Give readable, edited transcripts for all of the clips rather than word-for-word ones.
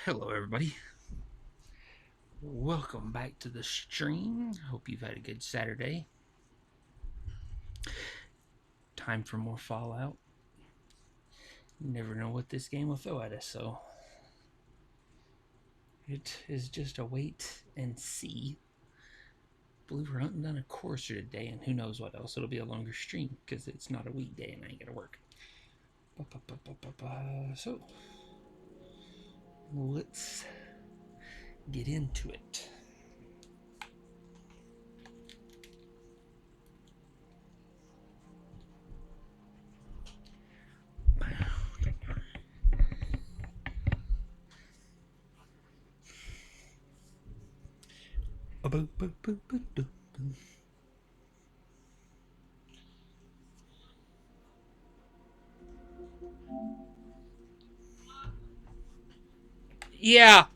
Hello, everybody. Welcome back to the stream. Hope you've had a good Saturday. Time for more Fallout. You never know what this game will throw at us, so it is just a wait and see. I believe we're hunting down a courser today, and who knows what else. It'll be a longer stream because it's not a weekday and I ain't gonna work. So let's get into it. Yeah.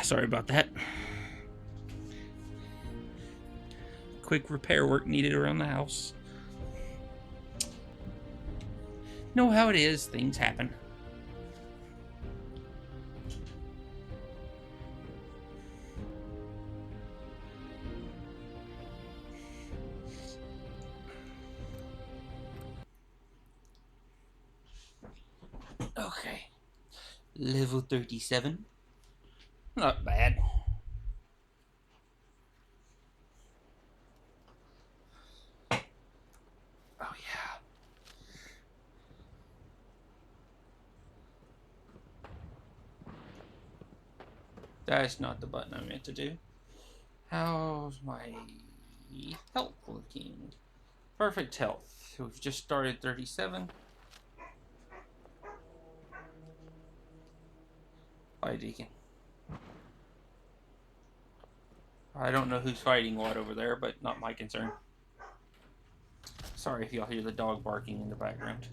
Sorry about that. Quick repair work needed around the house. Know how it is, things happen. Okay. Level 37. Not bad. That's not the button I meant to do. How's my health looking? Perfect health. We've just started 37. Bye, Deacon. I don't know who's fighting what over there, but not my concern. Sorry if y'all hear the dog barking in the background.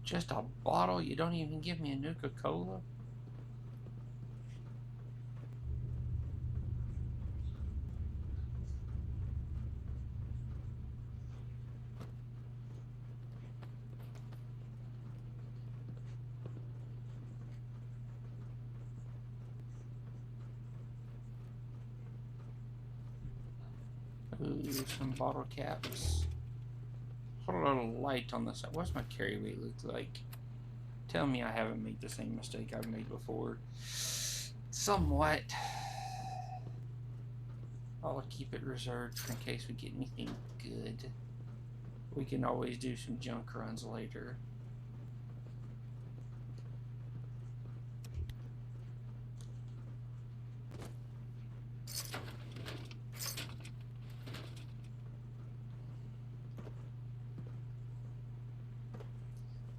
Just a bottle? You don't even give me a Nuka-Cola? Ooh, some bottle caps. Put a little light on the side. What's my carry weight look like? Tell me I haven't made the same mistake I've made before. Somewhat. I'll keep it reserved in case we get anything good. We can always do some junk runs later.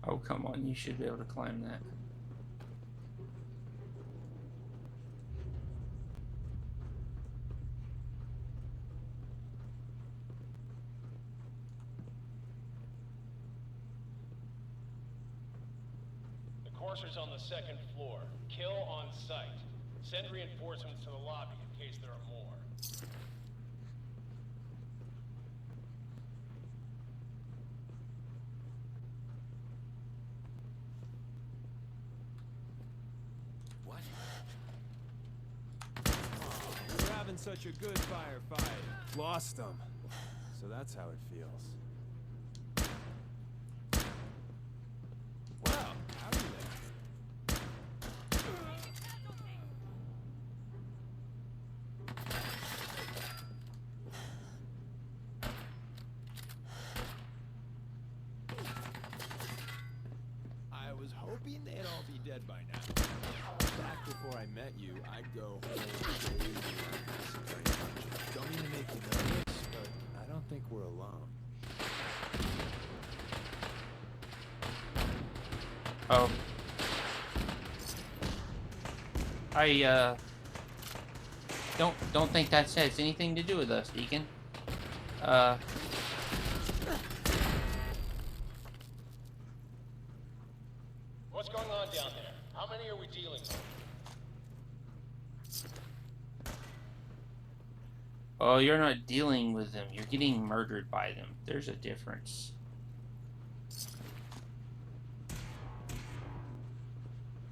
Oh, come on. You should be able to climb that. The courser's on the second floor. Kill on sight. Send reinforcements to the lobby in case there are more. What? We're having such a good firefight. Lost them. So that's how it feels. Wow, howdy there. I was hoping they'd all be dead by now. Back before I met you, I'd go whole days around this place. Don't mean to make you nervous, but I don't think we're alone. Oh. I don't think that has anything to do with us, Deacon. What's going on down there? How many are we dealing with? Oh, you're not dealing with them. You're getting murdered by them. There's a difference.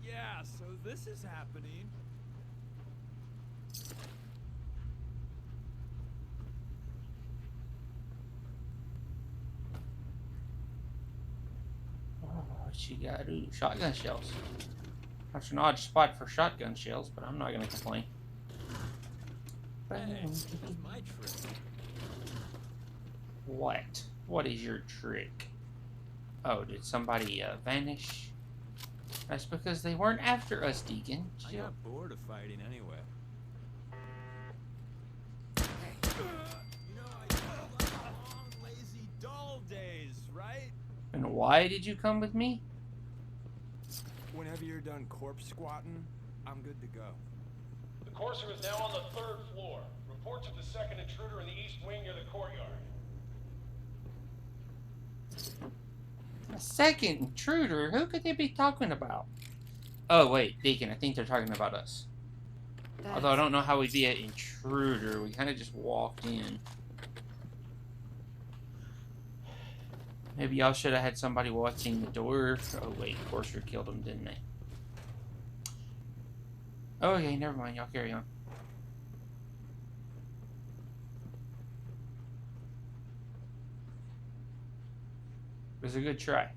Yeah, so this is happening. Oh, what you got? Ooh, shotgun shells. That's an odd spot for shotgun shells, but I'm not gonna complain. Hey, that's my trick. What? What is your trick? Oh, did somebody vanish? That's because they weren't after us, Deacon. I Chill. got bored of fighting anyway. You know, I don't like long, lazy, dull days, right? And why did you come with me? Whenever you're done corpse squatting, I'm good to go. The courser is now on the third floor. Report to the second intruder in the east wing near the courtyard. A second intruder? Who could they be talking about? Oh, wait, Deacon, I think they're talking about us. Although I don't know how we'd be an intruder. We kind of just walked in. Maybe y'all should have had somebody watching the door. Oh, wait, Courser killed him, didn't they? Okay, never mind. Y'all carry on. It was a good try.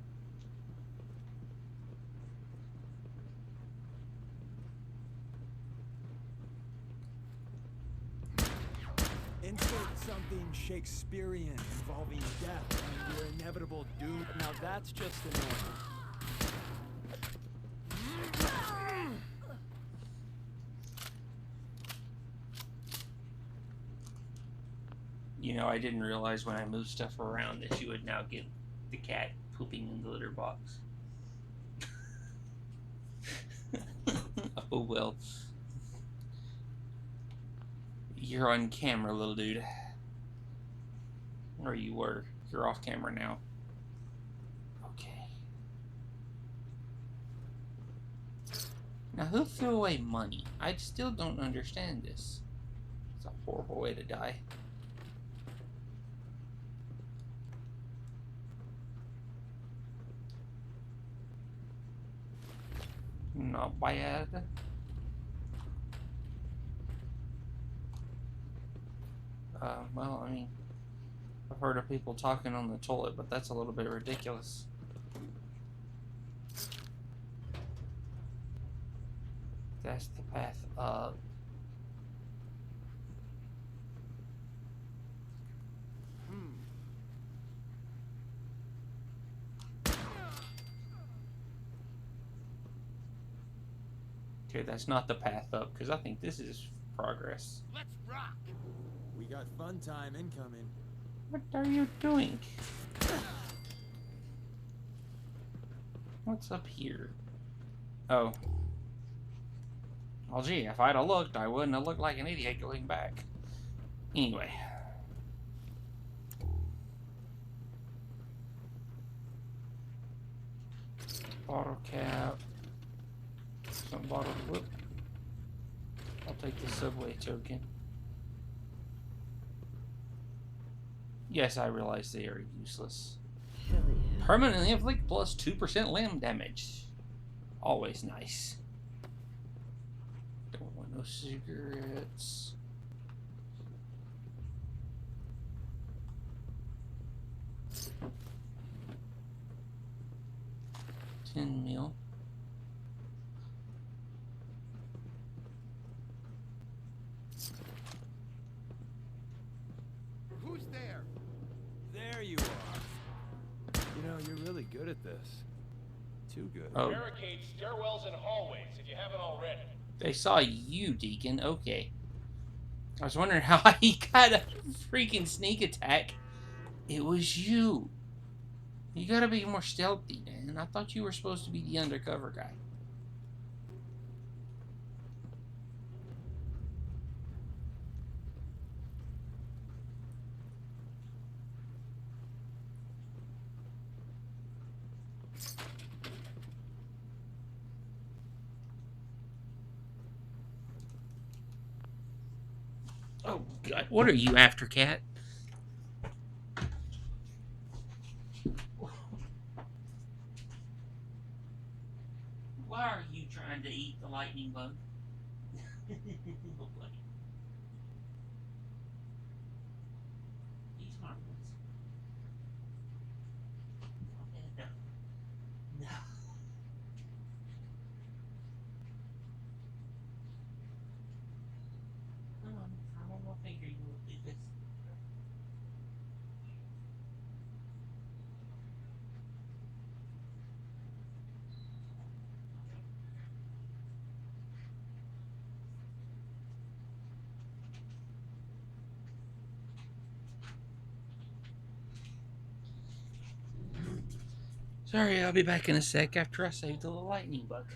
Shakespearean, involving death and your inevitable doom. Now that's just annoying. You know, I didn't realize when I moved stuff around that you would now get the cat pooping in the litter box. Oh well. You're on camera, little dude. Or you were. You're off camera now. Okay. Now, who threw away money? I still don't understand this. It's a horrible way to die. Not bad. Well, I mean, I've heard of people talking on the toilet, but that's a little bit ridiculous. That's the path up. Okay, that's not the path up, because I think this is progress. Let's rock! We got fun time incoming. What are you doing? What's up here? Oh. Well, gee, if I'd have looked, I wouldn't have looked like an idiot going back. Anyway. Bottle cap. Some bottle flip. I'll take the subway token. Yes, I realize they are useless. Hell yeah. Permanently inflict plus 2% limb damage. Always nice. Don't want no cigarettes. $10 mil. Who's there? There you are. You know, you're really good at this. Too good. Oh, Barricade stairwells and hallways if you haven't already. they saw you, Deacon. Okay. I was wondering how he got a freaking sneak attack. It was you. You gotta be more stealthy, man. I thought you were supposed to be the undercover guy. Oh, God. What are you after, cat? Why are you trying to eat the lightning bug? Oh, buddy. He's harmless. No. No. Come on, I want my finger. You will do this. Sorry, I'll be back in a sec after I save the little lightning bug.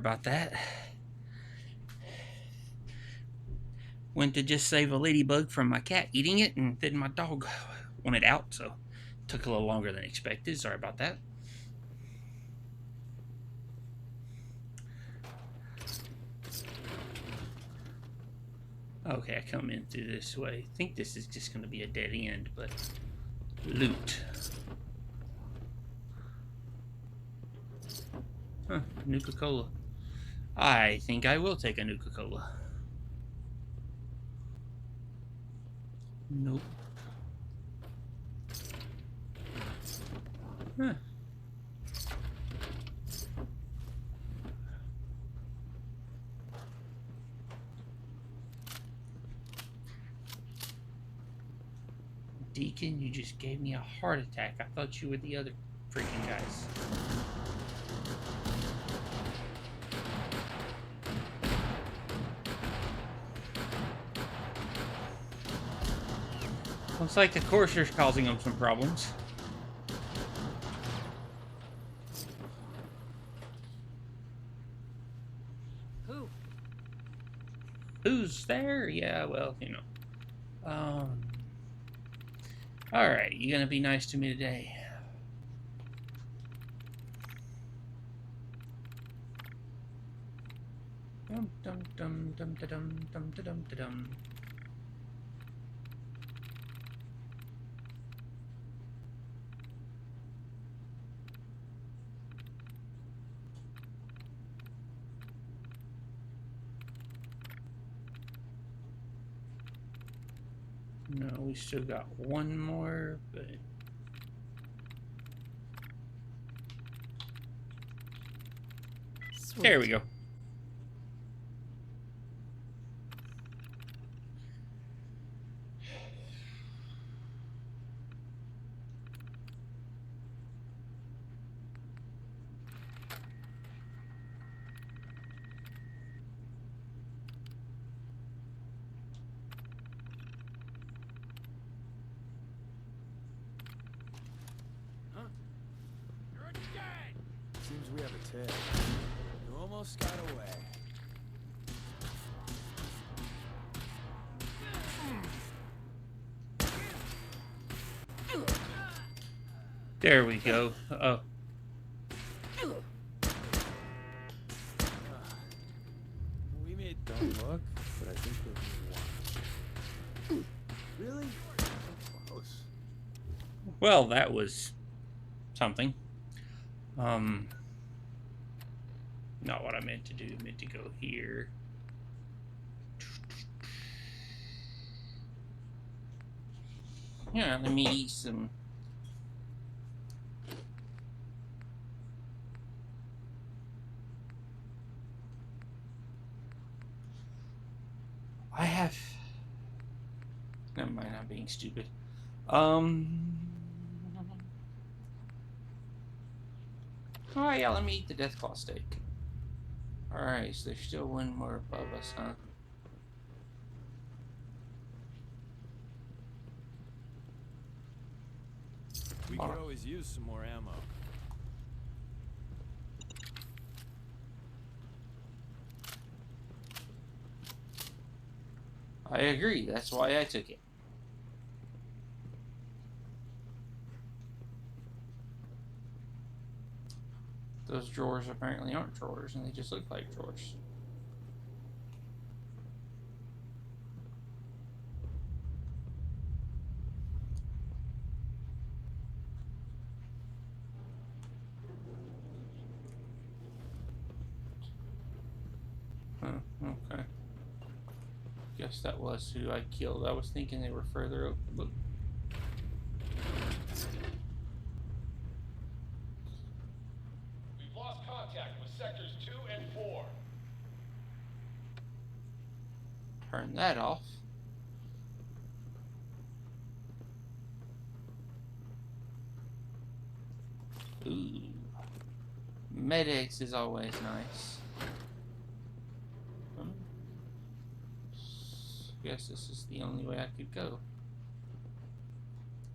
about that. Went to just save a ladybug from my cat eating it, and then my dog wanted out, so it took a little longer than expected. Sorry about that. Okay, I come in through this way. I think this is just going to be a dead end, but loot. Huh, Nuka-Cola. I think I will take a Nuka-Cola. Nope. Huh. Deacon, you just gave me a heart attack. I thought you were the other freaking guys. Looks like the Courser's causing them some problems. Who? Who's there? Yeah, well, you know. Alright, you gonna be nice to me today? Dum dum dum dum dum dum dum dum dum. No, we still got one more, but Sweet. there we go. You're dead! Seems we have a tail. You almost got away. There we go. Oh. We made dumb look, but I think we won. Really? Close. Well, that was something. Not what I meant to do. I meant to go here. Yeah, let me eat some. I have. Never mind, I'm being stupid. Alright, yeah, let me eat the Deathclaw steak. Alright, so there's still one more above us, huh? We could always use some more ammo. I agree, that's why I took it. Those drawers apparently aren't drawers, and they just look like drawers. Huh, okay. Guess that was who I killed. I was thinking they were further up. Look. We've lost contact with sectors 2 and 4. Turn that off. Ooh. Med-X is always nice. Guess this is the only way I could go.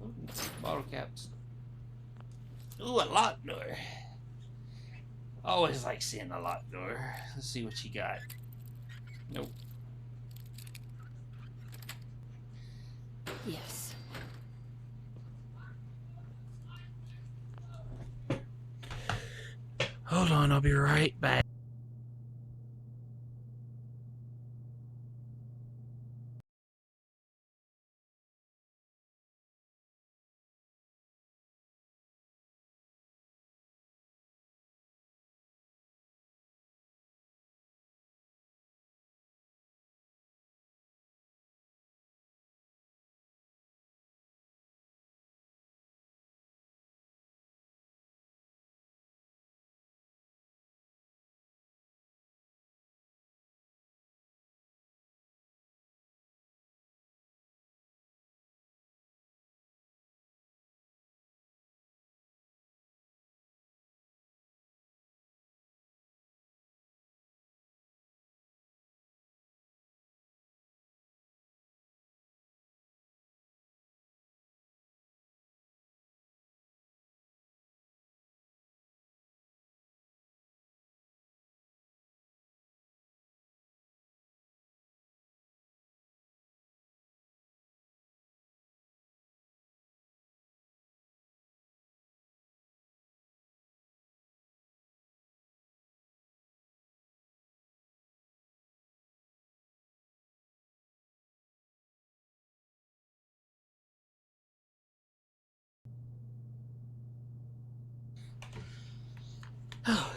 Ooh, bottle caps. Ooh, a locked door. Always like seeing the locked door. Let's see what you got. Nope. Yes. Hold on, I'll be right back. Oh.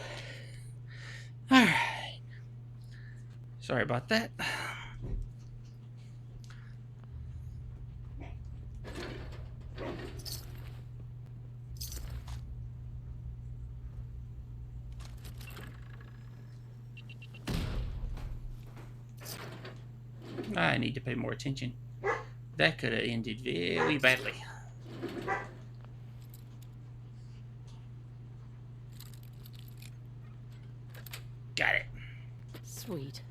Alright. Sorry about that. I need to pay more attention. That could have ended very badly. Got it. Sweet.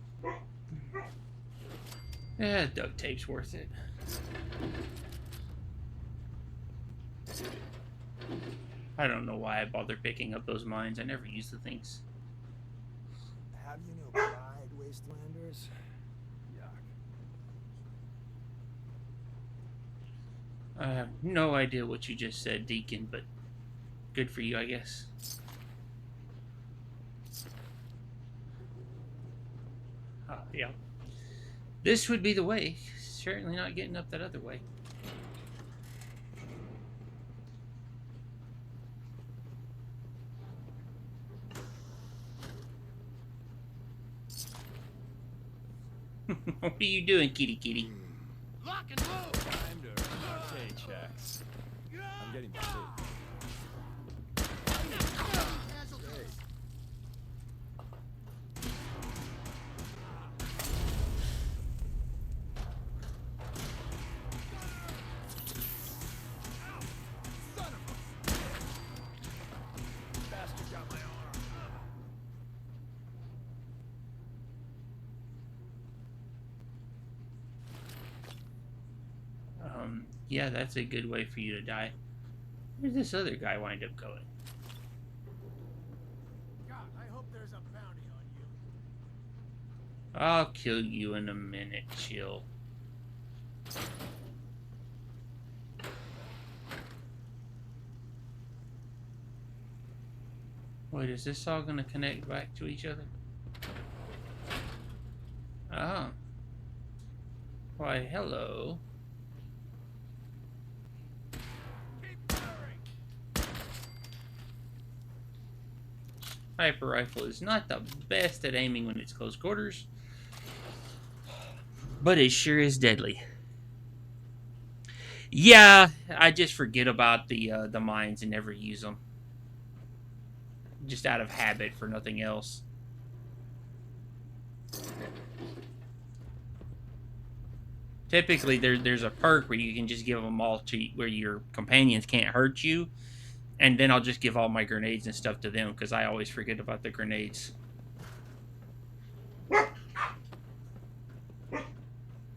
Yeah, duct tape's worth it. I don't know why I bother picking up those mines. I never use the things. Have you no pride, wastelanders? Yuck. I have no idea what you just said, Deacon, but good for you, I guess. Yeah. This would be the way. Certainly not getting up that other way. What are you doing, kitty kitty? Lock and move! Time to earn our paychecks. I'm getting paid. Bastard got my arm. Yeah, that's a good way for you to die. Where's this other guy wind up going? God, I hope there's a bounty on you. I'll kill you in a minute, chill. Wait, is this all gonna connect back to each other? Oh. Why, hello. Sniper rifle is not the best at aiming when it's close quarters, but it sure is deadly. Yeah, I just forget about the mines and never use them. Just out of habit for nothing else. Typically, there's a perk where you can just give them all to where your companions can't hurt you, and then I'll just give all my grenades and stuff to them because I always forget about the grenades.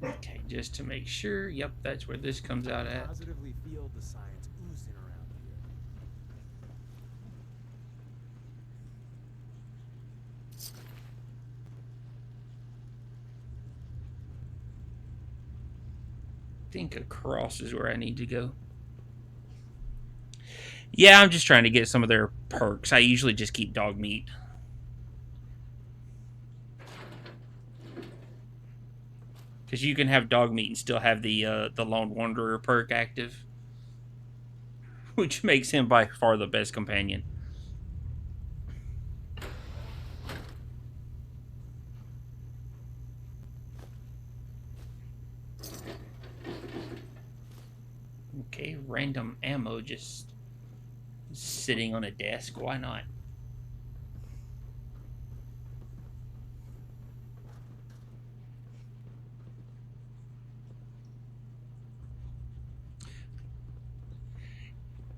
Okay, just to make sure. Yep, that's where this comes out at. Positively feel the science oozing around here. think across is where I need to go. Yeah, I'm just trying to get some of their perks. I usually just keep dog meat. Because you can have dog meat and still have the Lone Wanderer perk active. Which makes him by far the best companion. Okay, random ammo just sitting on a desk. Why not?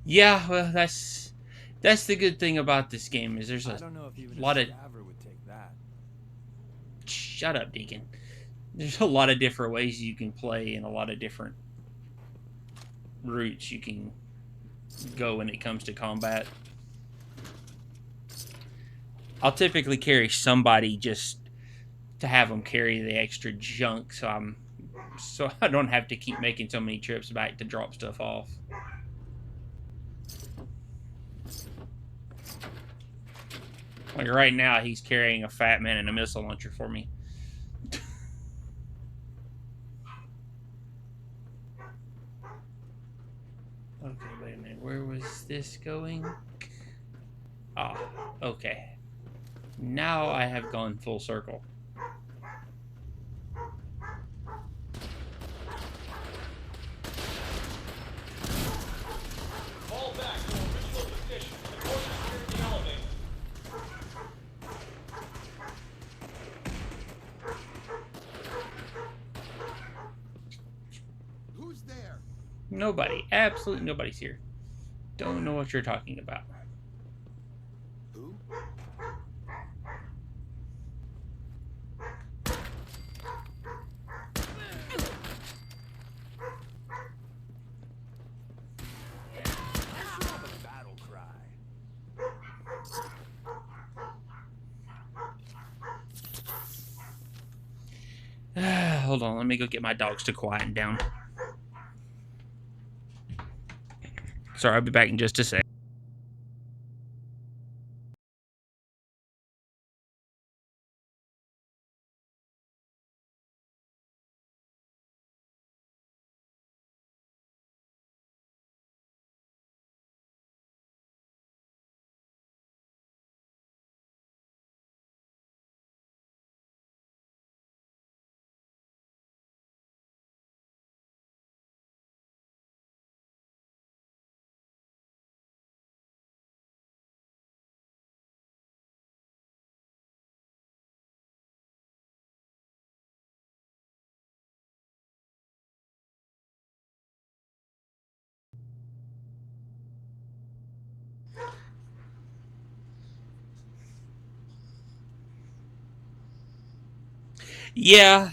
Yeah, well, that's the good thing about this game is there's a I don't know if even lot a of... Scaver would take that. Shut up, Deacon. There's a lot of different ways you can play and a lot of different routes you can go when it comes to combat. I'll typically carry somebody just to have them carry the extra junk, so I don't have to keep making so many trips back to drop stuff off. Like right now, he's carrying a Fat Man and a missile launcher for me. Okay, wait a minute. Where was this going? Ah, okay. Now I have gone full circle. Fall back to original position. The forces are in the elevator. Who's there? Nobody. Absolutely nobody's here. Don't know what you're talking about. Who? Battle cry. Hold on, let me go get my dogs to quieten down. Sorry, I'll be back in just a sec. Yeah,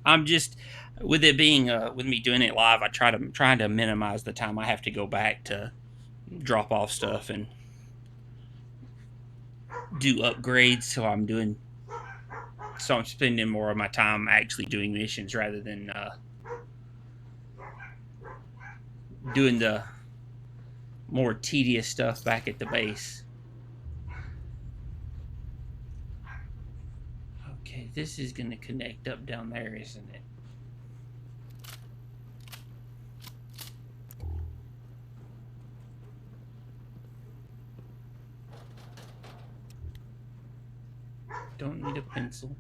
I'm just with it being with me doing it live. Trying to minimize the time I have to go back to drop off stuff and do upgrades. So I'm spending more of my time actually doing missions rather than doing the more tedious stuff back at the base. Okay, this is going to connect up down there, isn't it? Don't need a pencil.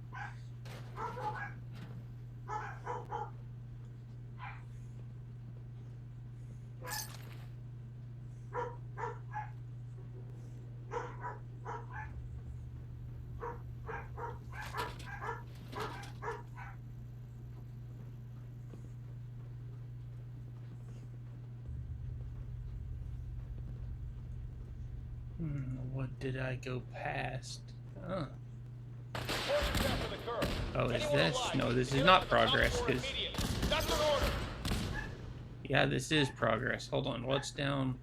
What did I go past? Oh. Forces after the curve. Oh, is Anyone this? alive? No, this is Clear not the top progress, floor 'cause... immediately. That's an order. Yeah, this is progress. Hold on, what's down?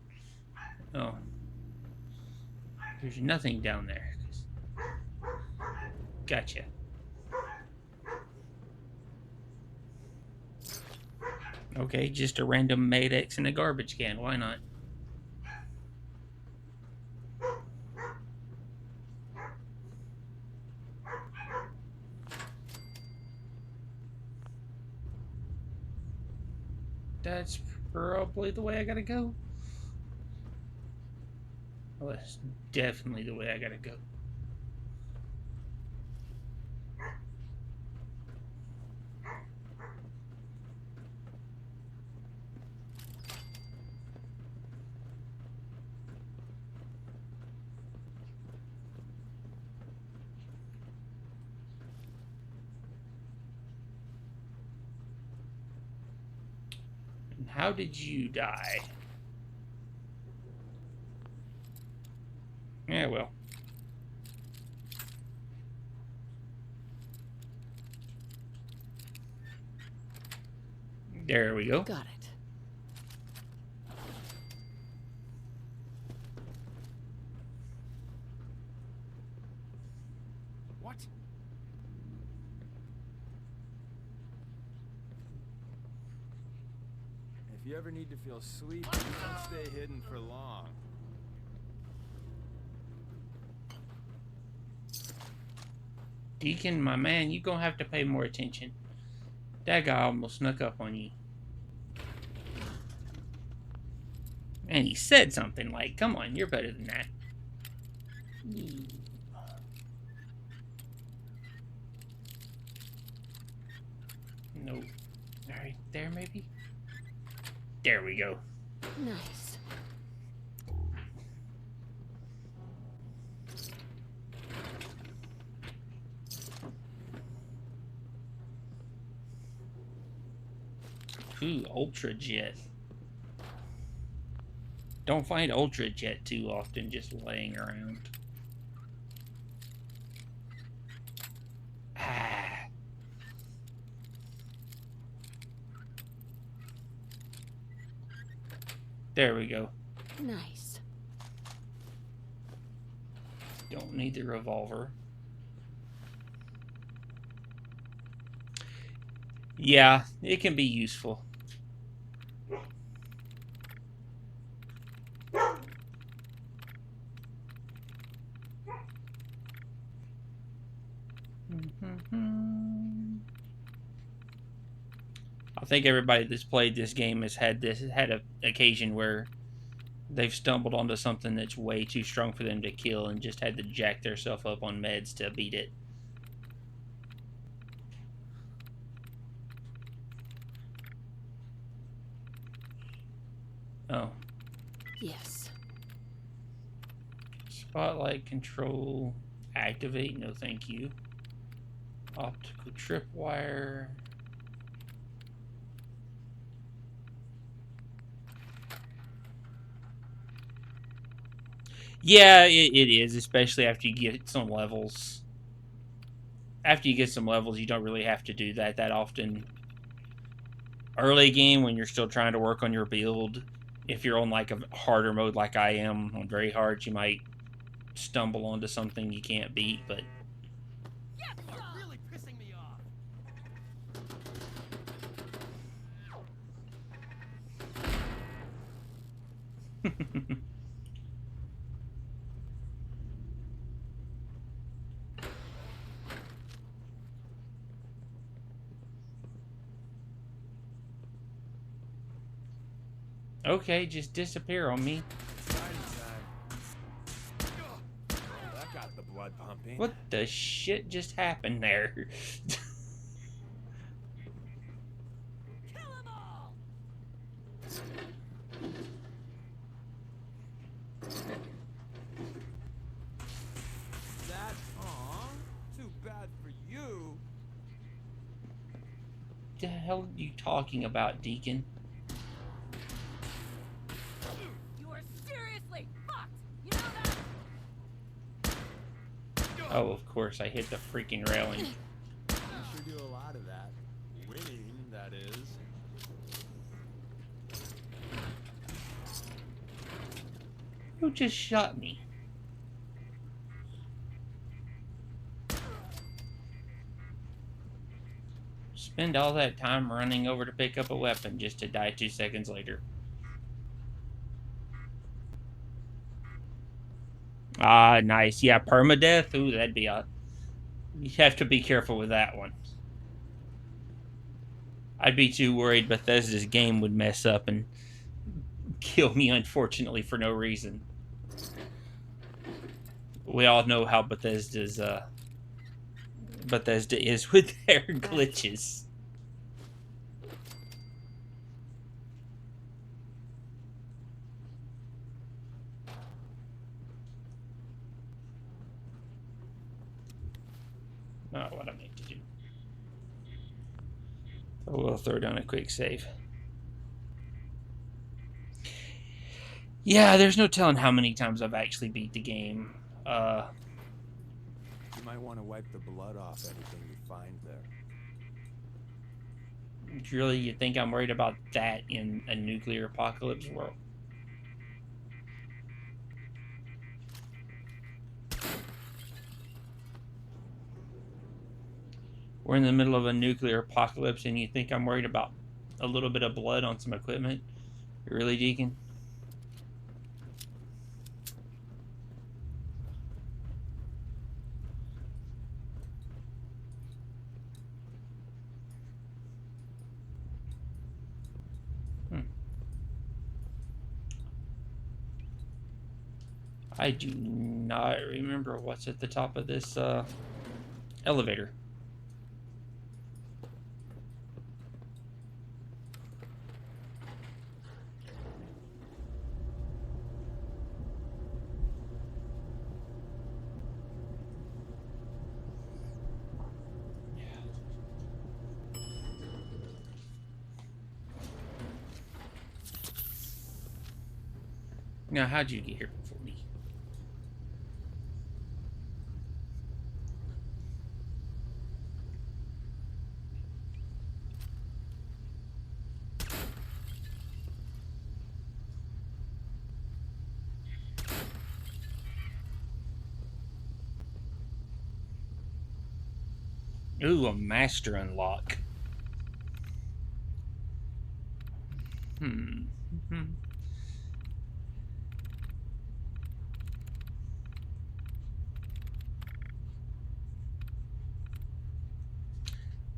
Oh. There's nothing down there. Gotcha. Okay, just a random Med-X in a garbage can. Why not? That's probably the way I gotta go. Well, that's definitely the way I gotta go. And how did you die? Yeah, well. There we go. Got it. What? If you ever need to feel sleepy, don't stay hidden for long. Deacon, my man, you gonna have to pay more attention. That guy almost snuck up on you. And he said something like, come on, you're better than that. No. Right there, maybe? There we go. Nice. Ooh, Ultra Jet. Don't find Ultra Jet too often just laying around. Ah. There we go. Nice. Don't need the revolver. Yeah, it can be useful. I think everybody that's played this game has had an occasion where they've stumbled onto something that's way too strong for them to kill and just had to jack themselves up on meds to beat it. Oh. Yes. Spotlight control. Activate. No thank you. Optical tripwire. Yeah, it is, especially after you get some levels. After you get some levels, you don't really have to do that often. Early game, when you're still trying to work on your build, if you're on like a harder mode like I am, on very hard, you might stumble onto something you can't beat, but... You are really pissing me off. Okay, just disappear on me. That got the blood pumping. What the shit just happened there? Kill 'em all! That, aw, too bad for you. What the hell are you talking about, Deacon? You are seriously fucked! You know that? Oh, of course, I hit the freaking railing. You sure do a lot of that. Winning, that is. Who just shot me? Spend all that time running over to pick up a weapon just to die 2 seconds later. Ah, nice. Yeah, permadeath. Ooh, that'd be a... You have to be careful with that one. I'd be too worried Bethesda's game would mess up and kill me, unfortunately, for no reason. We all know how Bethesda is with their glitches. Not what I meant to do. So we'll throw down a quick save. Yeah, there's no telling how many times I've actually beat the game. You might want to wipe the blood off anything you find there. Really, you think I'm worried about that in a nuclear apocalypse world? We're in the middle of a nuclear apocalypse and you think I'm worried about a little bit of blood on some equipment? You really, Deacon? I do not remember what's at the top of this elevator. Now, how'd you get here before me? Ooh, a master unlock.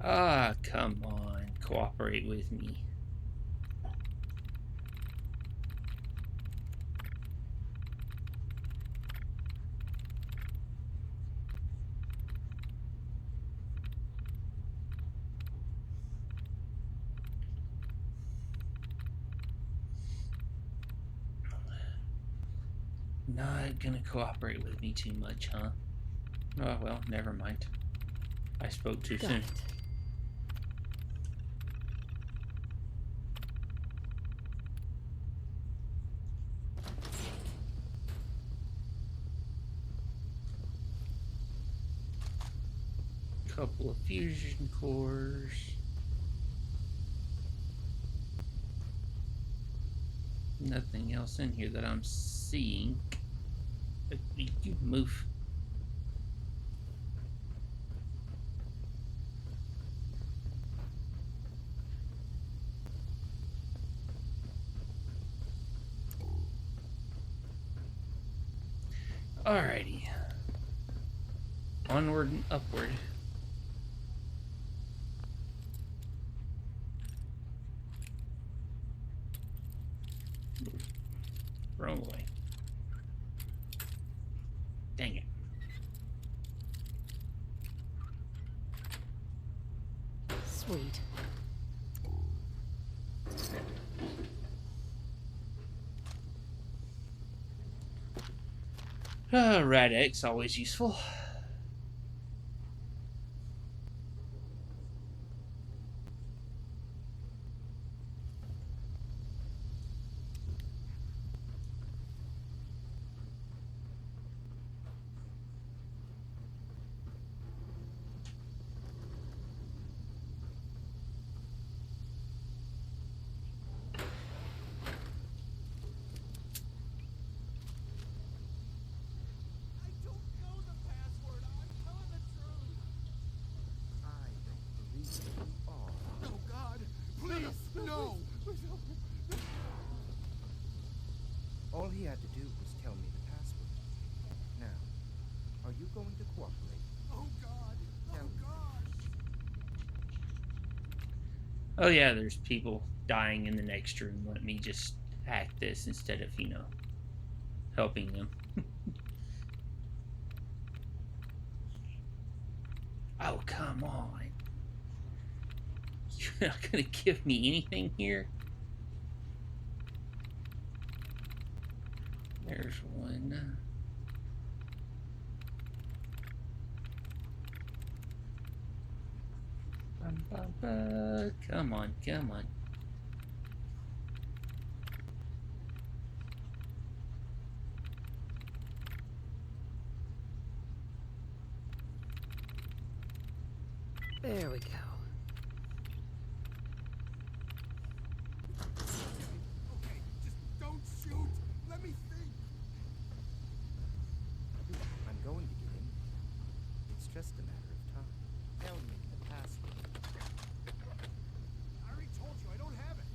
Ah, come on. Cooperate with me. Not gonna cooperate with me too much, huh? Oh, well, never mind. I spoke too soon. Couple of fusion cores. Nothing else in here that I'm seeing. You move. Alrighty. Onward and upward. Wrong way. Dang it. Sweet. Rad-X, always useful. I don't know the password. Oh yeah, there's people dying in the next room. Let me just hack this instead of, helping them. Oh, come on. You're not gonna give me anything here? There's one. Come on, come on. There we go. Okay, just don't shoot. Let me think. I'm going to get him. It's just a matter of time. Tell me the password. I already told you I don't have it.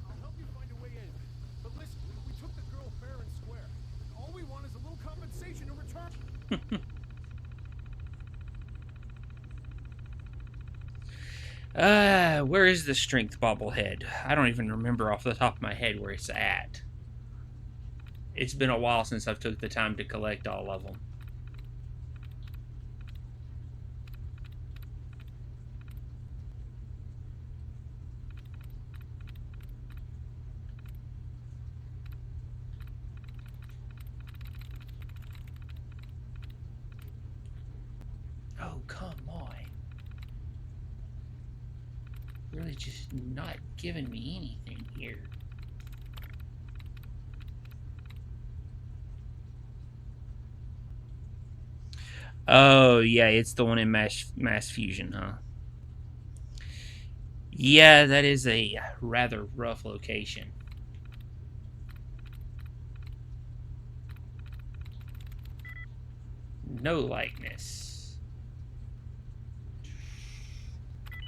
I'll help you find a way in. But listen, we took the girl fair and square. All we want is a little compensation in return. Where is the strength bobblehead? I don't even remember off the top of my head where it's at. It's been a while since I've took the time to collect all of them. Oh, come on. Really just not giving me anything here. Oh, yeah, it's the one in Mass Fusion, huh? Yeah, that is a rather rough location. No likeness.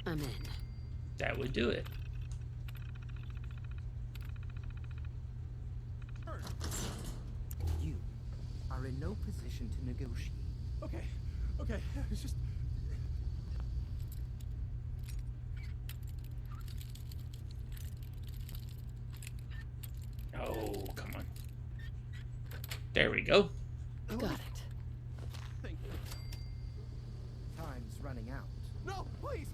I'm in. That would do it. You are in no position to negotiate. Okay, it's just... Oh, come on. There we go. Got it. Thank you. Time's running out. No, please!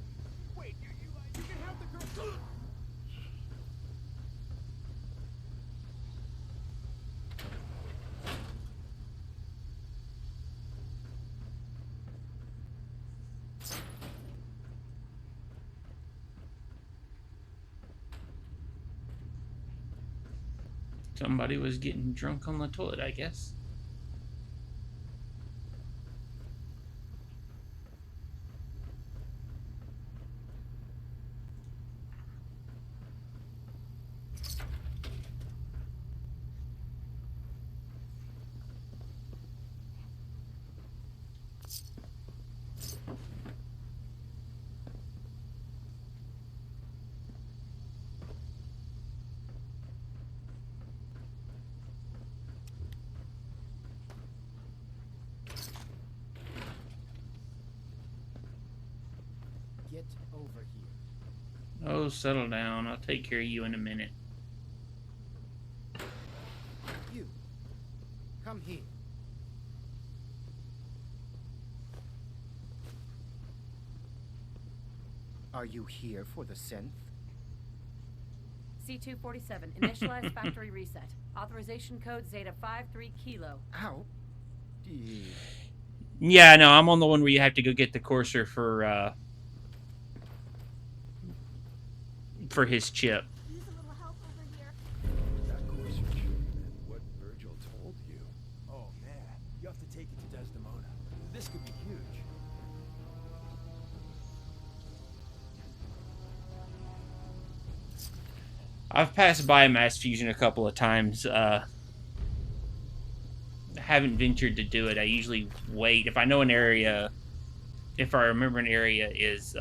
Wait, you can have the girl... Somebody was getting drunk on the toilet, I guess. Get over here. Oh, settle down. I'll take care of you in a minute. You. Come here. Are you here for the synth? C247, initialize factory reset. Authorization code Zeta 53 Kilo. How? Yeah, no, I'm on the one where you have to go get the Courser for his chip. Need a little help over here. That course you're shooting and what Virgil told you. Oh man, you have to take it to Desdemona. This could be huge. I've passed by Mass Fusion a couple of times. Haven't ventured to do it. I usually wait. If I know an area, if I remember an area is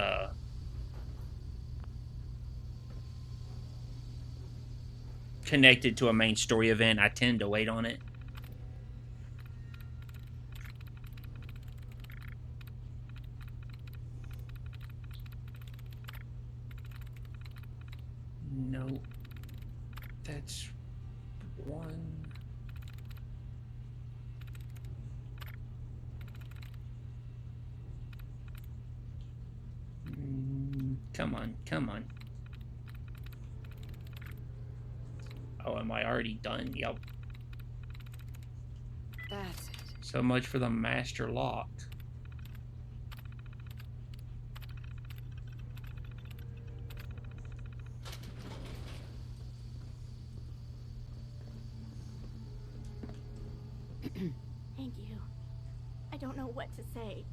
connected to a main story event, I tend to wait on it. No. That's one. Come on, come on. Oh, am I already done? Yep. That's it. So much for the master lock. Thank you. I don't know what to say.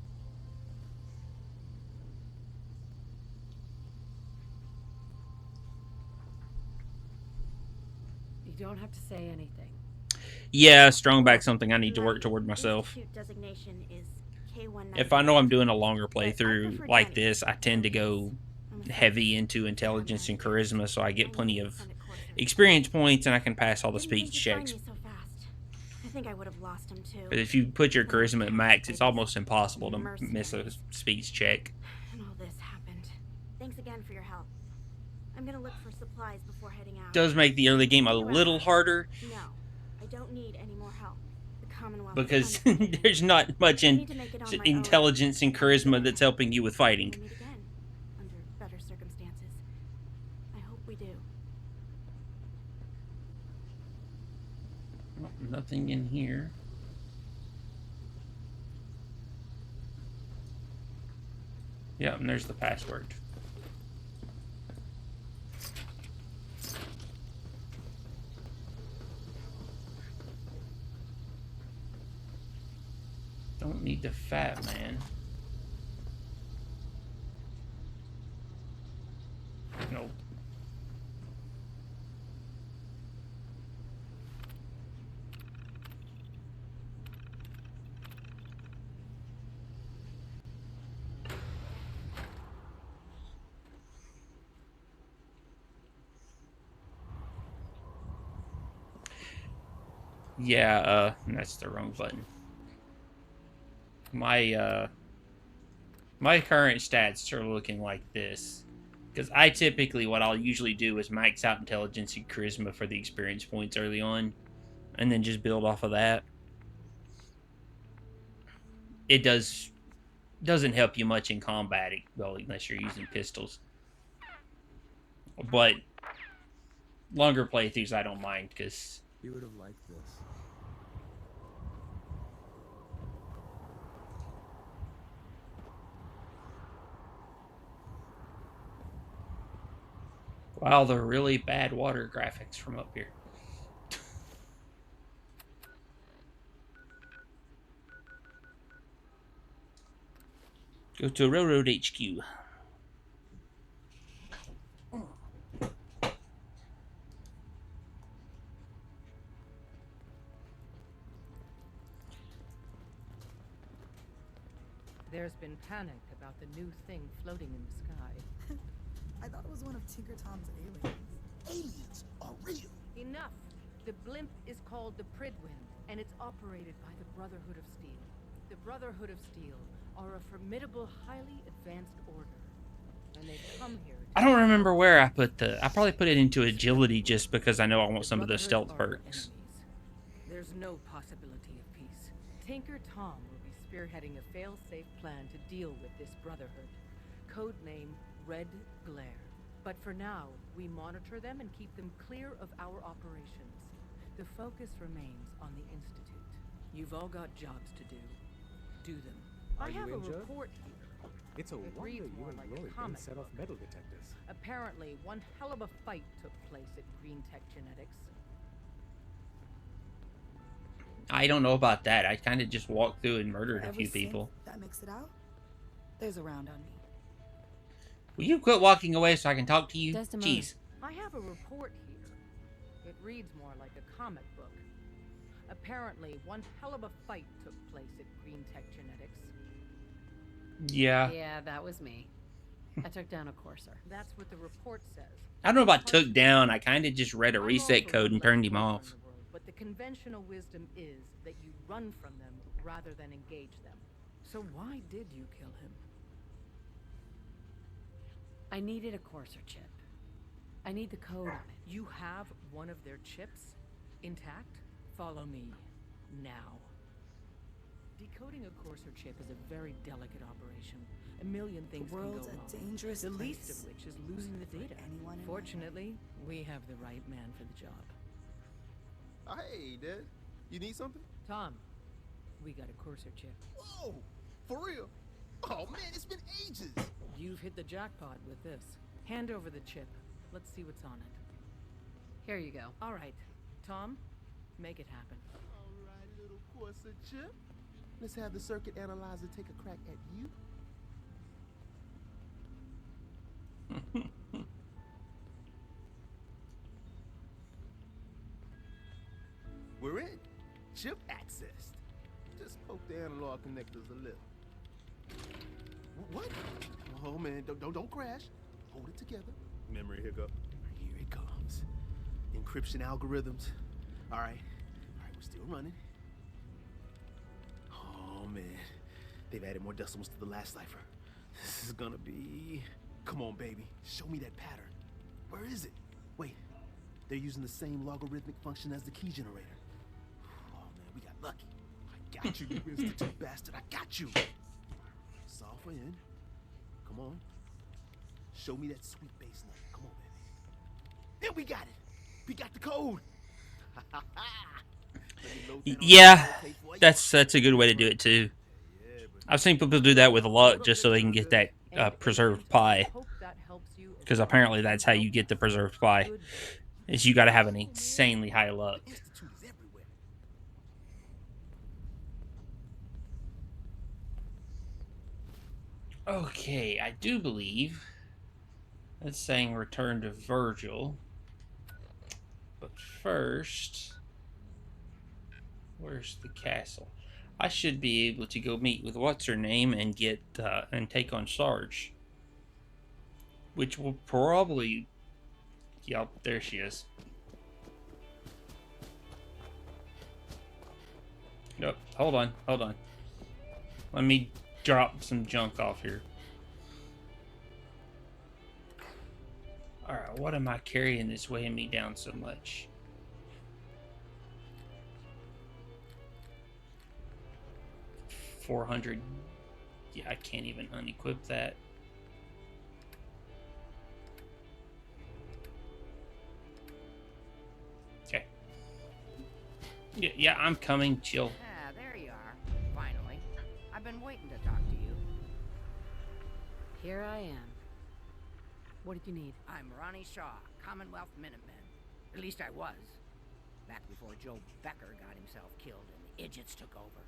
You don't have to say anything. Yeah, strong back something I need to work My toward myself. institute designation is K19. If I know I'm doing a longer But I playthrough prefer like Jenny, this, I tend to go I'm a heavy into intelligence and charisma, so I I get need plenty to of send a courser. experience points and I can pass all the Didn't think speech you'd find checks. me so fast. I think I would have lost him too. But if you put your When I charisma at cast max, by it's these almost impossible to miss a mercenaries. speech check. And all this happened. Thanks again for your help. I'm gonna look for supplies before heading out. Does make the early game a See you little out. harder No, I don't need any more help. The Commonwealth because is undefeated. there's not much I in need to make it on my own. intelligence and charisma that's helping you with fighting. We'll meet again, under better circumstances. I hope we do. Well, nothing in here. Yeah, and there's the password. Don't need the fat man. Nope. Yeah, that's the wrong button. My current stats are looking like this. Because I typically, what I'll usually do is max out intelligence and charisma for the experience points early on. And then just build off of that. It doesn't help you much in combat, well, unless you're using pistols. But longer playthroughs I don't mind, because... You would have liked this. Wow, they're really bad water graphics from up here. Go to Railroad HQ. There's been panic about the new thing floating in the sky. I thought it was one of Tinker Tom's aliens. Aliens are real. Enough! The blimp is called the Pridwind, and it's operated by the Brotherhood of Steel. The Brotherhood of Steel are a formidable, highly advanced order. And they've come here to... I don't remember where I put I probably put it into agility just because I know I want some of the stealth perks. There's no possibility of peace. Tinker Tom will be spearheading a fail-safe plan to deal with this Brotherhood. Codename Red Glare. But for now, we monitor them and keep them clear of our operations. The focus remains on the Institute. You've all got jobs to do. Do them. Are I you have a injured? report here. It's a It wonder reads you more and like a Roy didn't comic set off book. metal detectors. Apparently, one hell of a fight took place at Green Tech Genetics. I don't know about that. I kind of just walked through and murdered a Every few people. synth that makes it out, there's a round on me. Will you quit walking away so I can talk to you? Desdemona. Jeez. I have a report here. It reads more like a comic book. Apparently, one hell of a fight took place at Green Tech Genetics. Yeah. Yeah, that was me. I took down a courser. That's what the report says. I don't know about took down. I kind of just read a I'm reset also code and one turned less him person off. in the world, but the conventional wisdom is that you run from them rather than engage them. So why did you kill him? I needed a courser chip. I need the code on it. You have one of their chips intact? Follow me now. Decoding a Courser chip is a very delicate operation. A million things can go world's wrong. a dangerous The place least of which is losing the data. anyone in Fortunately, we have the right man for the job. Hey, Dad. You need something? Tom, we got a Courser chip. Whoa! For real? Oh, man, it's been ages. You've hit the jackpot with this. Hand over the chip. Let's see what's on it. Here you go. All right, Tom, make it happen. All right, little Corsa chip. Let's have the circuit analyzer take a crack at you. We're in. Chip accessed. Just poke the analog connectors a little. What? Oh man, don't crash. Hold it together. Memory hiccup. Here it comes. Encryption algorithms. All right, we're still running. Oh man, they've added more decimals to the last cipher. This is gonna be. Come on, baby, show me that pattern. Where is it? Wait, they're using the same logarithmic function as the key generator. Oh man, we got lucky. I got you, you institute bastard. I got you. Solve for n. Come on. Show me that sweet bass note. Come on, baby. And we got it. We got the code. Yeah, that's a good way to do it too. I've seen people do that with a lot just so they can get that preserved pie. Because apparently that's how you get the preserved pie. Is you got to have an insanely high luck. Okay, I do believe that's saying return to Virgil. But first, where's the castle? I should be able to go meet with what's her name and get and take on Sarge, which will probably. Yup, there she is. Nope, hold on. Let me drop some junk off here. Alright, what am I carrying that's weighing me down so much? $400. Yeah, I can't even unequip that. Okay. Yeah, I'm coming. Chill. Ah, there you are. Finally. I've been waiting to talk to you. Here I am. What did you need? I'm Ronnie Shaw, Commonwealth Minutemen. At least I was. Back before Joe Becker got himself killed and the idiots took over.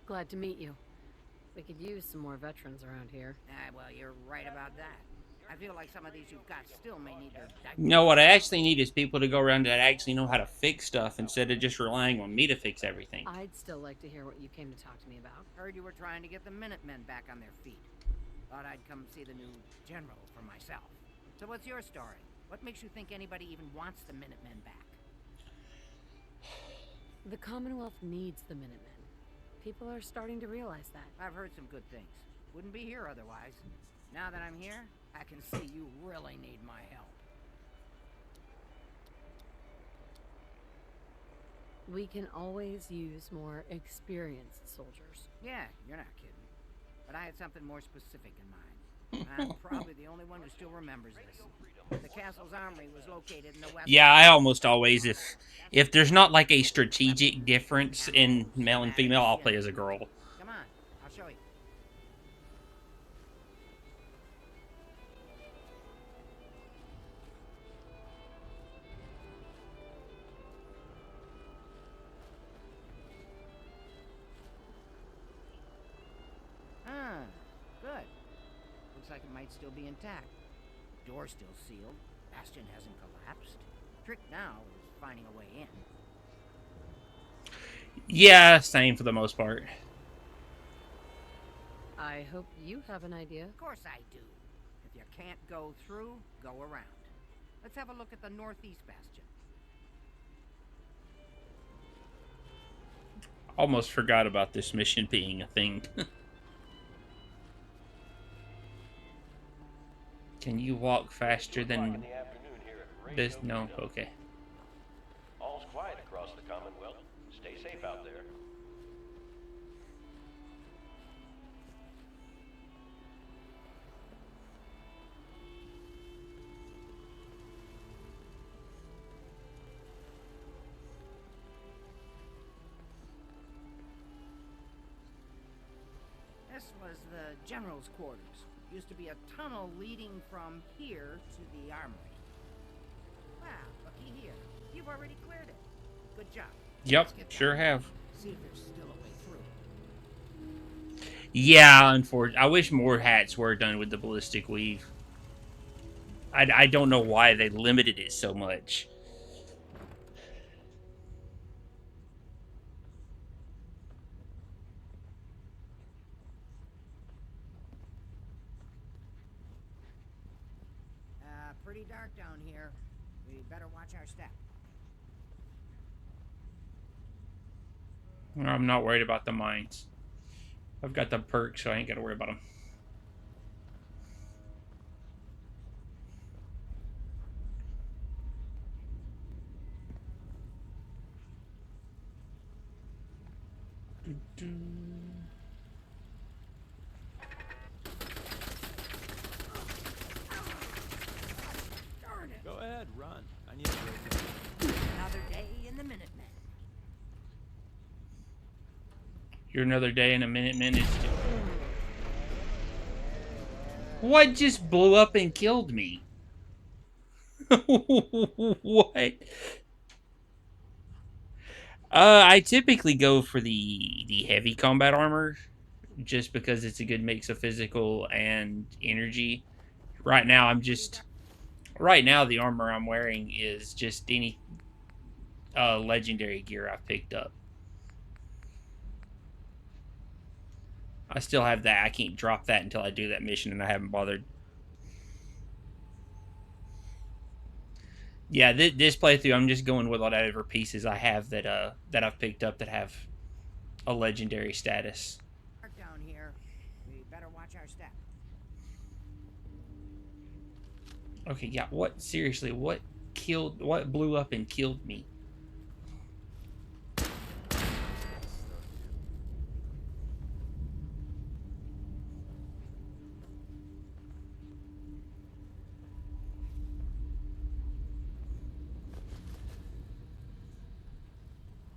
Glad to meet you. We could use some more veterans around here. Ah, well, you're right about that. I feel like some of these you've got still may need their... No, what I actually need is people to go around that actually know how to fix stuff instead of just relying on me to fix everything. I'd still like to hear what you came to talk to me about. Heard you were trying to get the Minutemen back on their feet. Thought I'd come see the new general for myself. So what's your story? What makes you think anybody even wants the Minutemen back? The Commonwealth needs the Minutemen. People are starting to realize that. I've heard some good things. Wouldn't be here otherwise. Now that I'm here, I can see you really need my help. We can always use more experienced soldiers. Yeah, you're not kidding. But I had something more specific in mind. I'm probably the only one who still remembers this. The castle's armory was located in the west. Yeah, I almost always, if there's not like a strategic difference in male and female, I'll play as a girl. Come on, I'll show you. Ah, good. Looks like it might still be intact. Door's still sealed. Bastion hasn't collapsed. Trick now is finding a way in. Yeah, same for the most part. I hope you have an idea. Of course I do. If you can't go through, go around. Let's have a look at the northeast bastion. Almost forgot about this mission being a thing. Can you walk faster than this? No, okay. All's quiet across the Commonwealth. Stay safe out there. This was the general's quarters. Used to be a tunnel leading from here to the armory. Wow, looky here. You've already cleared it. Good job. Yep, sure have. See if there's still a way through. Yeah, unfortunately, I wish more hats were done with the ballistic weave. I don't know why they limited it so much. Pretty dark down here. We better watch our step. I'm not worried about the mines. I've got the perks, so I ain't got to worry about them. Go ahead, run. I need a break. Another day in the Minutemen. You're another day and a Minutemen is... What just blew up and killed me? What? I typically go for the heavy combat armor, just because it's a good mix of physical and energy. Right now, Right now, the armor I'm wearing is just any legendary gear I've picked up. I still have that. I can't drop that until I do that mission, and I haven't bothered. Yeah, this playthrough, I'm just going with whatever pieces I have that I've picked up that have a legendary status. Down here. We better watch our step. Okay, yeah, seriously, what blew up and killed me?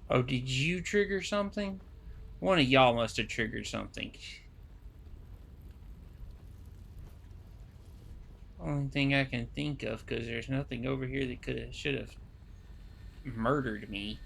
Oh, did you trigger something? One of y'all must have triggered something. Only thing I can think of, because there's nothing over here that should have murdered me.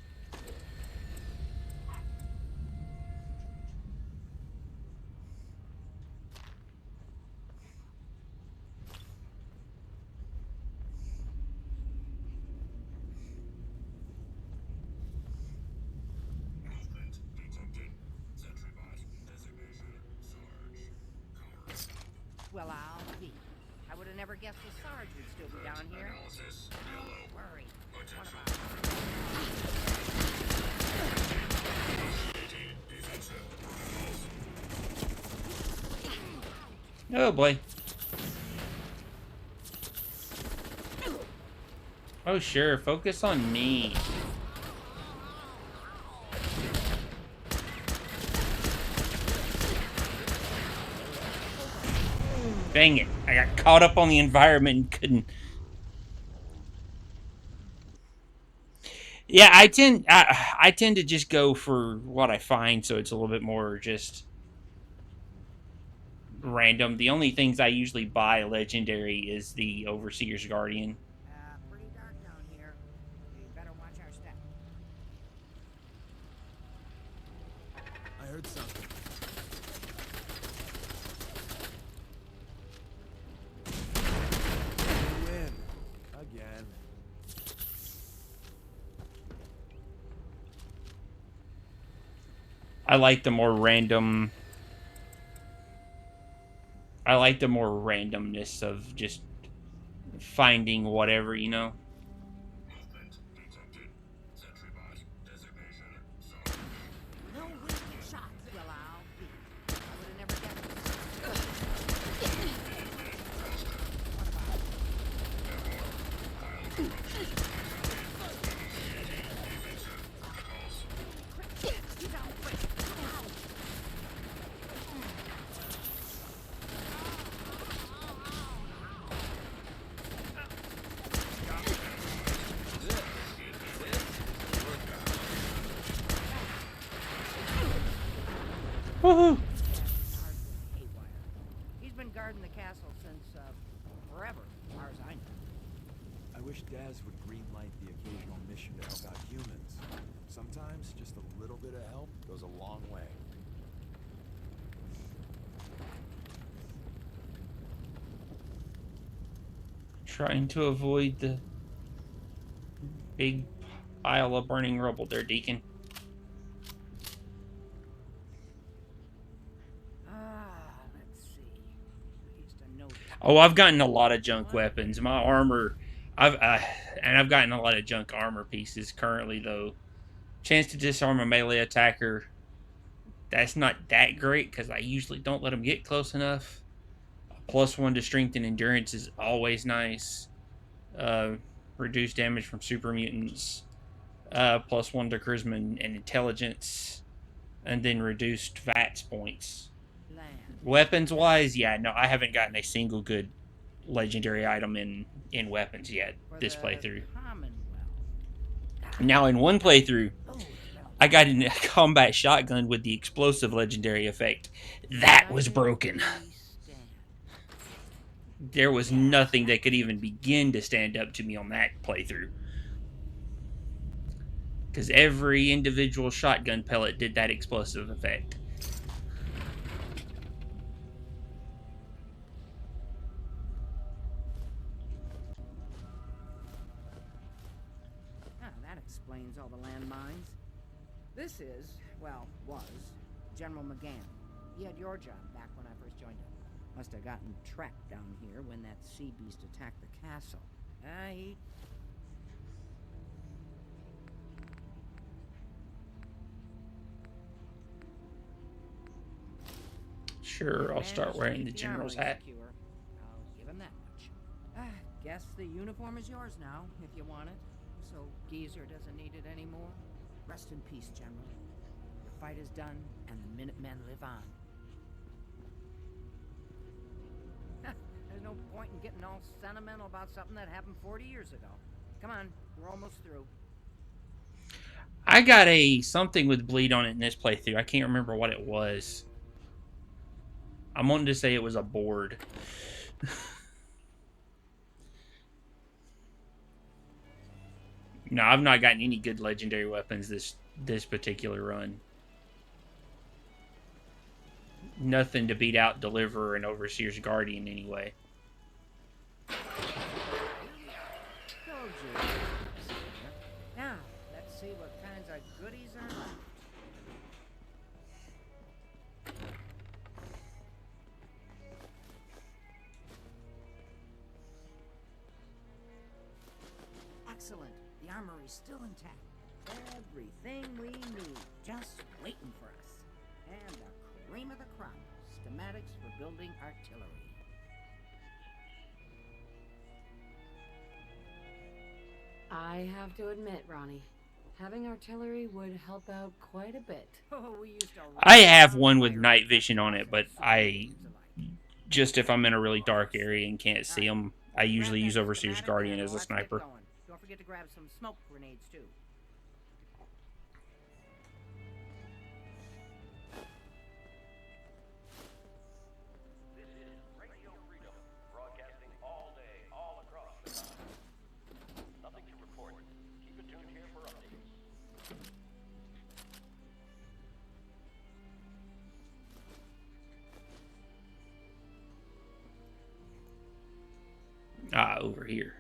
Well, I'll be. I would have never guessed the Sarge would still be down here. Don't worry. One of Oh boy. Oh sure, focus on me. Dang it, I got caught up on the environment and couldn't. Yeah, I tend to just go for what I find, so it's a little bit more just random. The only things I usually buy legendary is the Overseer's Guardian. pretty dark down here. We better watch our step. I heard something. Win. Again. I like the more random... I like the more randomness of just finding whatever, you know? No wasted shots. Well, I'll be. I would have never guessed. Woohoo! He's been guarding the castle since, forever, as far as I know. I wish Daz would greenlight the occasional mission to help out humans. Sometimes just a little bit of help goes a long way. Trying to avoid the big pile of burning rubble there, Deacon. Let's see. I used to know. Oh, I've gotten a lot of junk weapons. My armor, I've gotten a lot of junk armor pieces currently though. Chance to disarm a melee attacker. That's not that great because I usually don't let them get close enough. +1 to strength and endurance is always nice. Reduced damage from super mutants. +1 to charisma and intelligence. And then reduced VATS points. Weapons wise, yeah, no, I haven't gotten a single good legendary item in weapons yet this playthrough. Now in one playthrough, I got in a combat shotgun with the explosive legendary effect. That was broken. There was nothing that could even begin to stand up to me on that playthrough. Because every individual shotgun pellet did that explosive effect. That explains all the landmines. This is, well, was, General McGann. He had your job back when I first joined him. Must have gotten trapped down here when that sea beast attacked the castle. He... Sure, I'll start wearing the general's hat. I'll give him that much. Guess the uniform is yours now, if you want it. So Geezer doesn't need it anymore. Rest in peace, General. Your fight is done, and the Minutemen live on. There's no point in getting all sentimental about something that happened 40 years ago. Come on, we're almost through. I got a something with bleed on it in this playthrough. I can't remember what it was. I wanted to say it was a board. No, I've not gotten any good legendary weapons this particular run. Nothing to beat out Deliverer and Overseer's Guardian anyway. Now, let's see what kinds of goodies are left. Excellent. The armory's still intact. Everything we need, just waiting for us. And the cream of the crop, schematics for building artillery. I have to admit, Ronnie, having artillery would help out quite a bit. Oh, we used to I have one with night vision on it, but just if I'm in a really dark area and can't see them, I usually use Overseer's Guardian as a sniper. Don't forget to grab some smoke grenades, too. This is Radio Freedom, broadcasting all day, all across the continent. Nothing to report. Keep it tuned here for updates. Over here.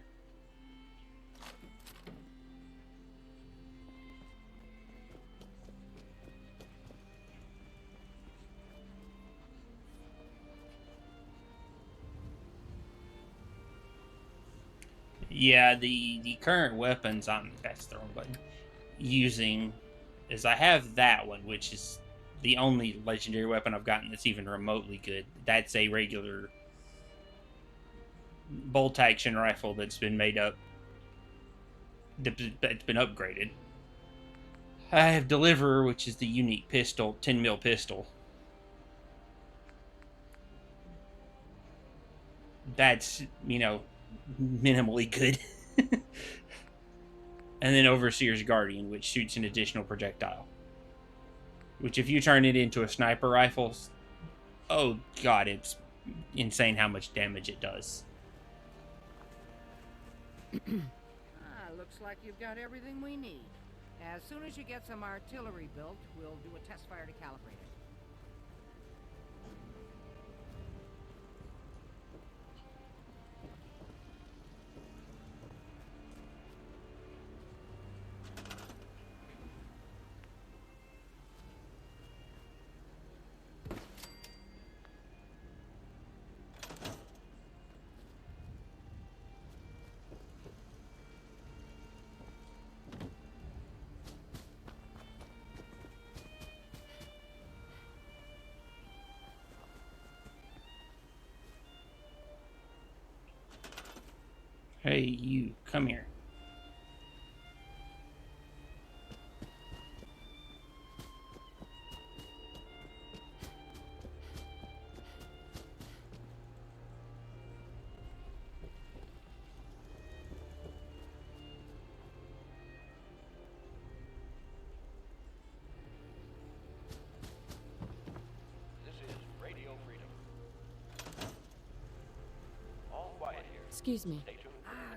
Yeah, the current weapons that's the wrong button, using is I have that one, which is the only legendary weapon I've gotten that's even remotely good. That's a regular bolt action rifle that's been made up, that's been upgraded. I have Deliverer, which is the unique pistol, 10mm pistol. That's, you know, minimally good. And then Overseer's Guardian, which shoots an additional projectile. Which, if you turn it into a sniper rifle, oh god, it's insane how much damage it does. Looks like you've got everything we need. As soon as you get some artillery built, we'll do a test fire to calibrate it. Hey, you, come here. This is Radio Freedom. All quiet here. Excuse me. Stay tuned.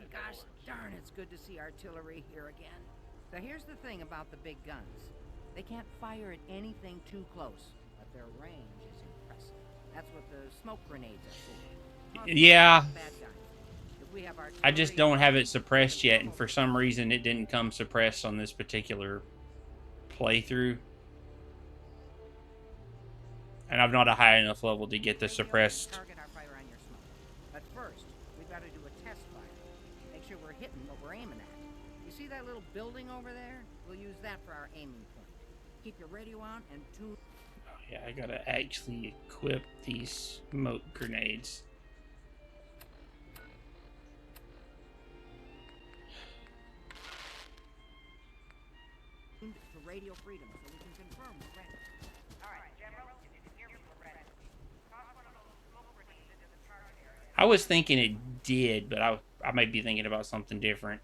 Gosh darn, it's good to see artillery here again. So here's the thing about the big guns. They can't fire at anything too close, but their range is impressive. That's what the smoke grenades are for. Yeah. Bad guys. If we have I just don't have it suppressed yet, and for some reason it didn't come suppressed on this particular playthrough. And I'm not a high enough level to get the suppressed. Target our fire on your smoke. But first, we've got to do a test fire. Make sure we're hitting what we're aiming at. You see that little building over there? We'll use that for our aiming point. Keep your radio on and tune. Oh, yeah, I gotta actually equip these smoke grenades. To Radio Freedom so we can confirm we're ready. Alright, General, if you can hear me, we're ready. Toss one of those smoke grenades into the target area. I was thinking it did, but I might be thinking about something different.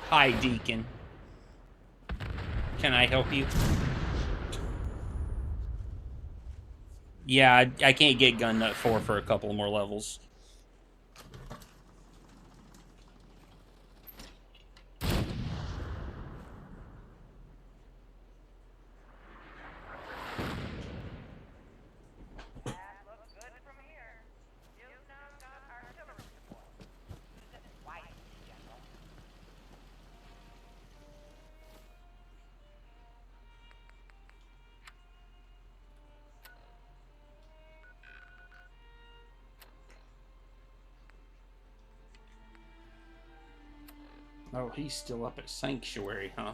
Hi, Deacon. Can I help you? Yeah, I can't get Gun Nut 4 for a couple more levels. Oh, he's still up at Sanctuary, huh?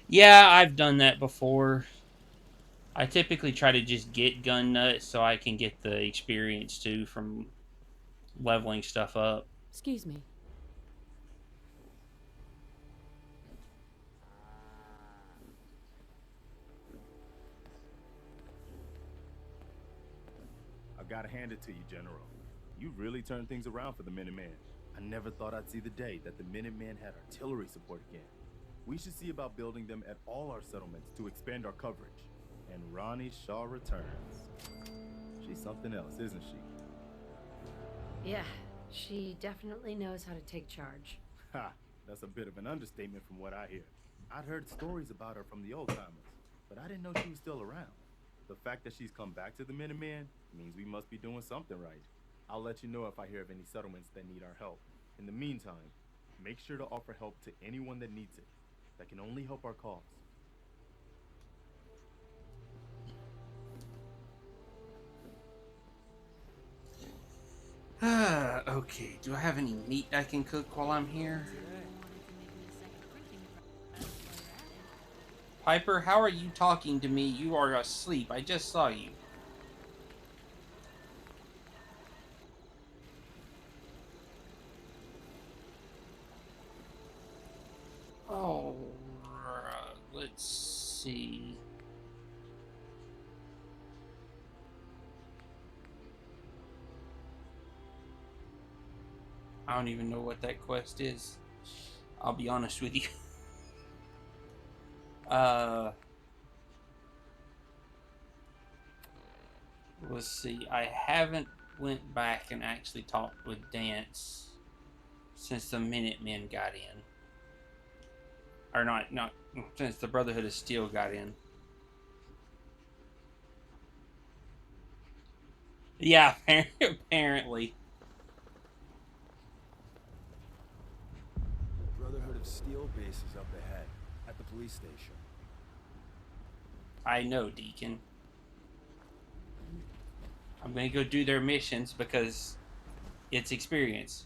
Yeah, I've done that before. I typically try to just get Gun Nut so I can get the experience too from leveling stuff up. Excuse me. I've got to hand it to you, General. You really turned things around for the Minutemen. I never thought I'd see the day that the Minutemen had artillery support again. We should see about building them at all our settlements to expand our coverage. And Ronnie Shaw returns. She's something else, isn't she? Yeah, she definitely knows how to take charge. Ha! That's a bit of an understatement from what I hear. I'd heard stories about her from the old-timers, but I didn't know she was still around. The fact that she's come back to the Minutemen means we must be doing something right. I'll let you know if I hear of any settlements that need our help. In the meantime, make sure to offer help to anyone that needs it. That can only help our cause. Okay, do I have any meat I can cook while I'm here? Piper, how are you talking to me? You are asleep. I just saw you. Oh, let's see. I don't even know what that quest is. I'll be honest with you. Let's see. I haven't went back and actually talked with Dance since the Minutemen got in. Or not since the Brotherhood of Steel got in. Yeah, apparently. Brotherhood of Steel base is up ahead, at the police station. I know, Deacon. I'm gonna go do their missions because it's experience.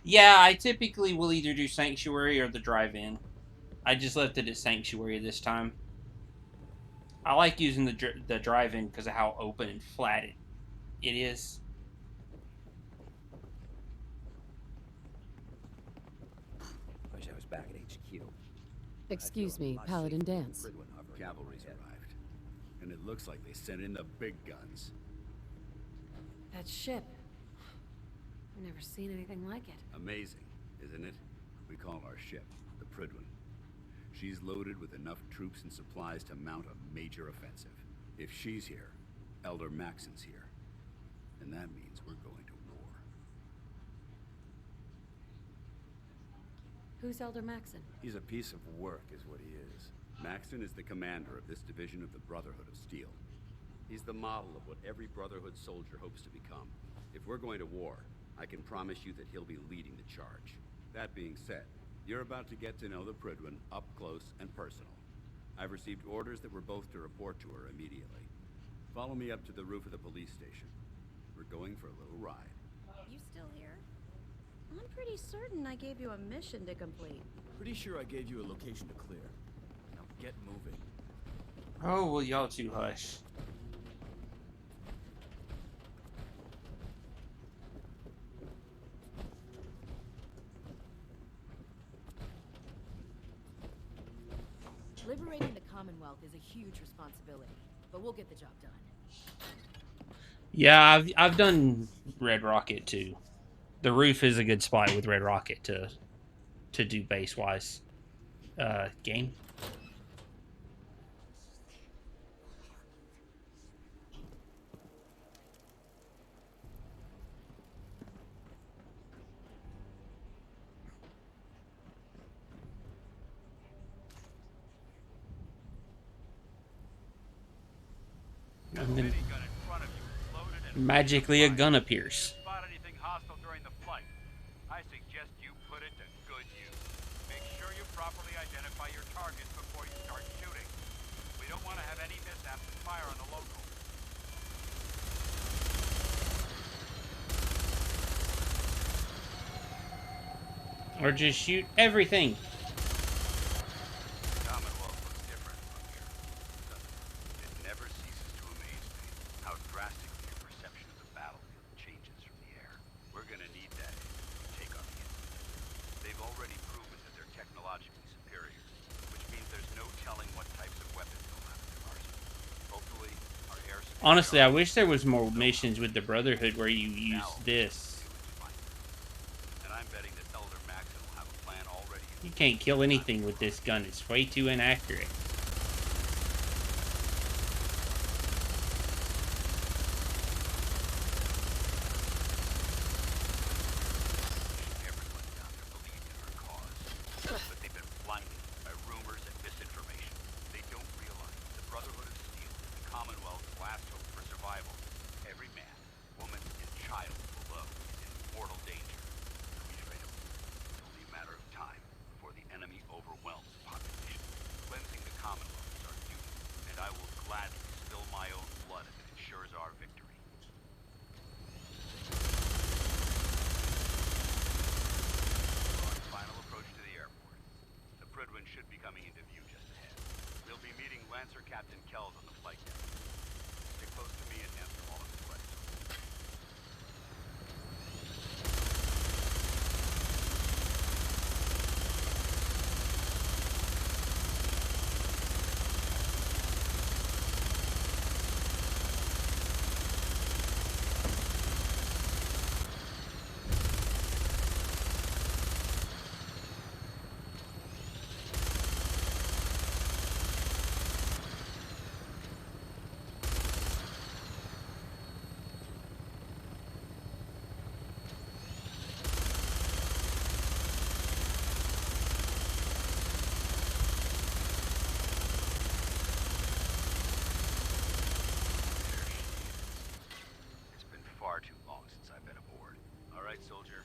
Yeah, I typically will either do Sanctuary or the Drive-In. I just left it at Sanctuary this time. I like using the Drive-In because of how open and flat it is. Wish I was back at HQ. Excuse me, Paladin Dance. Cavalry's arrived, and it looks like they sent in the big guns. That ship. I've never seen anything like it. Amazing, isn't it? We call our ship the Prydwen. She's loaded with enough troops and supplies to mount a major offensive. If she's here, Elder Maxon's here. And that means we're going to war. Who's Elder Maxon? He's a piece of work, is what he is. Maxon is the commander of this division of the Brotherhood of Steel. He's the model of what every Brotherhood soldier hopes to become. If we're going to war, I can promise you that he'll be leading the charge. That being said, you're about to get to know the Prydwen up close and personal. I've received orders that we're both to report to her immediately. Follow me up to the roof of the police station. We're going for a little ride. You still here? I'm pretty certain I gave you a mission to complete. Pretty sure I gave you a location to clear. Now get moving. Oh, well, y'all two hush. Liberating the Commonwealth is a huge responsibility, but we'll get the job done. Yeah, I've done Red Rocket too. The roof is a good spot with Red Rocket to do base wise game. And then magically a gun appears. Spot anything hostile during the flight. I suggest you put it to good use. Make sure you properly identify your targets before you start shooting. We don't want to have any mishaps and fire on the local. Or just shoot everything. Commonwealth looks different from here. It never ceases to amaze me how drastically your perception of the battlefield changes from the air. We're gonna need that to take on the enemy. They've already proven that they're technologically superior, which means there's no telling what types of weapons they'll have in their arsenal. Hopefully, our air support. Honestly, I wish there was more missions with the Brotherhood where you use this. You can't kill anything with this gun. It's way too inaccurate. Everyone down there believed in our cause, but they've been blinded by rumors and misinformation. They don't realize the Brotherhood of Steel is the Commonwealth's last hope for survival. Every man, woman, and to answer Captain Kells on the flight deck. Stick close to me and answer all of his questions. Far too long since I've been aboard. All right, soldier.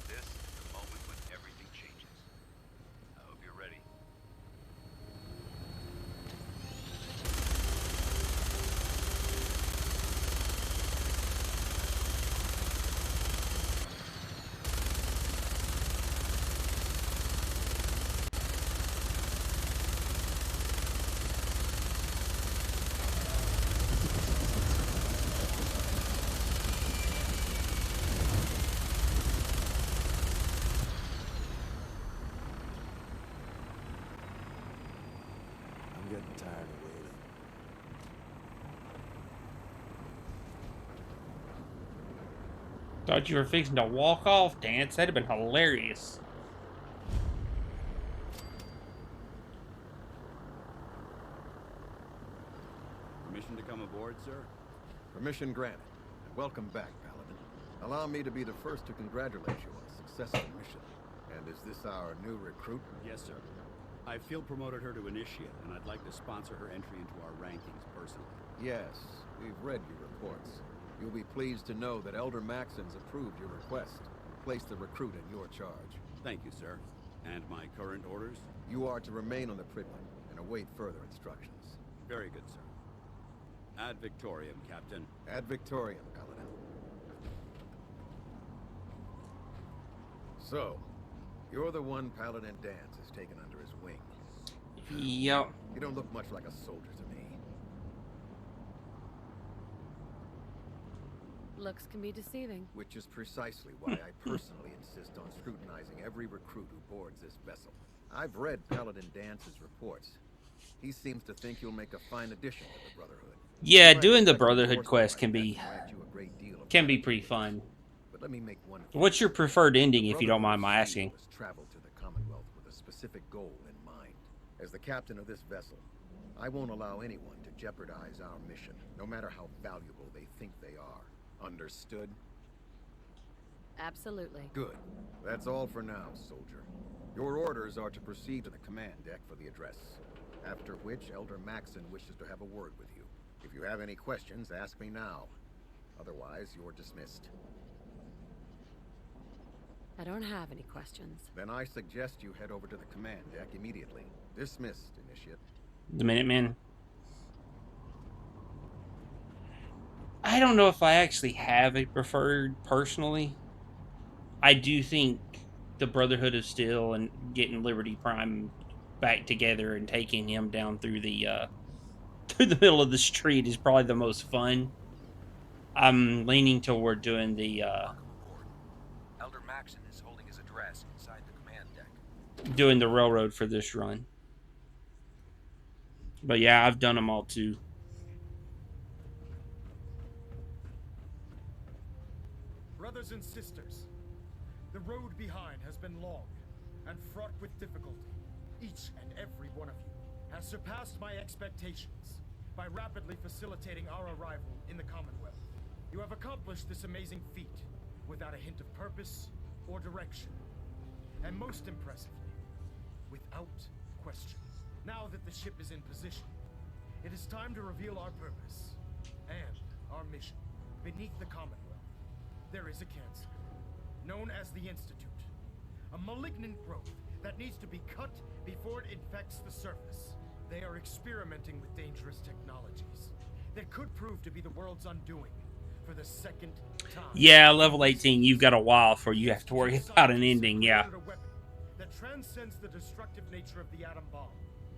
This is the moment when everything changes. I hope you're ready. I'm getting tired of waiting. Thought you were fixing to walk off, Dance. That'd have been hilarious. Permission to come aboard, sir? Permission granted. Welcome back, Paladin. Allow me to be the first to congratulate you on a successful mission. And is this our new recruit? Yes, sir. I field promoted her to initiate, and I'd like to sponsor her entry into our rankings personally. Yes, we've read your reports. You'll be pleased to know that Elder Maxon's approved your request and placed the recruit in your charge. Thank you, sir. And my current orders? You are to remain on the Pridman and await further instructions. Very good, sir. Ad Victoriam, Captain. Ad Victoriam, Paladin. So, you're the one Paladin Danse has taken under his wing. Yep. You don't look much like a soldier to me. Looks can be deceiving. Which is precisely why I personally insist on scrutinizing every recruit who boards this vessel. I've read Paladin Dance's reports. He seems to think you'll make a fine addition to the Brotherhood. Yeah, doing the Brotherhood quest can be pretty fun. But let me make one. What's your preferred ending, if you don't mind my asking? Travel to the Commonwealth with a specific goal in mind. As the captain of this vessel, I won't allow anyone to jeopardize our mission, no matter how valuable they think they are. Understood? Absolutely. Good. That's all for now, soldier. Your orders are to proceed to the command deck for the address, after which Elder Maxon wishes to have a word with you. If you have any questions, ask me now. Otherwise, you're dismissed. I don't have any questions. Then I suggest you head over to the command deck immediately. Dismissed, Initiate. The Minutemen. I don't know if I actually have a preferred personally. I do think the Brotherhood of Steel and getting Liberty Prime back together and taking him down through the middle of the street is probably the most fun. I'm leaning toward doing the Elder Maxon is holding his address inside the command deck. doing the railroad for this run. But yeah, I've done them all too. Brothers and sisters, the road behind has been long and fraught with difficulty. Each and every one of you has surpassed my expectations by rapidly facilitating our arrival in the Commonwealth. You have accomplished this amazing feat without a hint of purpose or direction. And most impressively, without question. Now that the ship is in position, it is time to reveal our purpose and our mission. Beneath the Commonwealth, there is a cancer, known as the Institute. A malignant growth that needs to be cut before it infects the surface. They are experimenting with dangerous technologies that could prove to be the world's undoing for the second time. Yeah, level 18, you've got a while before you have to worry about an ending, yeah. A weapon that transcends the destructive nature of the atom bomb.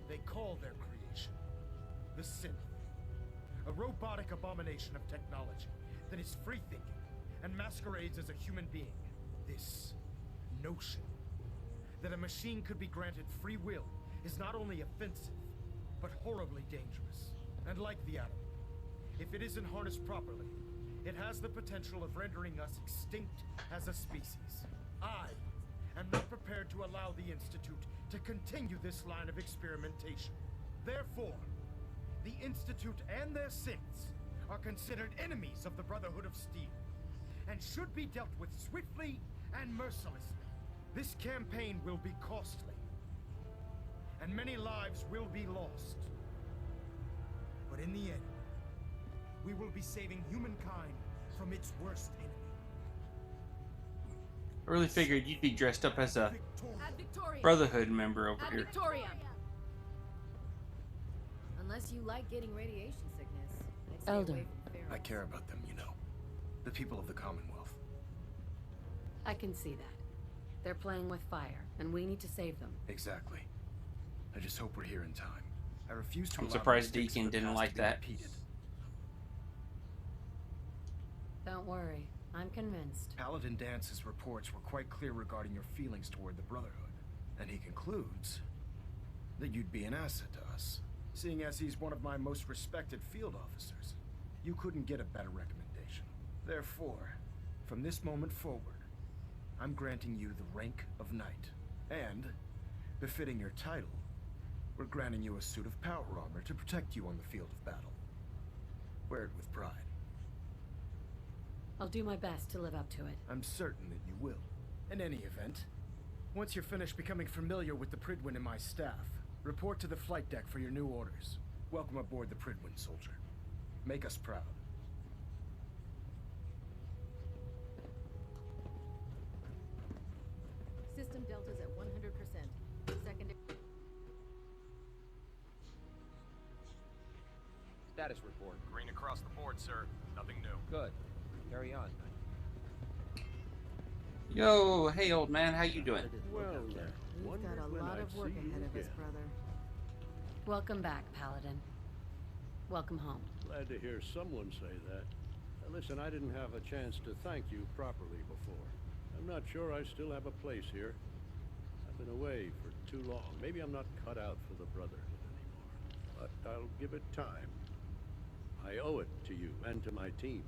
They call their creation the synth. A robotic abomination of technology that is free-thinking and masquerades as a human being. This notion that a machine could be granted free will is not only offensive, but horribly dangerous. And like the atom, if it isn't harnessed properly, it has the potential of rendering us extinct as a species. I am not prepared to allow the Institute to continue this line of experimentation. Therefore, the Institute and their synths are considered enemies of the Brotherhood of Steel, and should be dealt with swiftly and mercilessly. This campaign will be costly, and many lives will be lost. But in the end, we will be saving humankind from its worst enemy. I really figured you'd be dressed up as a Ad Victoriam. Brotherhood member over Ad here. Victoriam. Unless you like getting radiation sickness, I'd stay Elder. away from Pharaoh. I care about them, you know. The people of the Commonwealth. I can see that. They're playing with fire, and we need to save them. Exactly. I just hope we're here in time. I refuse to I'm allow surprised mistakes of Deacon the didn't past like to be that. repeated. Don't worry, I'm convinced. Paladin Dance's reports were quite clear regarding your feelings toward the Brotherhood, and he concludes that you'd be an asset to us. Seeing as he's one of my most respected field officers, you couldn't get a better recommendation. Therefore, from this moment forward, I'm granting you the rank of Knight, and, befitting your title, we're granting you a suit of power armor to protect you on the field of battle. Wear it with pride. I'll do my best to live up to it. I'm certain that you will. In any event, once you're finished becoming familiar with the Prydwen and my staff, report to the flight deck for your new orders. Welcome aboard the Prydwen, soldier. Make us proud. System delta's at 100%. Secondary. Status report. Green across the board, sir. Nothing new. Good. Carry on. Yo, hey old man, how you doing? We've got a lot of work ahead of us, brother. Welcome back, Paladin. Welcome home. Glad to hear someone say that. Listen, I didn't have a chance to thank you properly before. I'm not sure I still have a place here. I've been away for too long. Maybe I'm not cut out for the Brotherhood anymore. But I'll give it time. I owe it to you and to my team.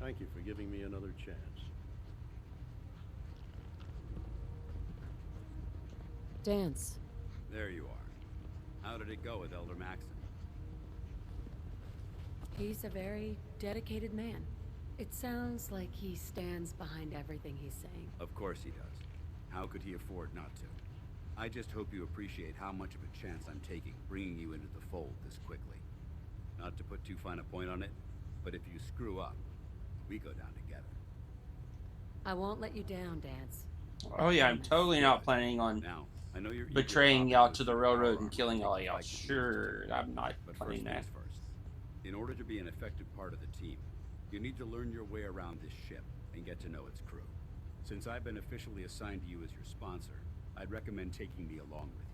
Thank you for giving me another chance. Dance. There you are. How did it go with Elder Maxon? He's a very dedicated man. It sounds like he stands behind everything he's saying. Of course he does. How could he afford not to? I just hope you appreciate how much of a chance I'm taking bringing you into the fold this quickly. Not to put too fine a point on it, but if you screw up, we go down together. I won't let you down, Dance. Oh yeah, I'm totally not planning on Now, I know you're betraying y'all to the railroad and killing all y'all. Sure, I'm not But planning first that. things first. In order to be an effective part of the team, you need to learn your way around this ship and get to know its crew. Since I've been officially assigned to you as your sponsor, I'd recommend taking me along with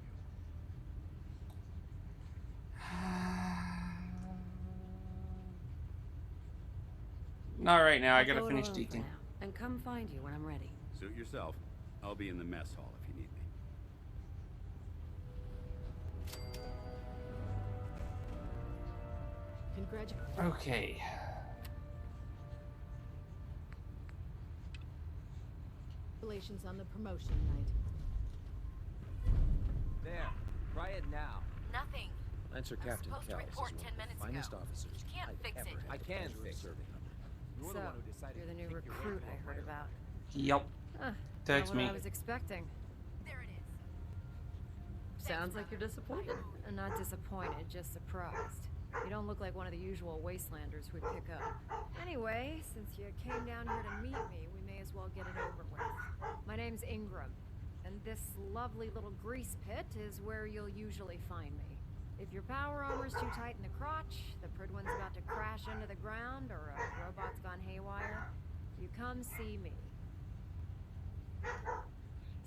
you. Not right now, I I'll gotta go it finish alone for Deacon. now, and come find you when I'm ready. Suit yourself. I'll be in the mess hall if you need me. Okay. Congratulations on the promotion, Knight. There. Try it now. Nothing. Lancer I was Captain supposed to Kells is report one 10 of the minutes finest ago. officers You can't I've fix ever it. had I the can pleasure of fix it. serving under. You're So, the one who decided You're the to new take your recruit role I heard right about. Yep. Text Not what me. I was expecting. There it is. Sounds like you're disappointed. I'm not disappointed, just surprised. You don't look like one of the usual wastelanders we'd pick up. Anyway, since you came down here to meet me, we may as well get it over with. My name's Ingram, and this lovely little grease pit is where you'll usually find me. If your power armor's too tight in the crotch, the Prydwen's about to crash into the ground, or a robot's gone haywire, you come see me.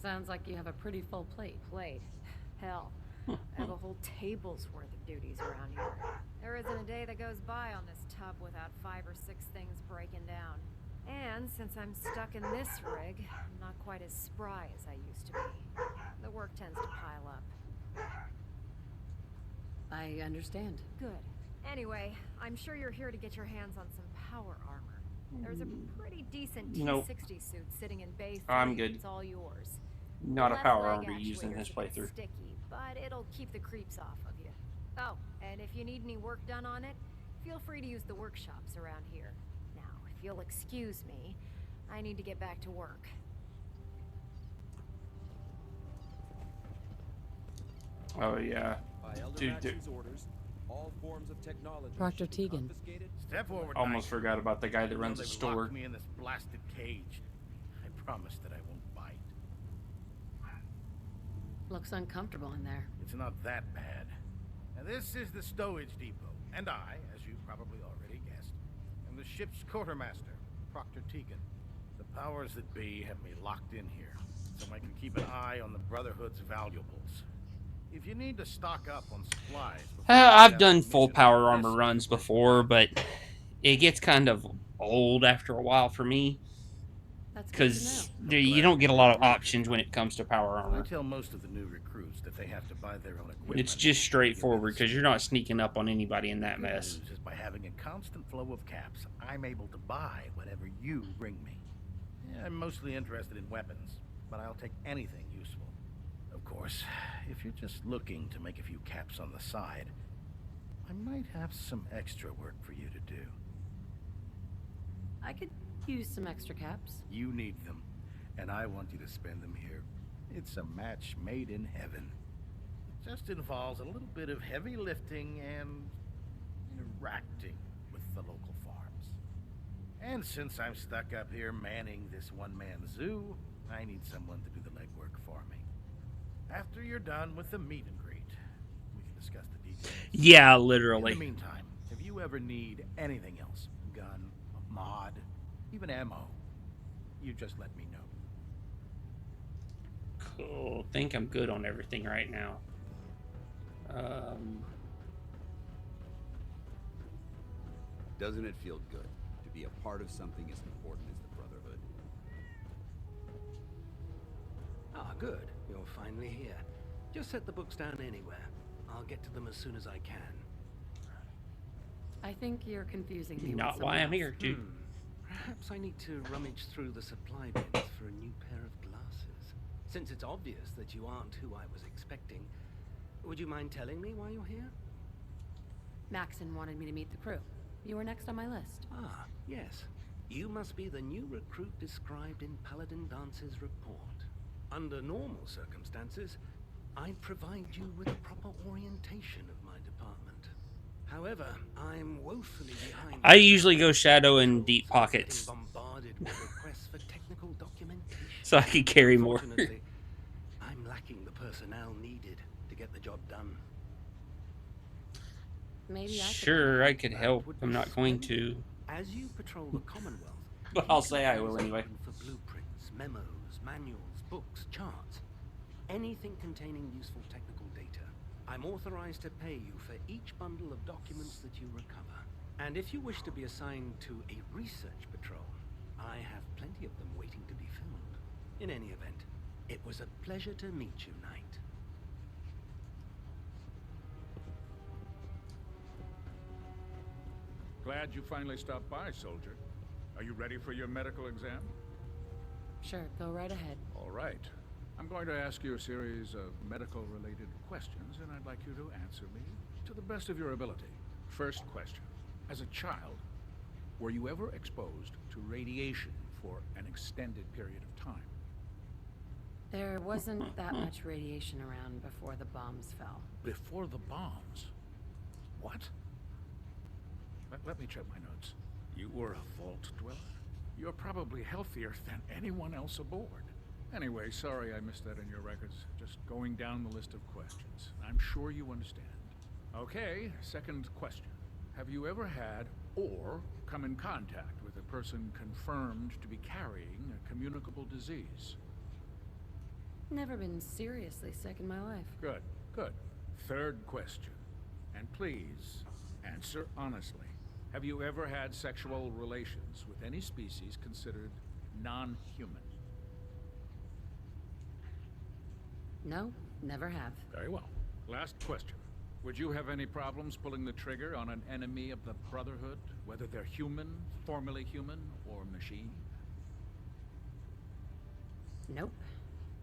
Sounds like you have a pretty full plate. Plate. Hell, I have a whole table's worth of duties around here. There isn't a day that goes by on this tub without 5 or 6 things breaking down. And since I'm stuck in this rig, I'm not quite as spry as I used to be. The work tends to pile up. I understand. Good. Anyway, I'm sure you're here to get your hands on some power armor. There's a pretty decent T-60 suit sitting in Bay 3. I'm good. It's all yours. Not a Left power leg armor used in this actuator's a bit playthrough. Sticky, but it'll keep the creeps off of you. Oh, and if you need any work done on it, feel free to use the workshops around here. Now, if you'll excuse me, I need to get back to work. Oh yeah, By Elder dude. Maxon's orders, all forms of technology Proctor should be Tegan. confiscated. Step forward. Almost Knight. forgot about the guy that runs the They've store. locked me in this blasted cage. I promise that I won't bite. Looks uncomfortable in there. It's not that bad. Now this is the stowage depot, and I, as you probably already guessed, am the ship's quartermaster, Proctor Tegan. The powers that be have me locked in here, so I can keep an eye on the Brotherhood's valuables. If you need to stock up on supplies... I've done full power armor runs before, but it gets kind of old after a while for me. Because you don't get a lot of options when it comes to power I armor. tell most of the new recruits that they have to buy their own equipment. It's just straightforward because you're not sneaking up on anybody in that Good mess. news is by having a constant flow of caps, I'm able to buy whatever you bring me. Yeah, I'm mostly interested in weapons, but I'll take anything useful. Of course, if you're just looking to make a few caps on the side, I might have some extra work for you to do. I could use some extra caps. You need them, and I want you to spend them here. It's a match made in heaven. It just involves a little bit of heavy lifting and interacting with the local farms. And since I'm stuck up here manning this one-man zoo, I need someone to do the legwork for me. After you're done with the meet and greet, we can discuss the details. Yeah, literally. In the meantime, if you ever need anything else, a gun, a mod, even ammo, you just let me know. Cool. Think I'm good on everything right now. Doesn't it feel good to be a part of something as important as the Brotherhood? Ah, good. You're finally here. Just set the books down anywhere. I'll get to them as soon as I can. I think you're confusing me. Not with why I'm someone here, else. dude. Perhaps I need to rummage through the supply bins for a new pair of glasses. Since it's obvious that you aren't who I was expecting, would you mind telling me why you're here? Maxon wanted me to meet the crew. You were next on my list. Ah, yes. You must be the new recruit described in Paladin Dance's report. Under normal circumstances, I'd provide you with a proper orientation of my department. However, I'm woefully behind. I usually go shadow in deep pockets. Bombarded with requests for technical documentation. So I can carry more. Unfortunately, I'm lacking the personnel needed to get the job done. Maybe I could help. I'm not going to. As you patrol the Commonwealth, But I'll say I will anyway. for blueprints, memos, manuals, books, charts, anything containing useful technical data. I'm authorized to pay you for each bundle of documents that you recover. And if you wish to be assigned to a research patrol, I have plenty of them waiting to be filled. In any event, it was a pleasure to meet you, Knight. Glad you finally stopped by, soldier. Are you ready for your medical exam? Sure, go right ahead. All right. I'm going to ask you a series of medical-related questions, and I'd like you to answer me to the best of your ability. First question. As a child, were you ever exposed to radiation for an extended period of time? There wasn't that much radiation around before the bombs fell. Before the bombs? What? Let me check my notes. You were a vault dweller? You're probably healthier than anyone else aboard. Anyway, sorry I missed that in your records. Just going down the list of questions. I'm sure you understand. Okay, second question. Have you ever had or come in contact with a person confirmed to be carrying a communicable disease? Never been seriously sick in my life. Good, good. Third question. And please, answer honestly. Have you ever had sexual relations with any species considered non-human? No, never have. Very well. Last question. Would you have any problems pulling the trigger on an enemy of the Brotherhood, whether they're human, formerly human, or machine? Nope.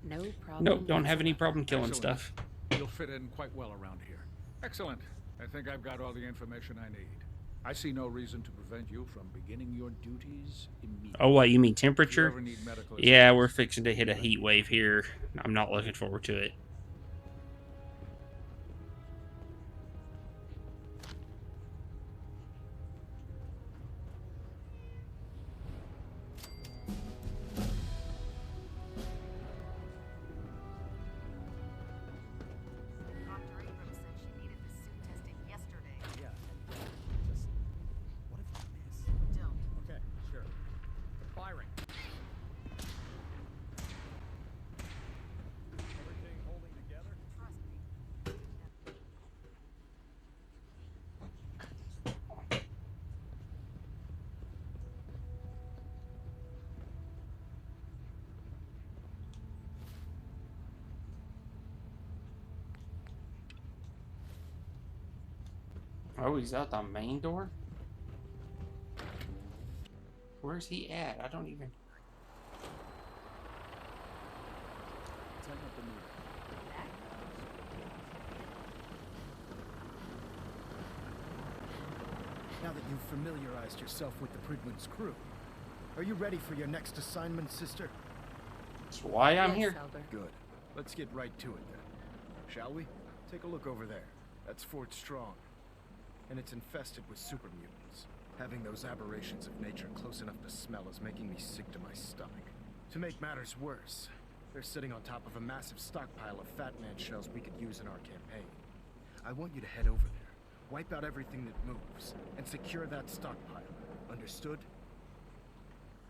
No problem. Nope, don't have any problem killing Excellent. stuff. You'll fit in quite well around here. Excellent. I think I've got all the information I need. I see no reason to prevent you from beginning your duties immediately. Oh, what, you mean If you temperature? ever need medical Yeah, we're fixing to hit a heat wave here. I'm not looking forward to it. Dr. Abrams said she needed the suit tested yesterday. Yeah. Just what if I miss? Don't. Okay, sure. Firing. Everything holding together? Trust me. Oh, he's out the main door? Where's he at? I don't even... Tighten up the meter. Now that you've familiarized yourself with the Prydwen's crew, are you ready for your next assignment, sister? That's why I'm Yes, here. Elder. Good. Let's get right to it then. Shall we? Take a look over there. That's Fort Strong. And it's infested with super mutants. Having those aberrations of nature close enough to smell is making me sick to my stomach. To make matters worse, they're sitting on top of a massive stockpile of Fat Man shells we could use in our campaign. I want you to head over there, wipe out everything that moves, and secure that stockpile. Understood?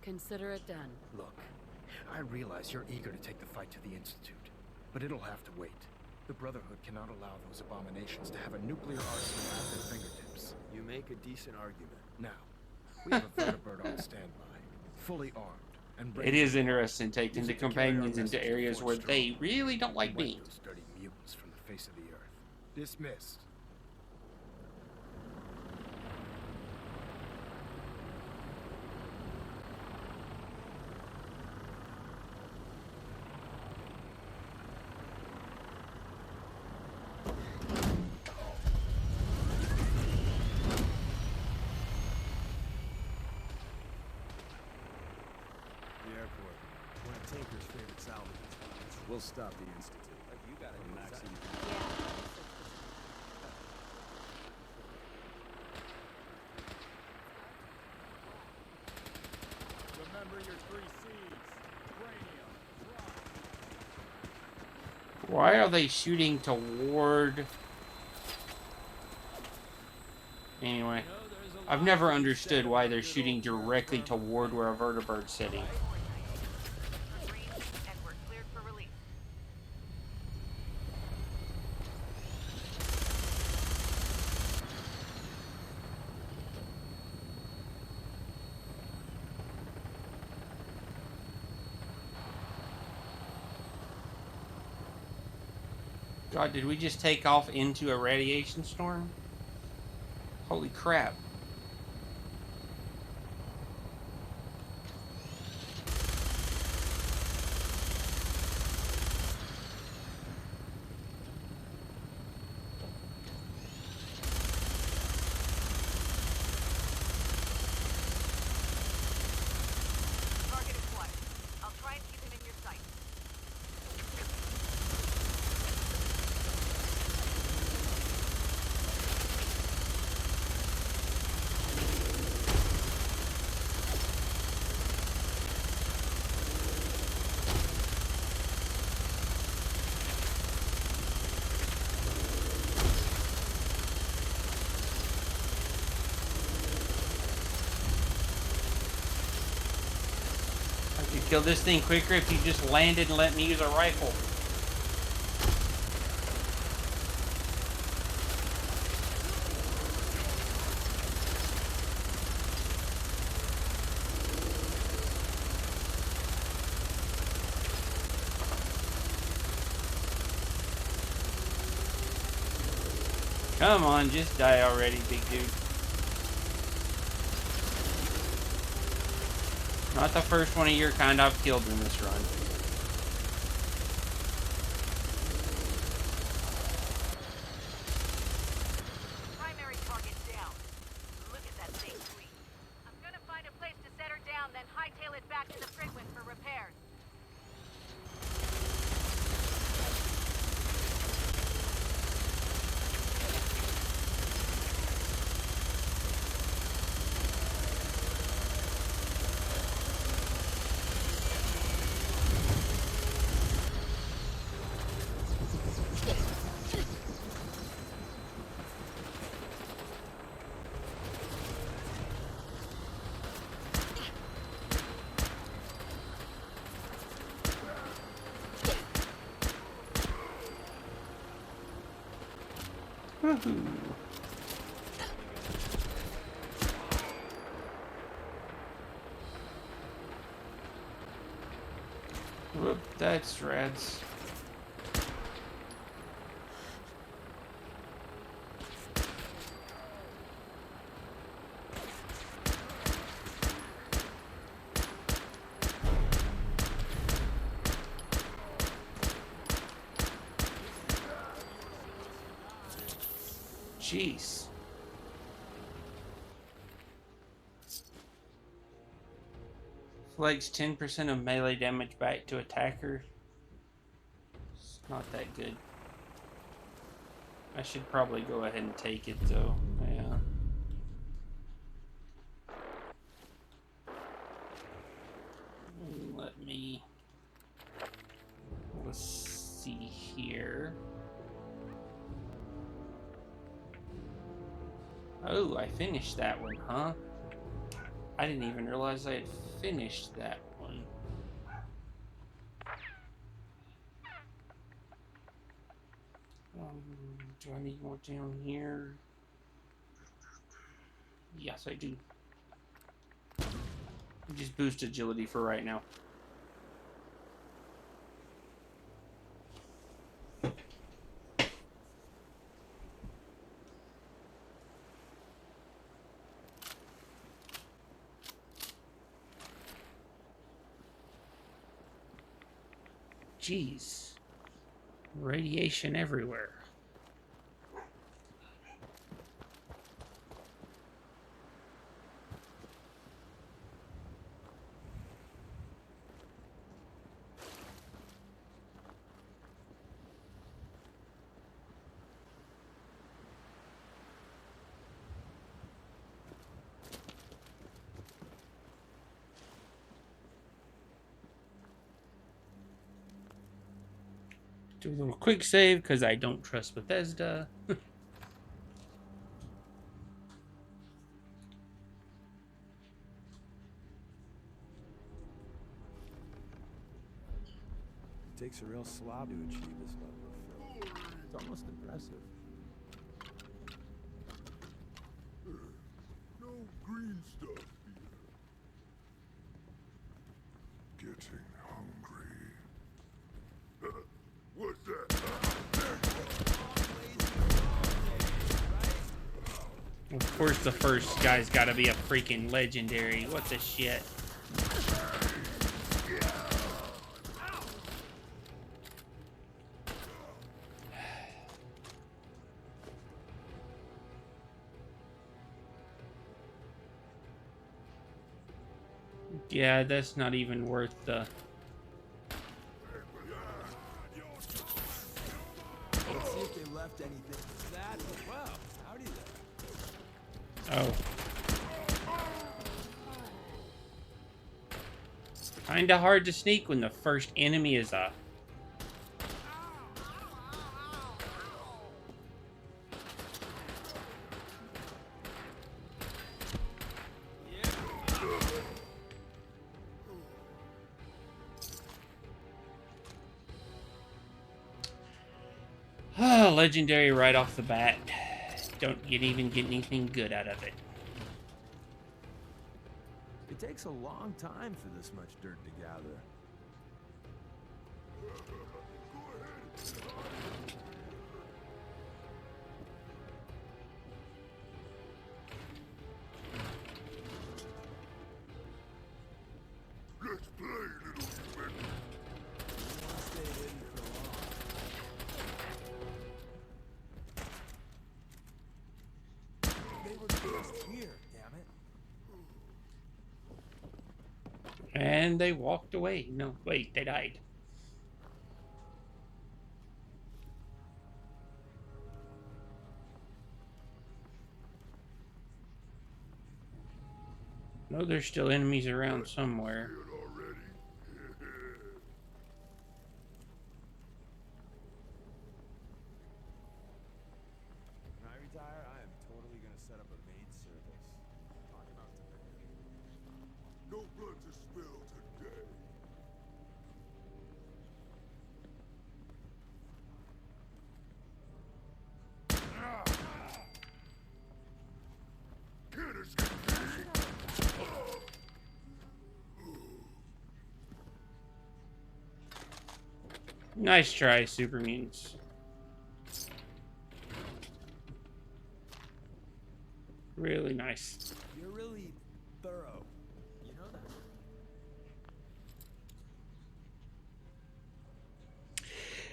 Consider it done. Look, I realize you're eager to take the fight to the Institute, but it'll have to wait. The Brotherhood cannot allow those abominations to have a nuclear arsenal at their fingertips. You make a decent argument. Now, we have a Vertibird on standby, fully armed, and ready It is to go. interesting taking Use the it to carry our companions into message to areas Fort where Strong. they really don't like Wipe being. those dirty mutants from the face of the earth. Dismissed. The airport. One of Tinker's favorite salvages. We'll stop the Institute. You got it, Maxine. Remember your 3 C's. Cranium. Drop. Why are they shooting toward... Anyway, I've never understood why they're shooting directly toward where a vertibird's sitting. And we're cleared for release. God, did we just take off into a radiation storm? Holy crap. Target is flight. I'll try and keep him in your sight. I could kill this thing quicker if you just landed and let me use a rifle. Come on, just die already, big dude. Not the first one of your kind I've killed in this run. Primary target down. Look at that thing sweet. I'm gonna find a place to set her down, then hightail it back to the Fridwin for repairs. Woohoo. Whoop, that's rats. Jeez. Flags 10% of melee damage back to attacker. It's not that good. I should probably go ahead and take it though. Yeah. Let's see here. Oh, I finished that one, huh? I didn't even realize I had finished that one. Do I need more down here? Yes, I do. Just boost agility for right now. Jeez. Radiation everywhere. Do a little quick save because I don't trust Bethesda. It takes a real slob to achieve this level of filth. It's almost impressive. No green stuff here. Getting hungry. What's that? Of course the first guy's gotta be a freaking legendary. What the shit? Yeah, that's not even worth the... Let's see if they left anything. That, well, howdy there. Oh. Kinda hard to sneak when the first enemy is a... legendary right off the bat. Don't even get anything good out of it. It takes a long time for this much dirt to gather. And they walked away. No, wait, they died. No, there's still enemies around somewhere. When I retire, I am totally gonna set up a maid service. Talk about demanding. No blood to spill today. Can't escape me. Nice try, super mutants. Really nice. You're really thorough. You know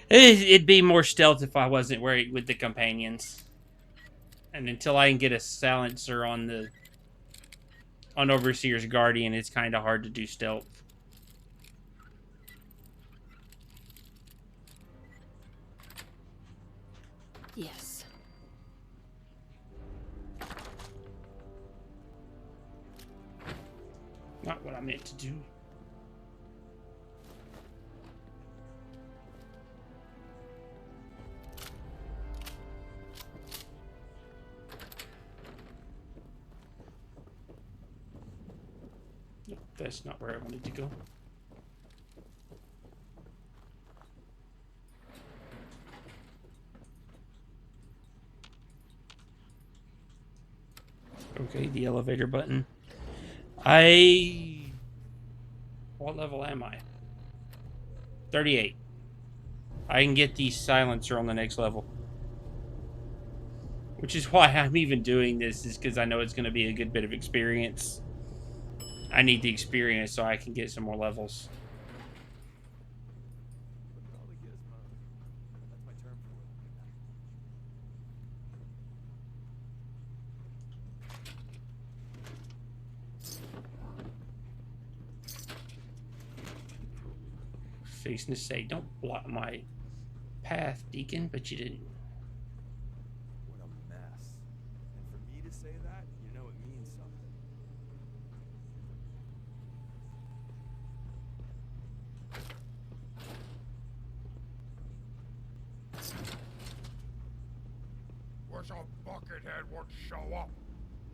that? It'd be more stealth if I wasn't worried with the companions. And until I can get a silencer on Overseer's Guardian, it's kind of hard to do stealth. Yes. Not what I meant to do. Nope, that's not where I wanted to go. Okay, the elevator button. What level am I? 38. I can get the silencer on the next level. Which is why I'm even doing this, is because I know it's going to be a good bit of experience. I need the experience so I can get some more levels. Fixing to say, don't block my path, Deacon, but you didn't. What a mess. And for me to say that, you know it means something. Wish a buckethead would show up.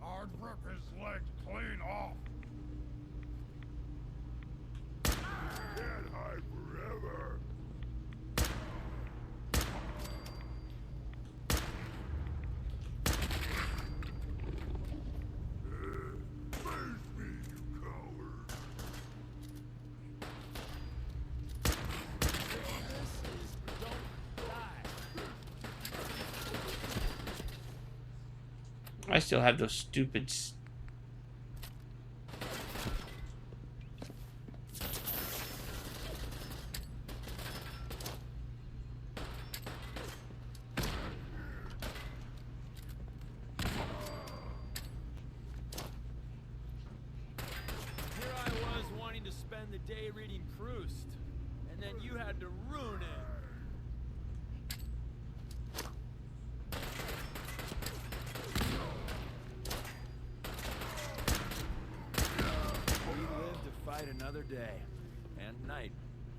I'd rip his legs clean off. Can't hide forever. Face me, you coward. I still have those stupid... Here I was wanting to spend the day reading Proust, and then you had to ruin it. We live to fight another day, and night,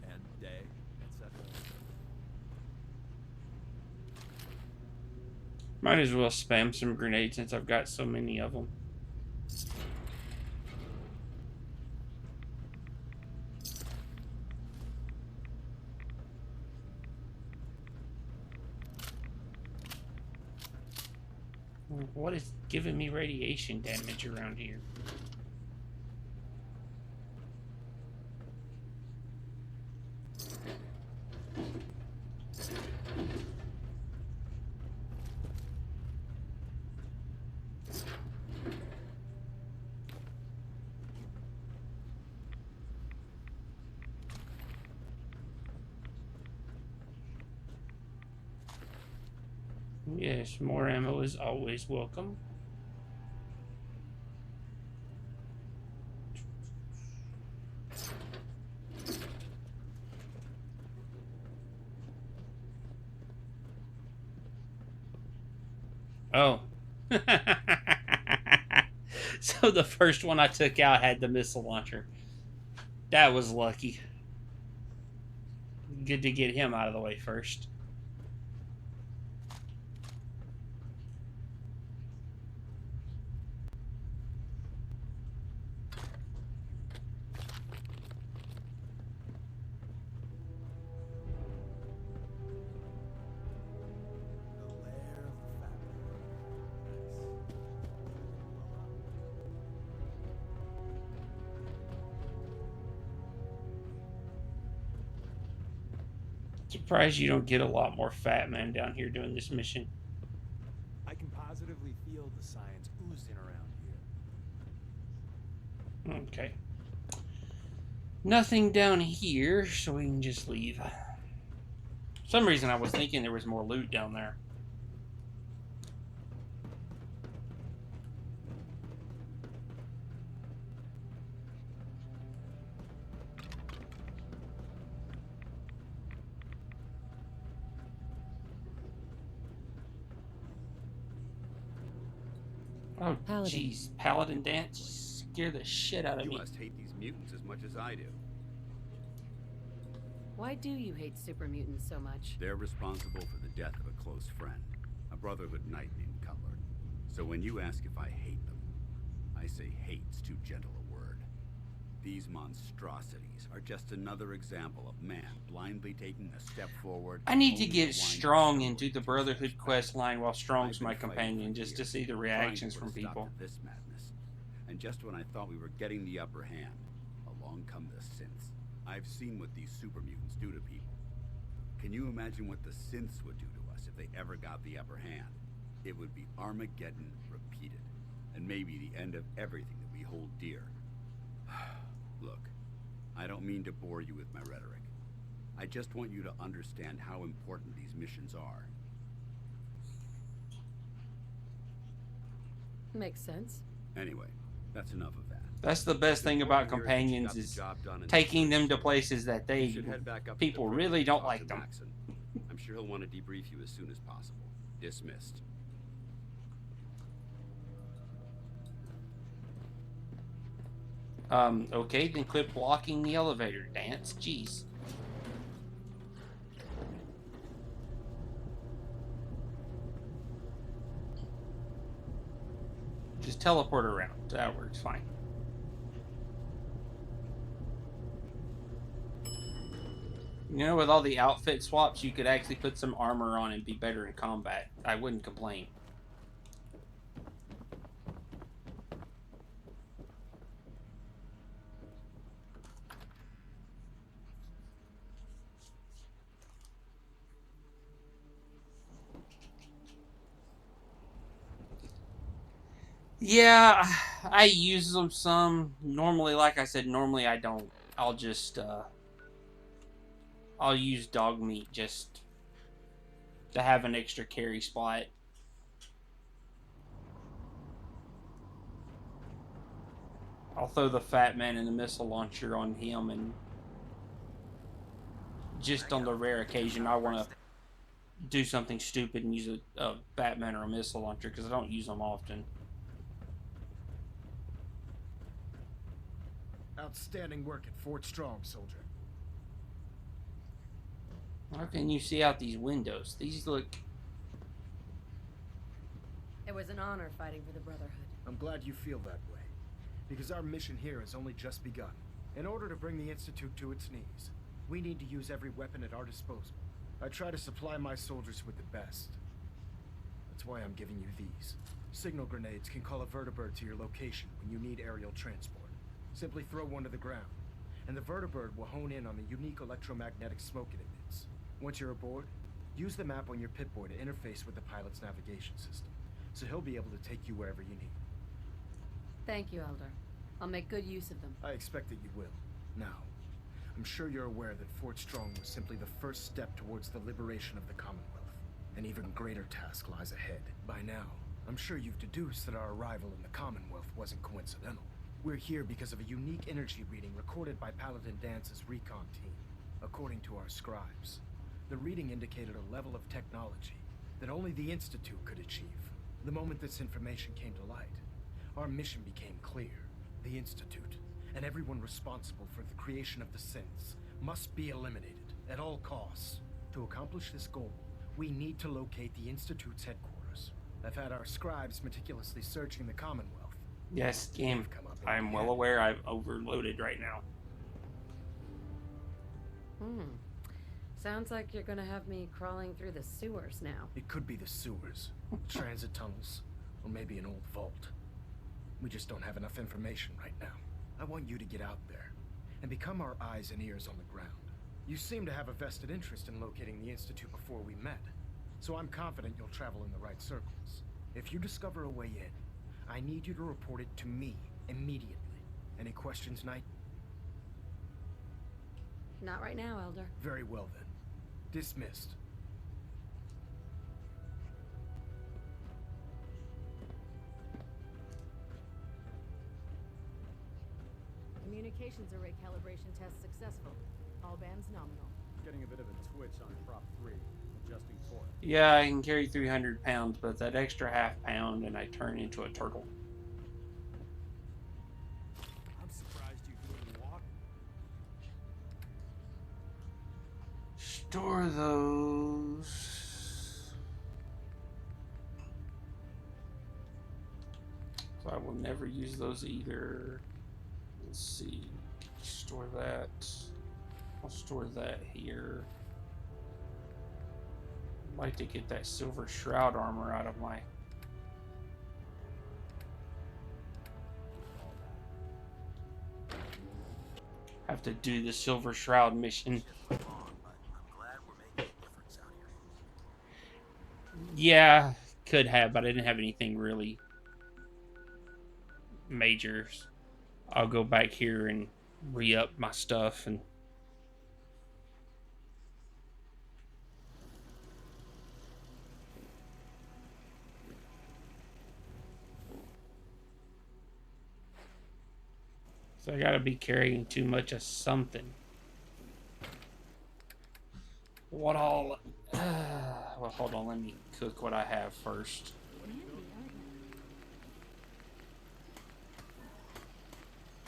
and day, etc. Might as well spam some grenades since I've got so many of them. What is giving me radiation damage around here? Yes, more ammo is always welcome. Oh. So the first one I took out had the missile launcher. That was lucky. Good to get him out of the way first. Surprised you don't get a lot more Fat Man down here doing this mission. I can positively feel the science oozing around here. Okay. Nothing down here, so we can just leave. For some reason I was thinking there was more loot down there. Oh, jeez. Paladin dance scare the shit out of me. You must hate these mutants as much as I do. Why do you hate super mutants so much? They're responsible for the death of a close friend, a Brotherhood knight named Cutler. So when you ask if I hate them, I say hate's too gentle a word. These monstrosities are just another example of man blindly taking a step forward. I need to get Strong into the Brotherhood quest line while Strong's my companion, just to see the reactions from people. This madness. And just when I thought we were getting the upper hand, along come the synths. I've seen what these super mutants do to people. Can you imagine what the synths would do to us if they ever got the upper hand? It would be Armageddon repeated, and maybe the end of everything that we hold dear. Look, I don't mean to bore you with my rhetoric. I just want you to understand how important these missions are. Makes sense. Anyway, that's enough of that. That's the best thing about companions, is taking them to places that people really don't like them. I'm sure he'll want to debrief you as soon as possible. Dismissed. Okay, then quit blocking the elevator dance. Jeez. Just teleport around. That works fine. You know, with all the outfit swaps, you could actually put some armor on and be better in combat. I wouldn't complain. Yeah, I use them some. Normally, like I said, normally I don't. I'll just, I'll use dog meat just to have an extra carry spot. I'll throw the Fat Man and the missile launcher on him, and just on the rare occasion I want to do something stupid and use a Batman or a missile launcher, because I don't use them often. Outstanding work at Fort Strong, soldier. How can you see out these windows? These look... It was an honor fighting for the Brotherhood. I'm glad you feel that way, because our mission here has only just begun. In order to bring the Institute to its knees, we need to use every weapon at our disposal. I try to supply my soldiers with the best. That's why I'm giving you these. Signal grenades can call a vertibird to your location when you need aerial transport. Simply throw one to the ground, and the vertibird will hone in on the unique electromagnetic smoke it emits. Once you're aboard, use the map on your Pip-Boy to interface with the pilot's navigation system, so he'll be able to take you wherever you need. Thank you, Elder. I'll make good use of them. I expect that you will. Now, I'm sure you're aware that Fort Strong was simply the first step towards the liberation of the Commonwealth. An even greater task lies ahead. By now, I'm sure you've deduced that our arrival in the Commonwealth wasn't coincidental. We're here because of a unique energy reading recorded by Paladin Dance's recon team. According to our scribes, the reading indicated a level of technology that only the Institute could achieve. The moment this information came to light, our mission became clear. The Institute, and everyone responsible for the creation of the synths, must be eliminated at all costs. To accomplish this goal, we need to locate the Institute's headquarters. I've had our scribes meticulously searching the Commonwealth. Yes, game. I'm well aware I've overloaded right now. Sounds like you're gonna have me crawling through the sewers now. It could be the sewers, transit tunnels, or maybe an old vault. We just don't have enough information right now. I want you to get out there and become our eyes and ears on the ground. You seem to have a vested interest in locating the Institute before we met, so I'm confident you'll travel in the right circles. If you discover a way in, I need you to report it to me immediately. Any questions, Knight? Not right now, Elder. Very well then. Dismissed. Communications array calibration test successful. All bands nominal. Getting a bit of a twitch on prop 3. Adjusting for it. Yeah, I can carry 300 pounds, but that extra half pound and I turn into a turtle. I'm surprised you do it in water. Store those. So I will never use those either. Let's see. Store that. I'll store that here. I'd like to get that silver shroud armor out of my... Have to do the silver shroud mission. Yeah, could have, but I didn't have anything really major. I'll go back here and re-up my stuff and so I gotta be carrying too much of something. What all? Well, hold on. Let me cook what I have first.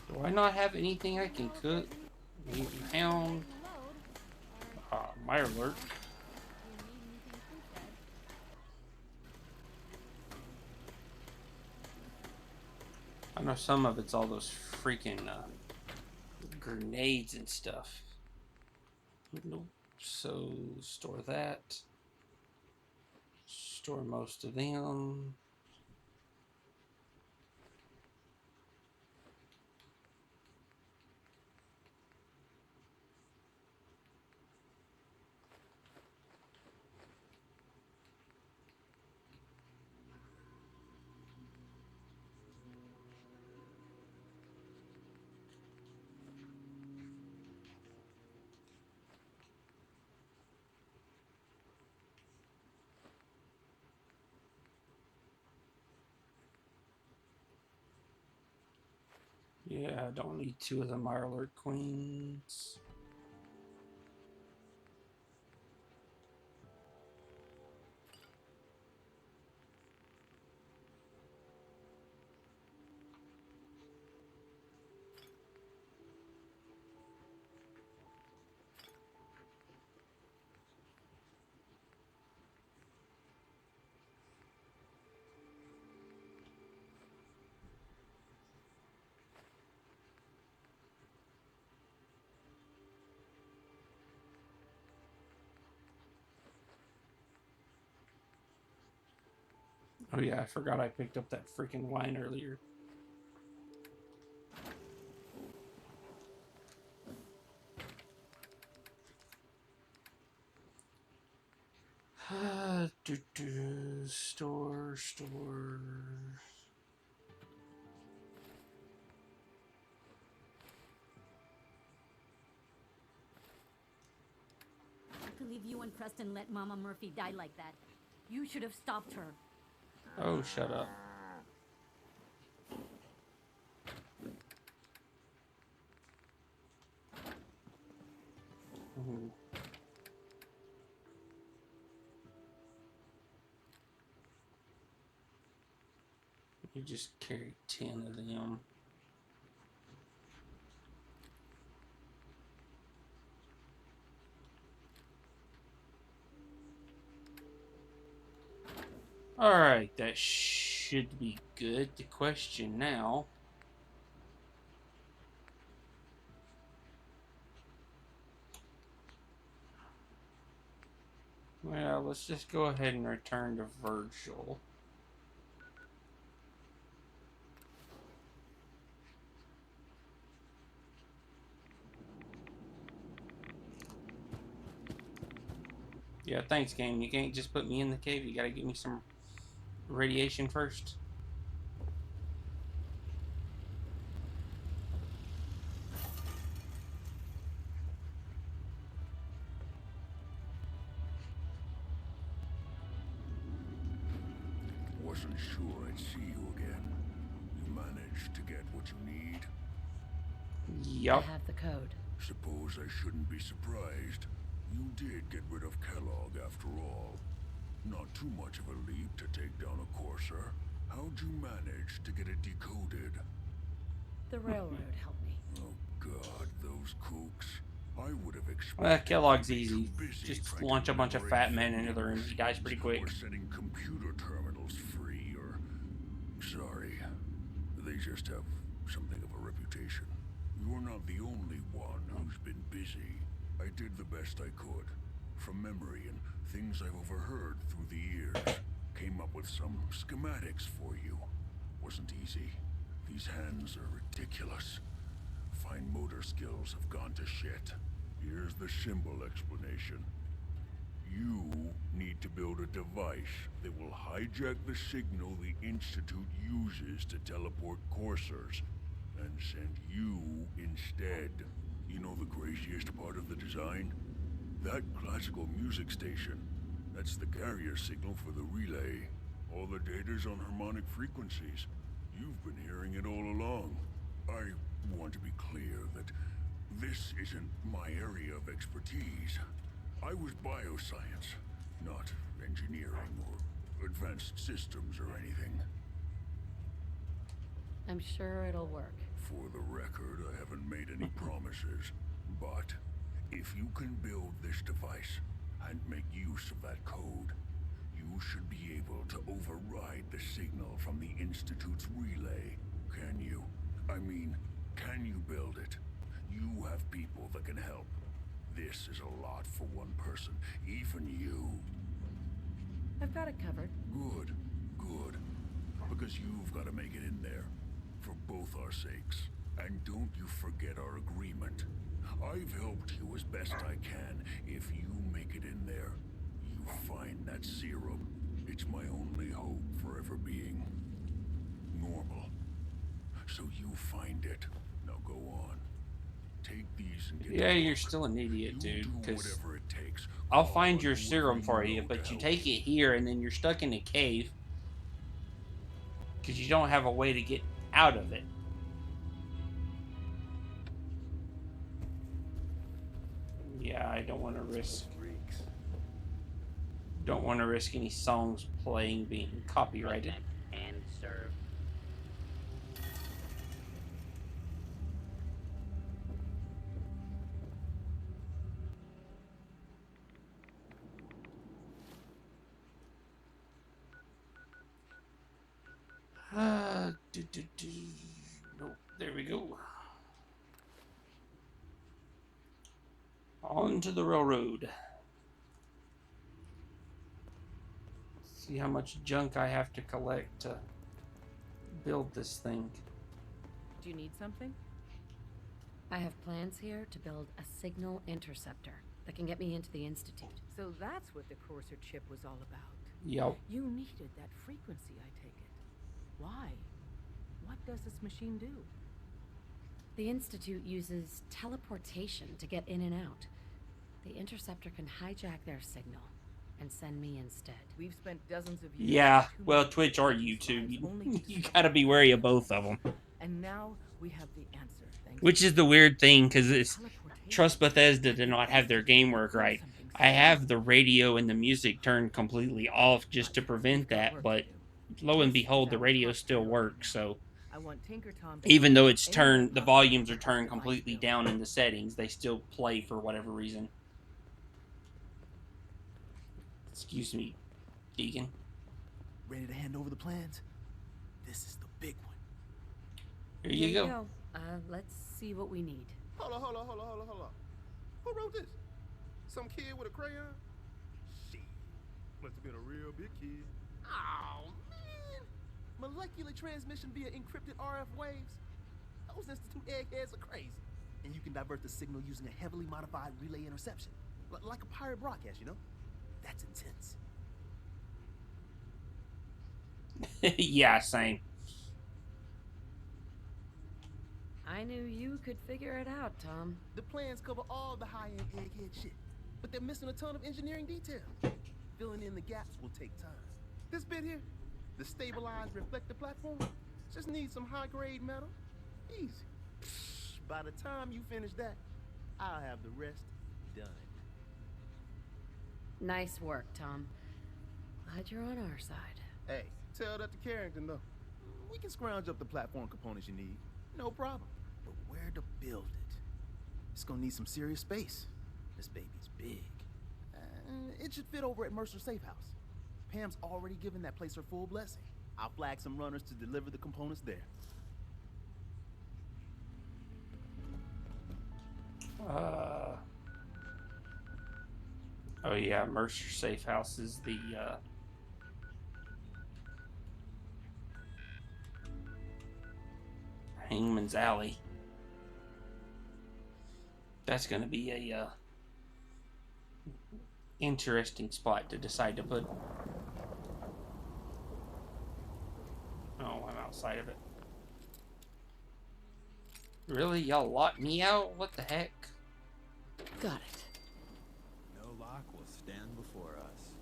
Do I not have anything I can cook? Mutant Hound. Mirelurk. I know some of it's all those freaking grenades and stuff. Nope. So store that. Store most of them. Yeah, I don't need two of the Mirelurk Queens. Oh yeah, I forgot I picked up that freaking wine earlier. Store. I believe you and Preston let Mama Murphy die like that. You should have stopped her. Oh, shut up. Ooh. We just carry 10 of them. Alright, that should be good. The question now... Well, let's just go ahead and return to Virgil. Yeah, thanks, game. You can't just put me in the cave. You gotta give me some radiation first. Wasn't sure I'd see you again. You managed to get what you need? Yup. I have the code. Suppose I shouldn't be surprised. You did get rid of Kellogg after all. Not too much of a leap to take down a Courser. How'd you manage to get it decoded? The railroad helped me. Oh God, those kooks. I would have expected... Well, Kellogg's easy. Just launch a bunch of fat men into the room. He dies pretty quick. Or setting computer terminals free, or... Sorry. They just have something of a reputation. You're not the only one who's been busy. I did the best I could. From memory and things I've overheard through the years. Came up with some schematics for you. Wasn't easy. These hands are ridiculous. Fine motor skills have gone to shit. Here's the symbol explanation. You need to build a device that will hijack the signal the Institute uses to teleport coursers, and send you instead. You know the craziest part of the design? That classical music station. That's the carrier signal for the relay. All the data's on harmonic frequencies. You've been hearing it all along. I want to be clear that this isn't my area of expertise. I was bioscience, not engineering or advanced systems or anything. I'm sure it'll work. For the record, I haven't made any promises, but if you can build this device and make use of that code, you should be able to override the signal from the Institute's relay. Can you? I mean, can you build it? You have people that can help. This is a lot for one person, even you. I've got it covered. Good, good. Because you've got to make it in there. For both our sakes. And don't you forget our agreement. I've helped you as best I can. If you make it in there, you find that serum. It's my only hope for ever being normal. So you find it. Now go on. Take these and get... Yeah, you're still an idiot, dude. Because I'll find your serum for you, but you take it here and then you're stuck in a cave. Because you don't have a way to get out of it. Yeah, I don't want to risk... Don't want to risk any songs playing being copyrighted. And serve. Nope, there we go. On to the railroad. See how much junk I have to collect to build this thing. Do you need something? I have plans here to build a signal interceptor that can get me into the Institute. So that's what the Courser chip was all about. Yep. You needed that frequency, I take it. Why? What does this machine do? The Institute uses teleportation to get in and out. The interceptor can hijack their signal and send me instead. We've spent dozens of years... Yeah, well, Twitch or YouTube. You gotta be wary of both of them. And now we have the answer. Which is the weird thing, because it's trust Bethesda to not have their game work right. I have the radio and the music turned completely off just to prevent that, but lo and behold, the radio still works. So I want Tinker Tom to even though it's any turned, the possible volumes are access turned to my completely building. down in the settings, they still play for whatever reason. Excuse me, Deacon. Ready to hand over the plans? This is the big one. Here you go. Let's see what we need. Hold on. Who wrote this? Some kid with a crayon? Shit. Must have been a real big kid. Oh, man. Molecular transmission via encrypted RF waves? Those Institute eggheads are crazy. And you can divert the signal using a heavily modified relay interception. Like a pirate broadcast, you know? That's intense. Yeah, same. I knew you could figure it out, Tom. The plans cover all the high-end egghead shit, but they're missing a ton of engineering detail. Filling in the gaps will take time. This bit here, the stabilized reflector platform, just needs some high-grade metal. Easy. By the time you finish that, I'll have the rest done. Nice work, Tom. Glad you're on our side. Hey, tell that to Carrington, though. We can scrounge up the platform components you need. No problem. But where to build it? It's gonna need some serious space. This baby's big. It should fit over at Mercer Safe House. Pam's already given that place her full blessing. I'll flag some runners to deliver the components there. Oh yeah, Mercer Safe House is the Hangman's Alley. That's gonna be a interesting spot to decide to put. Oh, I'm outside of it. Really? Y'all locked me out? What the heck? Got it. No lock will stand before us.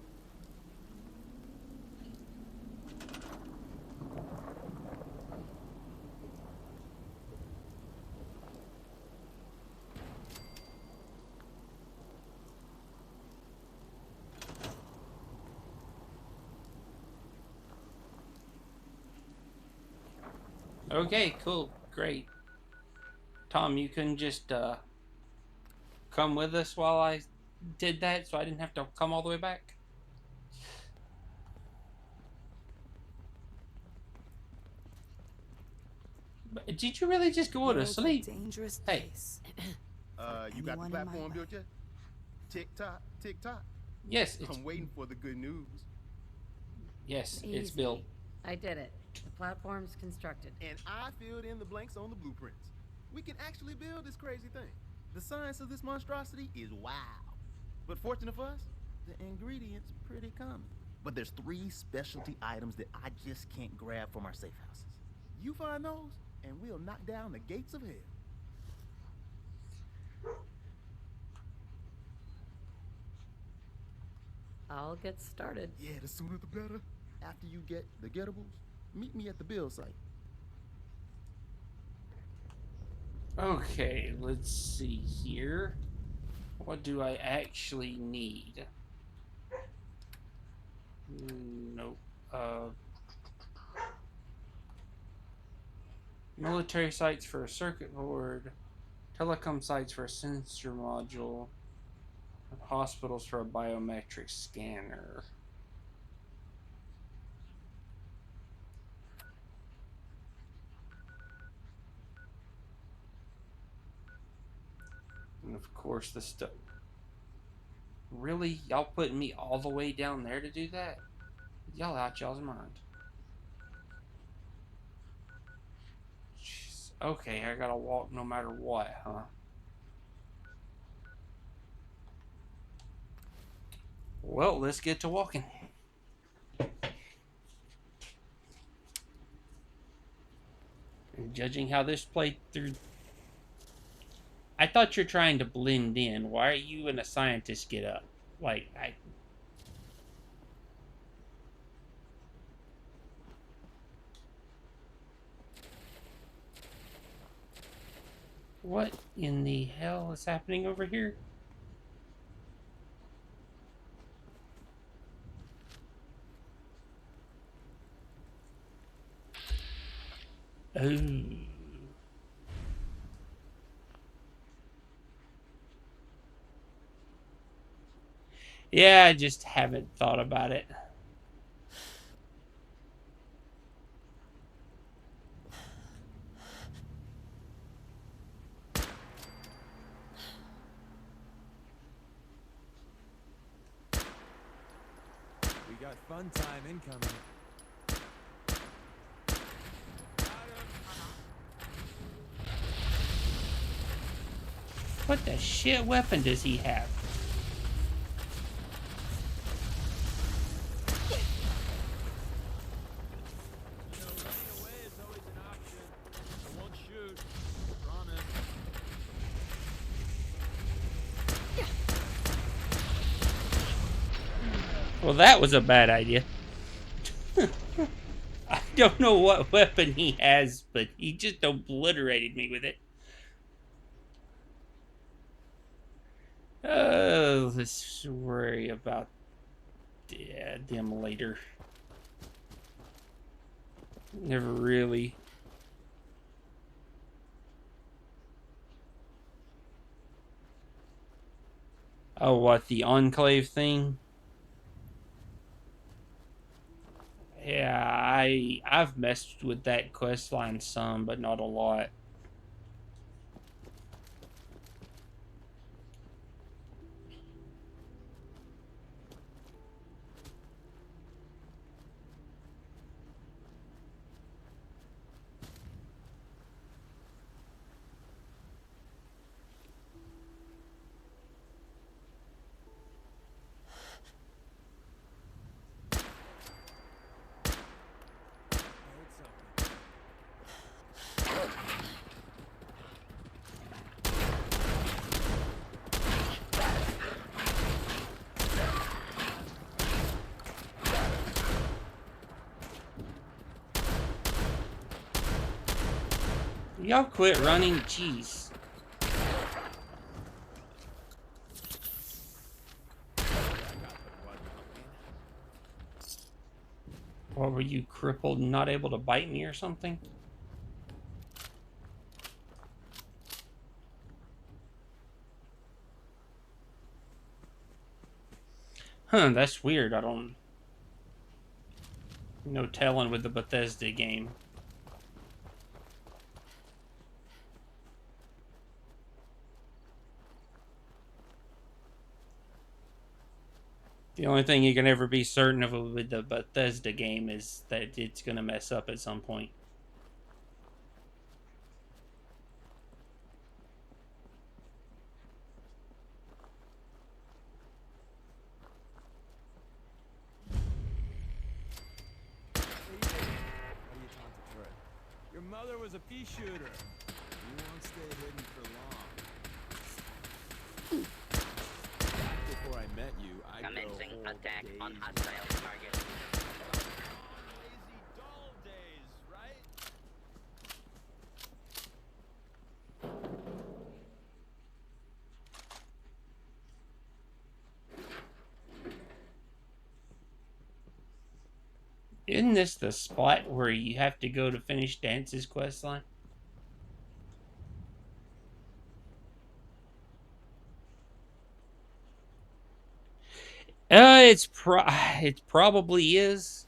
Okay, cool, great. Tom, you couldn't just come with us while I did that, so I didn't have to come all the way back? But did you really just go to sleep? Dangerous Hey. place. You got the Anyone in my platform built way? yet? Tick tock, tick tock. Yes, it's, I'm waiting for the good news. yes, it's Easy. built. I did it. The platform's constructed. And I filled in the blanks on the blueprints. We can actually build this crazy thing. The science of this monstrosity is wow. But fortunate for us, the ingredients pretty common. But there's 3 specialty items that I just can't grab from our safe houses. You find those, and we'll knock down the gates of hell. I'll get started. Yeah, the sooner the better. After you get the gettables, meet me at the build site. Okay, let's see here. What do I actually need? Nope. Military sites for a circuit board, telecom sites for a sensor module, and hospitals for a biometric scanner. And of course the stuff. Really? Y'all putting me all the way down there to do that? Y'all out y'all's mind. Jeez. Okay, I gotta walk no matter what, huh? Well, let's get to walking. And judging how this played through, I thought you're trying to blend in. Why are you and a scientist get up? Like, what in the hell is happening over here? Oh. Yeah, I just haven't thought about it. We got fun time incoming. What the shit weapon does he have? Well, that was a bad idea. I don't know what weapon he has, but he just obliterated me with it. Oh, let's worry about them later. Never really. Oh, what, the Enclave thing? Yeah, I've messed with that quest line some, but not a lot. Y'all quit running, jeez. Or were you crippled and not able to bite me or something? Huh, that's weird. I don't... No telling with the Bethesda game. The only thing you can ever be certain of with the Bethesda game is that it's going to mess up at some point. Your mother was a pea shooter. You won't stay hidden for long. Back before I met you, I Commencing attack on hostile target. Lazy doll days, right? Isn't this the spot where you have to go to finish Dance's questline? It probably is.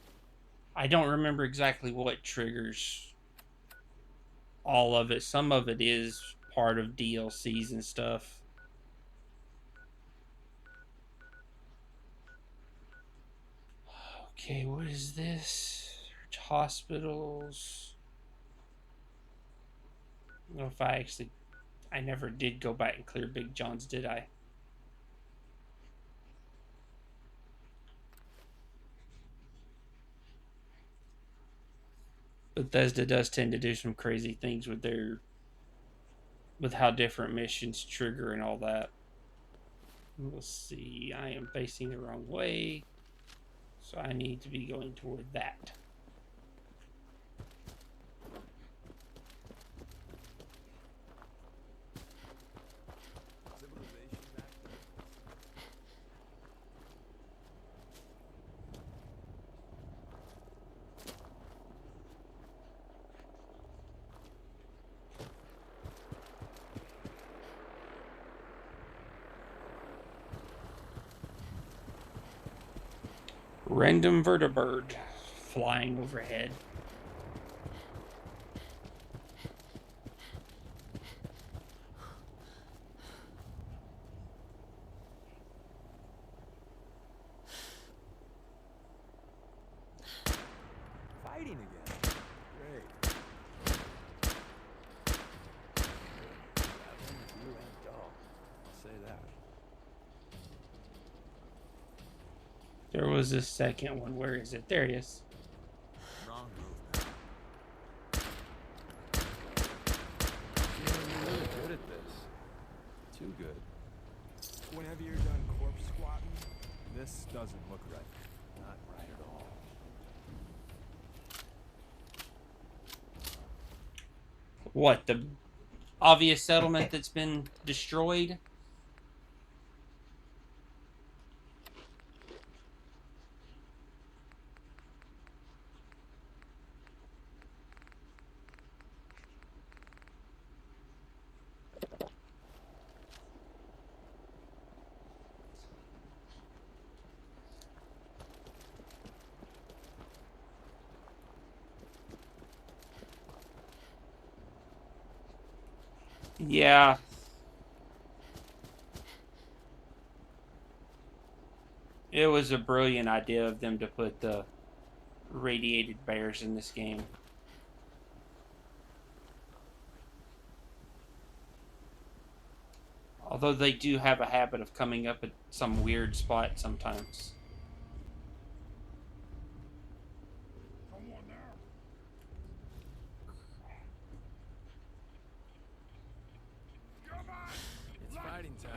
I don't remember exactly what triggers all of it. Some of it is part of DLCs and stuff. Okay, what is this? Hospitals. I don't know if I never did go back and clear Big John's, did I? Bethesda does tend to do some crazy things with how different missions trigger and all that. Let's see, I am facing the wrong way, so I need to be going toward that. Random vertibird flying overhead. Fighting again. Great. You ain't dull. I'll say that. There was a second one. Where is it? There it is. Wrong move. You're really good at this. Too good. Whenever you're done corpse squatting, this doesn't look right. Not right at all. What, the obvious settlement that's been destroyed? Yeah. It was a brilliant idea of them to put the radiated bears in this game. Although they do have a habit of coming up at some weird spot sometimes. It's fighting time.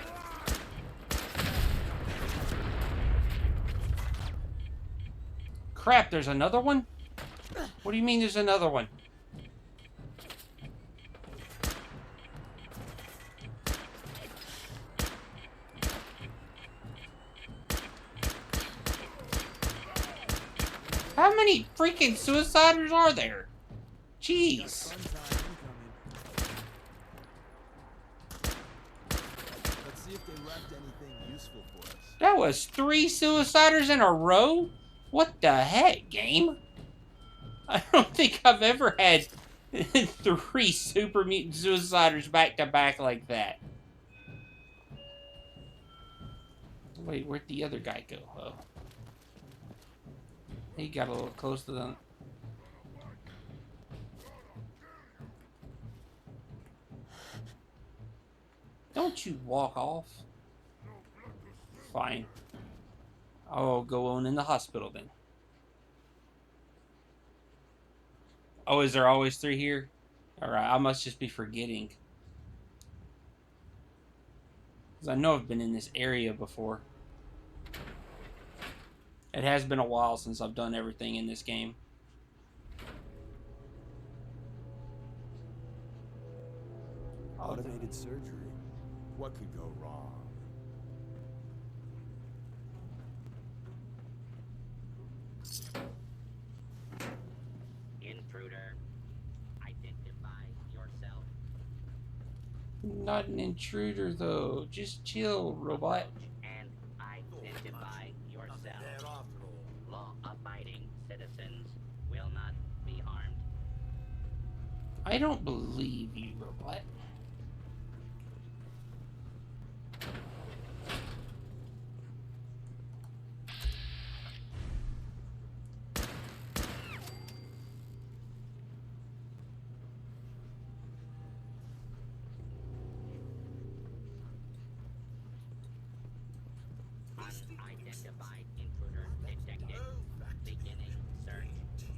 Crap, there's another one? What do you mean there's another one? How many freaking suiciders are there? Jeez. Let's see if they left anything useful for us. That was 3 suiciders in a row? What the heck, game? I don't think I've ever had 3 super mutant suiciders back to back like that. Wait, where'd the other guy go? Oh. He got a little close to them. Don't you walk off. Fine. I'll go on in the hospital then. Oh, is there always 3 here? Alright, I must just be forgetting. Because I know I've been in this area before. It has been a while since I've done everything in this game. Automated surgery. What could go wrong? Intruder, identify yourself. Not an intruder though. Just chill, robot. And identify yourself. Law-abiding citizens will not be harmed. I don't believe you, robot. Unidentified intruder detected. Beginning search.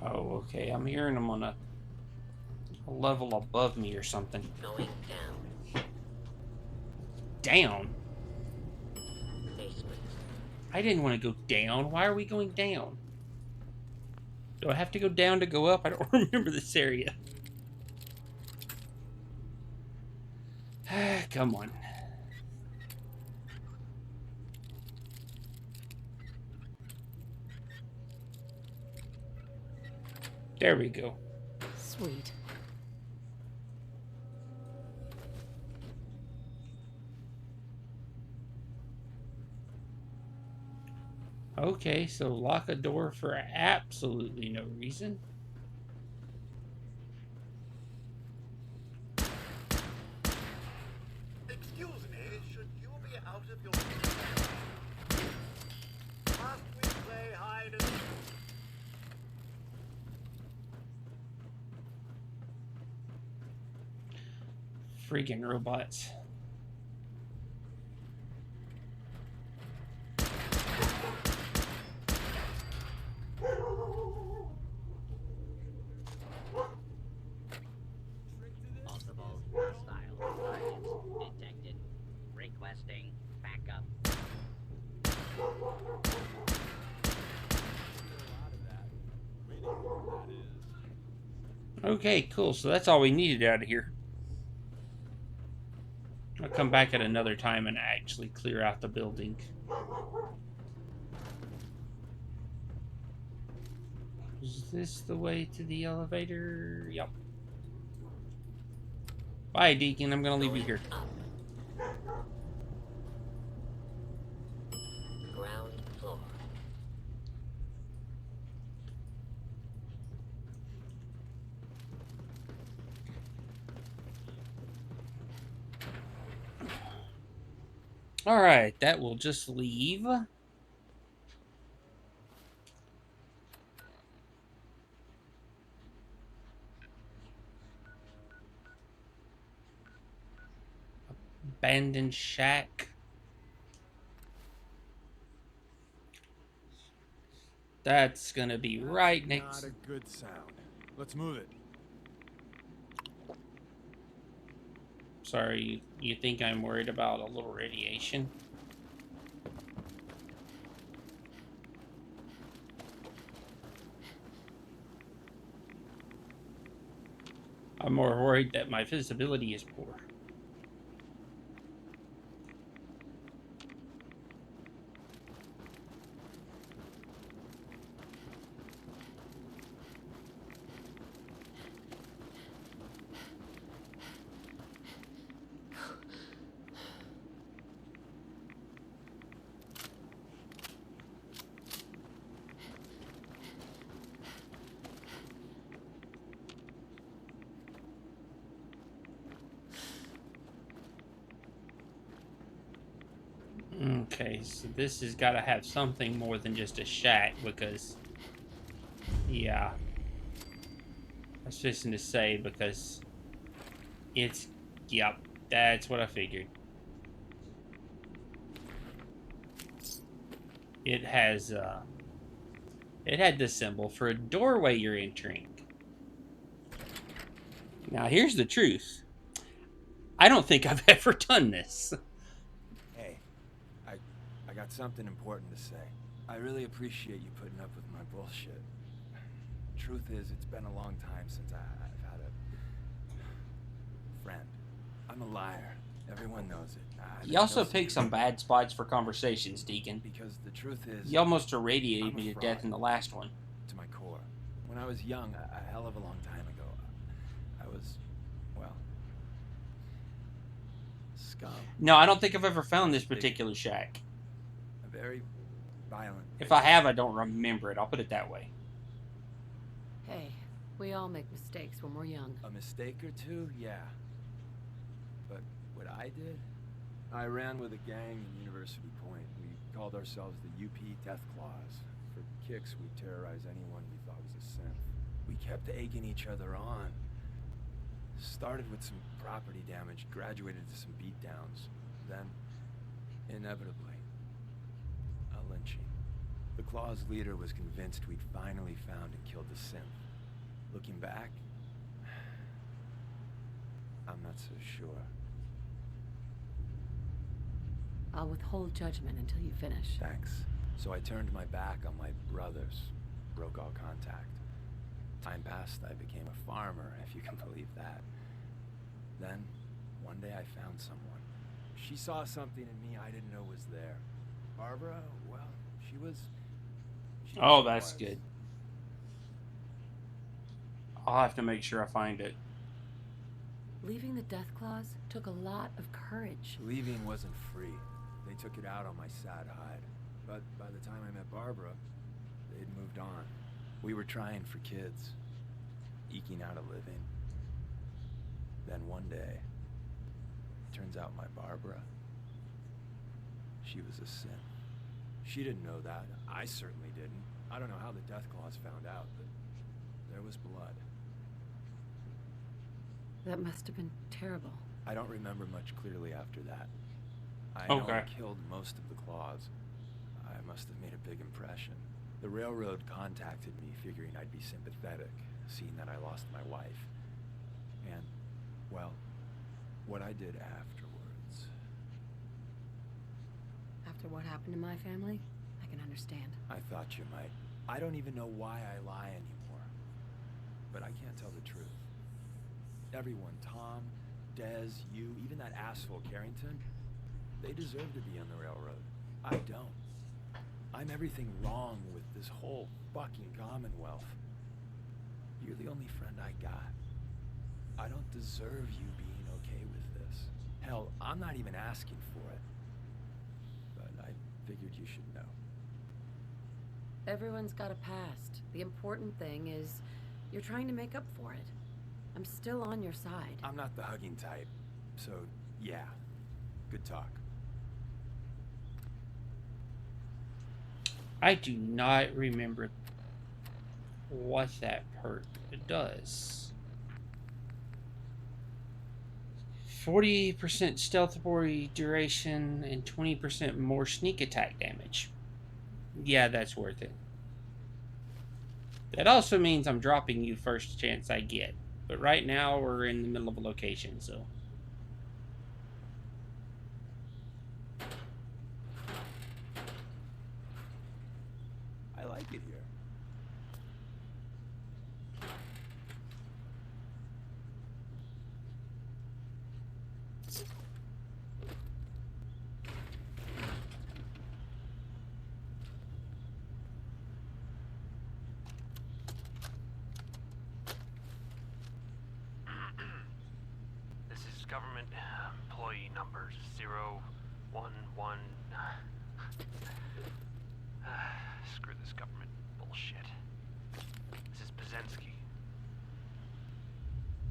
Oh, okay. I'm hearing them on a level above me or something. Going down. Down? Basement. I didn't want to go down. Why are we going down? Do I have to go down to go up? I don't remember this area. Come on. There we go. Sweet. Okay, so lock a door for absolutely no reason. Excuse me, should you be out of your... Must we play hide and... Freaking robots. Multiple hostile targets detected. Requesting backup. Okay, cool. So that's all we needed out of here. I'll come back at another time and actually clear out the building. Is this the way to the elevator? Yep. Bye, Deacon. I'm gonna leave you here. Ground floor. Alright, that will just leave. Abandoned shack. That's gonna be right next. Not a good sound. Let's move it. Sorry, you think I'm worried about a little radiation? I'm more worried that my visibility is poor. Okay, so this has got to have something more than just a shack, because, yeah, I was just going to say, because it's, yep, that's what I figured. It has, it had the symbol for a doorway you're entering. Now, here's the truth. I don't think I've ever done this. Hey, I got something important to say. I really appreciate you putting up with my bullshit. Truth is, it's been a long time since I've had a friend. I'm a liar. Everyone knows it. You also picked some bad spots for conversations, Deacon. Because the truth is, you almost irradiated me to death in the last one. To my core. When I was young, a hell of a long time ago, I was, well, scum. No, I don't think I've ever found this particular shack. A very violent. If I have, I don't remember it. I'll put it that way. Hey, we all make mistakes when we're young. A mistake or two, yeah. But what I did, I ran with a gang in University Point. We called ourselves the UP Death Claws. For kicks, we terrorized anyone we thought was a synth. We kept egging each other on. Started with some property damage, graduated to some beatdowns. Then, inevitably, a lynching. The Claws' leader was convinced we'd finally found and killed the synth. Looking back, I'm not so sure. I'll withhold judgment until you finish. Thanks. So I turned my back on my brothers, broke all contact. Time passed, I became a farmer, if you can believe that. Then, one day I found someone. She saw something in me I didn't know was there. Barbara, well, she was Oh, that's good. I'll have to make sure I find it. Leaving the Death Claws took a lot of courage. Leaving wasn't free. They took it out on my sad hide. But by the time I met Barbara, they'd moved on. We were trying for kids, eking out a living. Then one day, turns out my Barbara, she was a sin. She didn't know that. I certainly didn't. I don't know how the Death Claws found out, but there was blood. That must have been terrible. I don't remember much clearly after that. I know I killed most of the Claws. I must have made a big impression. The railroad contacted me figuring I'd be sympathetic, seeing that I lost my wife. And, well, what I did afterwards. After what happened to my family, I can understand. I thought you might. I don't even know why I lie anymore. But I can't tell the truth. Everyone, Tom, Dez, you, even that asshole Carrington, they deserve to be on the railroad. I don't. I'm everything wrong with this whole fucking Commonwealth. You're the only friend I got. I don't deserve you being okay with this. Hell, I'm not even asking for it. But I figured you should know. Everyone's got a past. The important thing is you're trying to make up for it. I'm still on your side. I'm not the hugging type, so yeah, good talk. I do not remember what that perk does. 40% stealth duration and 20% more sneak attack damage. Yeah, that's worth it. That also means I'm dropping you first chance I get. But right now we're in the middle of a location, so. I like it here. This is government employee number 011. Screw this government bullshit. This is Pazensky.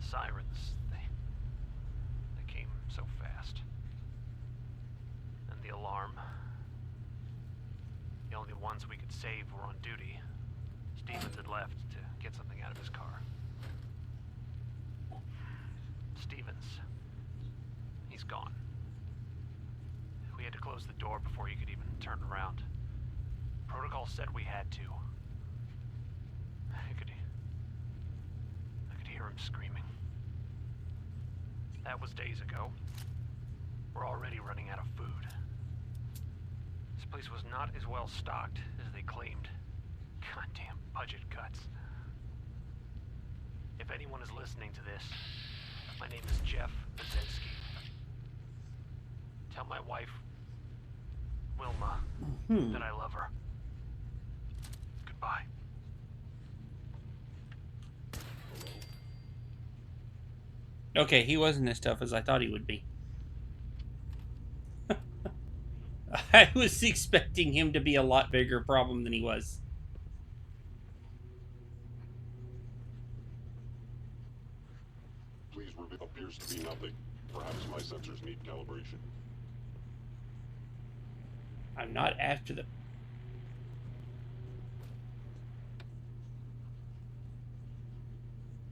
Sirens, they came so fast. And the alarm. The only ones we could save were on duty. Stevens had left to get something out of his car. Stevens. He's gone. We had to close the door before he could even turn around. Protocol said we had to. I could hear him screaming. That was days ago. We're already running out of food. This place was not as well stocked as they claimed. Goddamn budget cuts. If anyone is listening to this, my name is Jeff Pazensky. Tell my wife, Wilma, that I love her. Goodbye. Okay, he wasn't as tough as I thought he would be. I was expecting him to be a lot bigger problem than he was. Please, appears to be nothing. Perhaps my sensors need calibration. I'm not after the...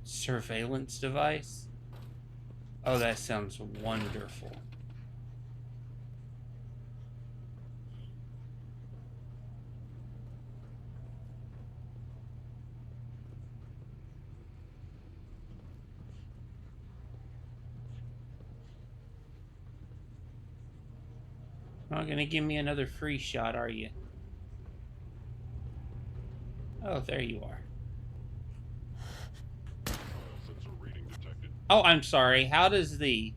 surveillance device? Oh, that sounds wonderful. Not gonna give me another free shot, are you? Oh, there you are. Sensor reading detected. Oh, I'm sorry. How does the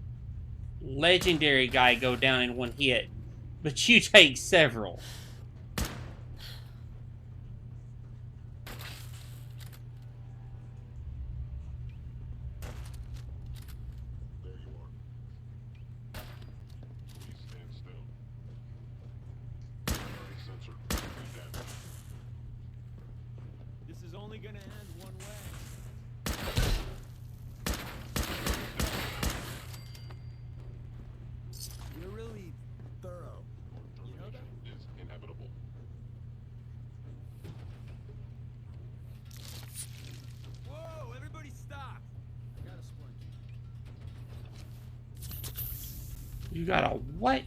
legendary guy go down in one hit, but you take several? gonna end one way. You're really thorough. You know that? Is inevitable. Whoa, everybody stop! I got a splint. You got a what?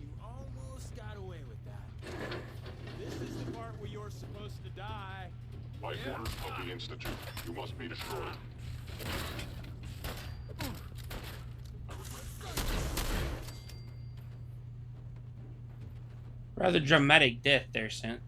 You almost got away with that. This is the part where you're supposed to die. By orders of the Institute, you must be destroyed. Rather dramatic death there, Synth.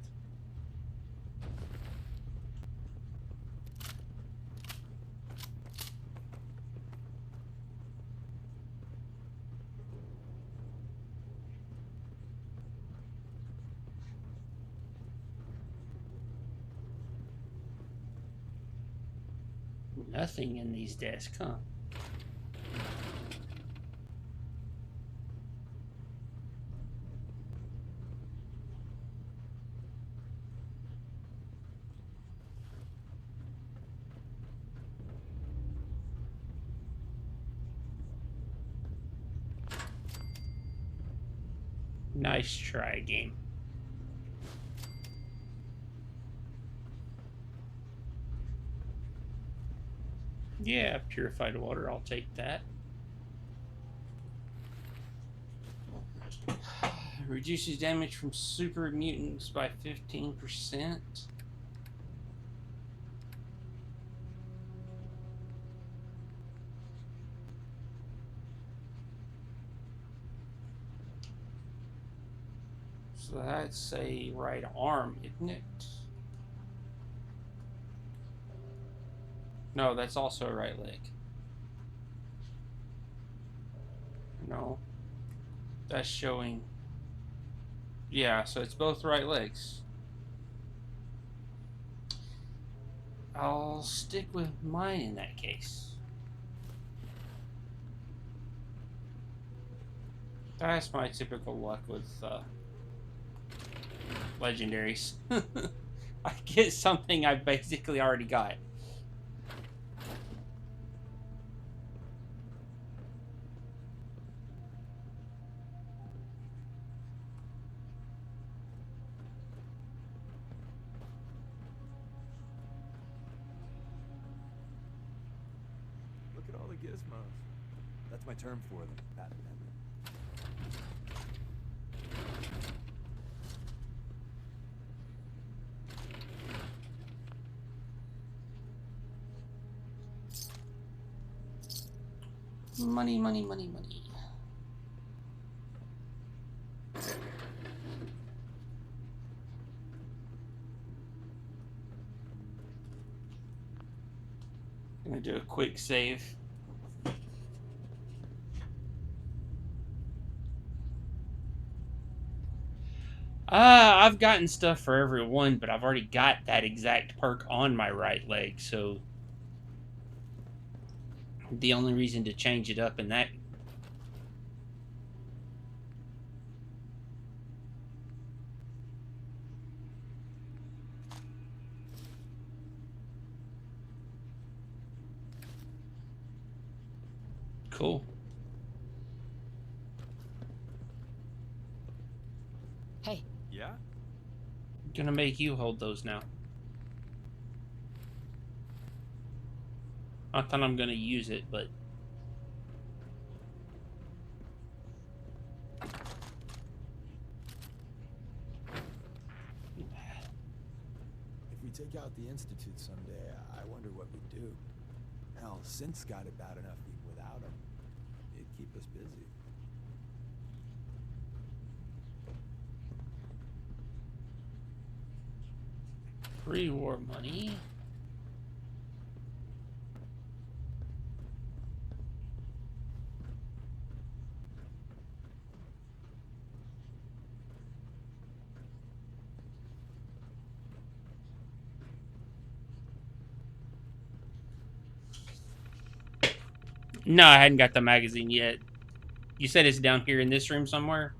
Nothing in these desks, huh? Nice try, game. Yeah, purified water, I'll take that. Reduces damage from super mutants by 15%. So that's a right arm, isn't it? No, that's also a right leg. No. That's showing... Yeah, so it's both right legs. I'll stick with mine in that case. That's my typical luck with legendaries. I get something I basically already got. Look at all the gizmos. That's my term for them, patent pending. Money, money, money, money. Gonna do a quick save. I've gotten stuff for everyone, but I've already got that exact perk on my right leg, so the only reason to change it up in that. Cool. Hey. Yeah? Gonna make you hold those now. Not that I'm gonna use it, but If we take out the Institute someday, I wonder what we'd do. Hell, Synth's got it bad enough even without him. He'd keep us busy. pre-war money. No, I hadn't got the magazine yet. You said it's down here in this room somewhere?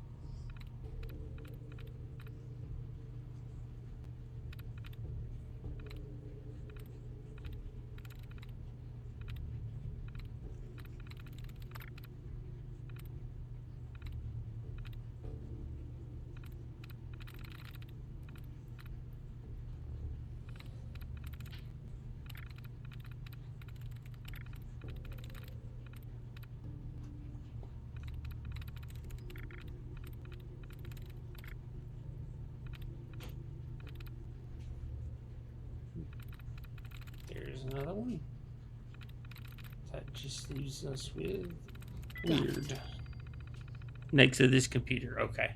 There's another one. That just leaves us with weird. Next to this computer, okay.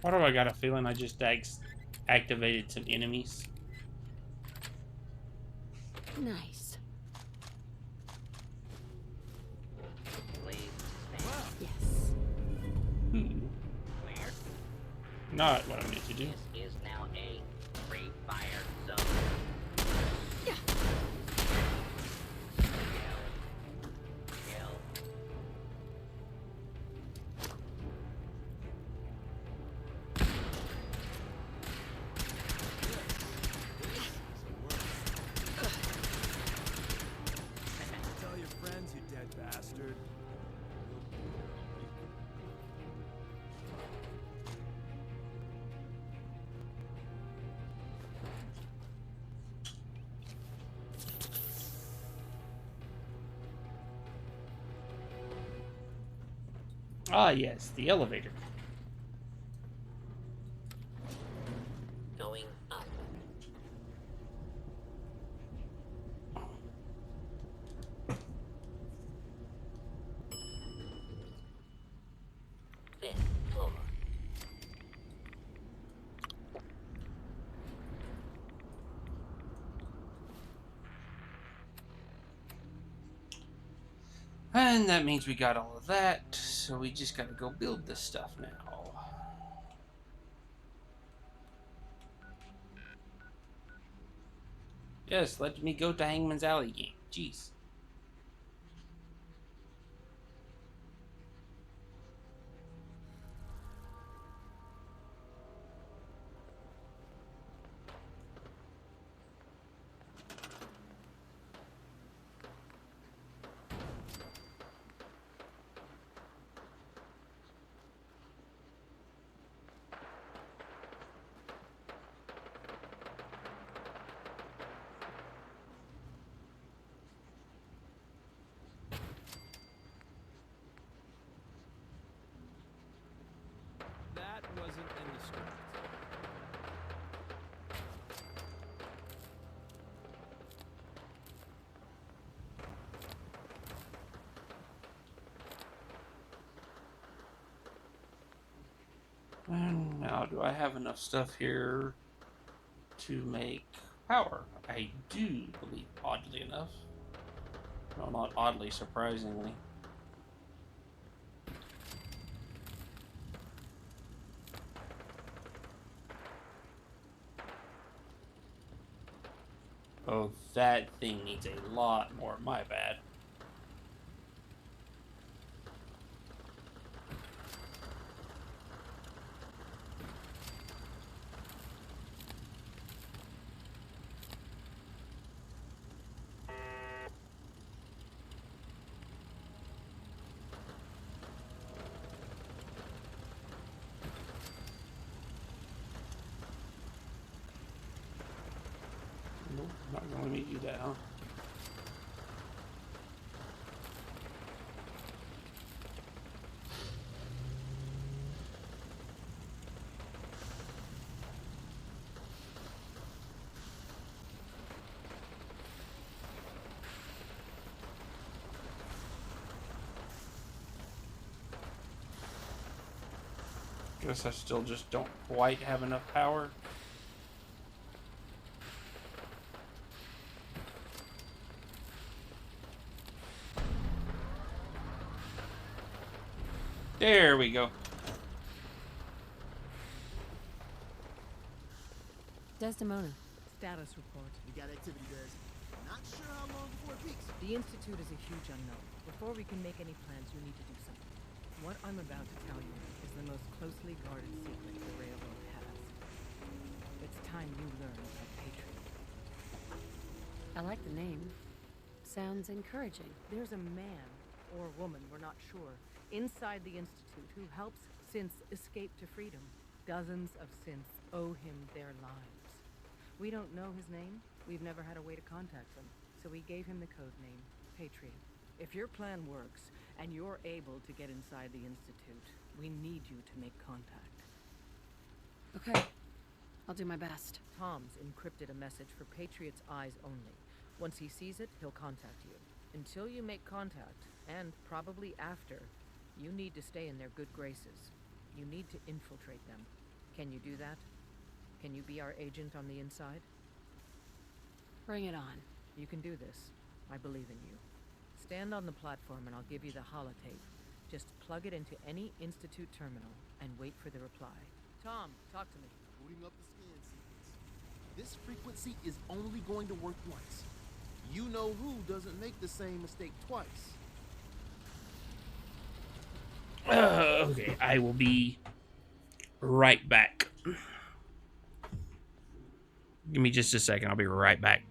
Why do I got a feeling I just activated some enemies? Nice. Yes. Not what I meant to do. This is now a free fire zone. Tell your friends, you dead bastard. Ah, yes, the elevator. Going up. Fifth floor. And that means we got all of that, so we just gotta go build this stuff now. Yes, let me go to Hangman's Alley game. Jeez. That wasn't in the script. And now, do I have enough stuff here to make power? I do believe, oddly enough. Well, not oddly, surprisingly. Oh, that thing needs a lot more. My bad. Nope, not gonna let me do that, huh? Guess I still just don't quite have enough power. There we go. Desdemona. Status report. We got activity, guys. Not sure how long before it peaks. The Institute is a huge unknown. Before we can make any plans, you need to do something. What I'm about to tell you is the most closely guarded secret the Railroad has. It's time you learn about Patriot. I like the name. Sounds encouraging. There's a man, or woman, we're not sure, inside the Institute who helps synths escape to freedom. Dozens of synths owe him their lives. We don't know his name. We've never had a way to contact him. So we gave him the code name, Patriot. If your plan works, and you're able to get inside the Institute, we need you to make contact. Okay. I'll do my best. Tom's encrypted a message for Patriot's eyes only. Once he sees it, he'll contact you. Until you make contact, and probably after, you need to stay in their good graces. You need to infiltrate them. Can you do that? Can you be our agent on the inside? Bring it on. You can do this. I believe in you. Stand on the platform and I'll give you the holotape. Just plug it into any Institute terminal and wait for the reply. Tom, talk to me. Booting up the scan sequence. This frequency is only going to work once. You know who doesn't make the same mistake twice. Okay, I will be right back. Give me just a second. I'll be right back.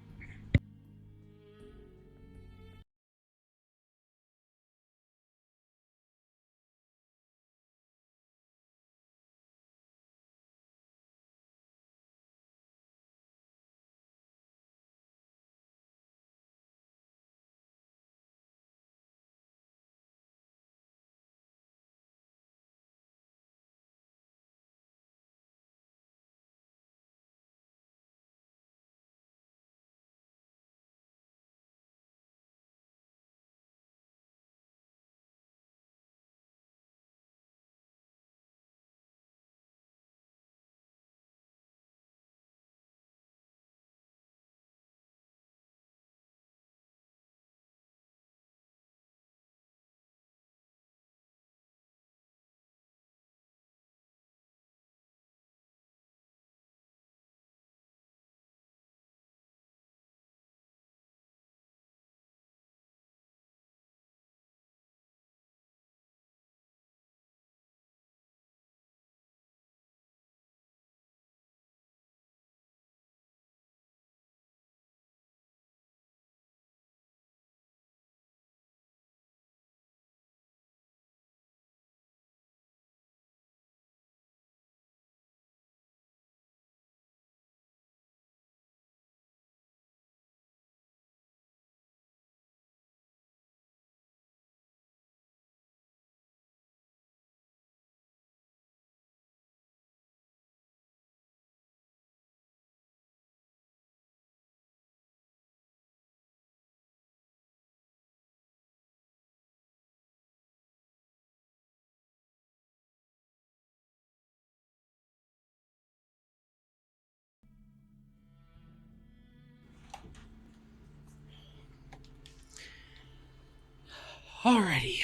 Alrighty.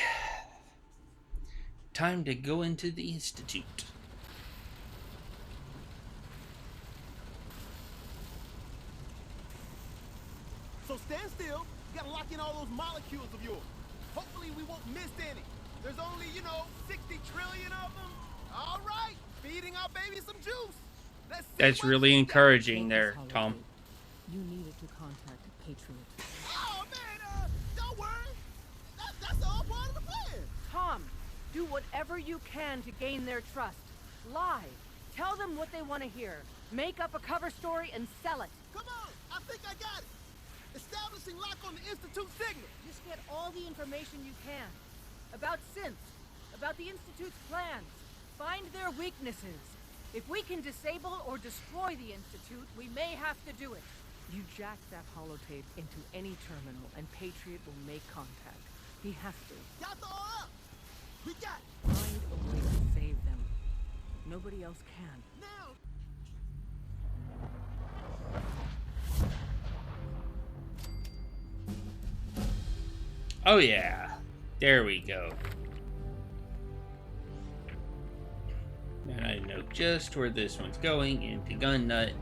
Time to go into the Institute. So stand still. You gotta lock in all those molecules of yours. Hopefully we won't miss any. There's only, 60 trillion of them. All right, feeding our baby some juice. Let's see. That's really encouraging there, Tom. You needed to contact Patriot. Oh man, don't worry. That's all part of the plan. Tom, do whatever you can to gain their trust. Lie. Tell them what they want to hear. Make up a cover story and sell it. Come on, I think I got it. Establishing lock on the Institute signal. Just get all the information you can. About synths. About the Institute's plans. Find their weaknesses. If we can disable or destroy the Institute, we may have to do it. You jack that holotape into any terminal and Patriot will make contact. He has to. Got the all up. We got it. Find a way to save them. Nobody else can. Oh yeah, there we go. And I know just where this one's going, into Gun Nut.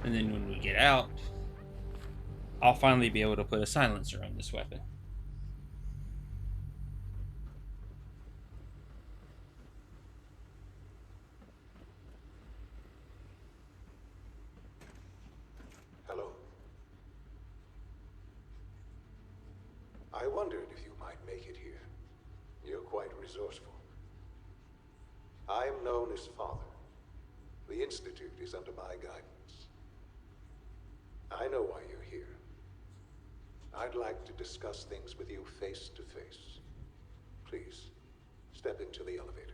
And then when we get out, I'll finally be able to put a silencer on this weapon. Hello. I wondered if you might make it here. You're quite resourceful. I am known as Father. The Institute is under my guidance. I know why you're here. I'd like to discuss things with you face to face. Please, step into the elevator.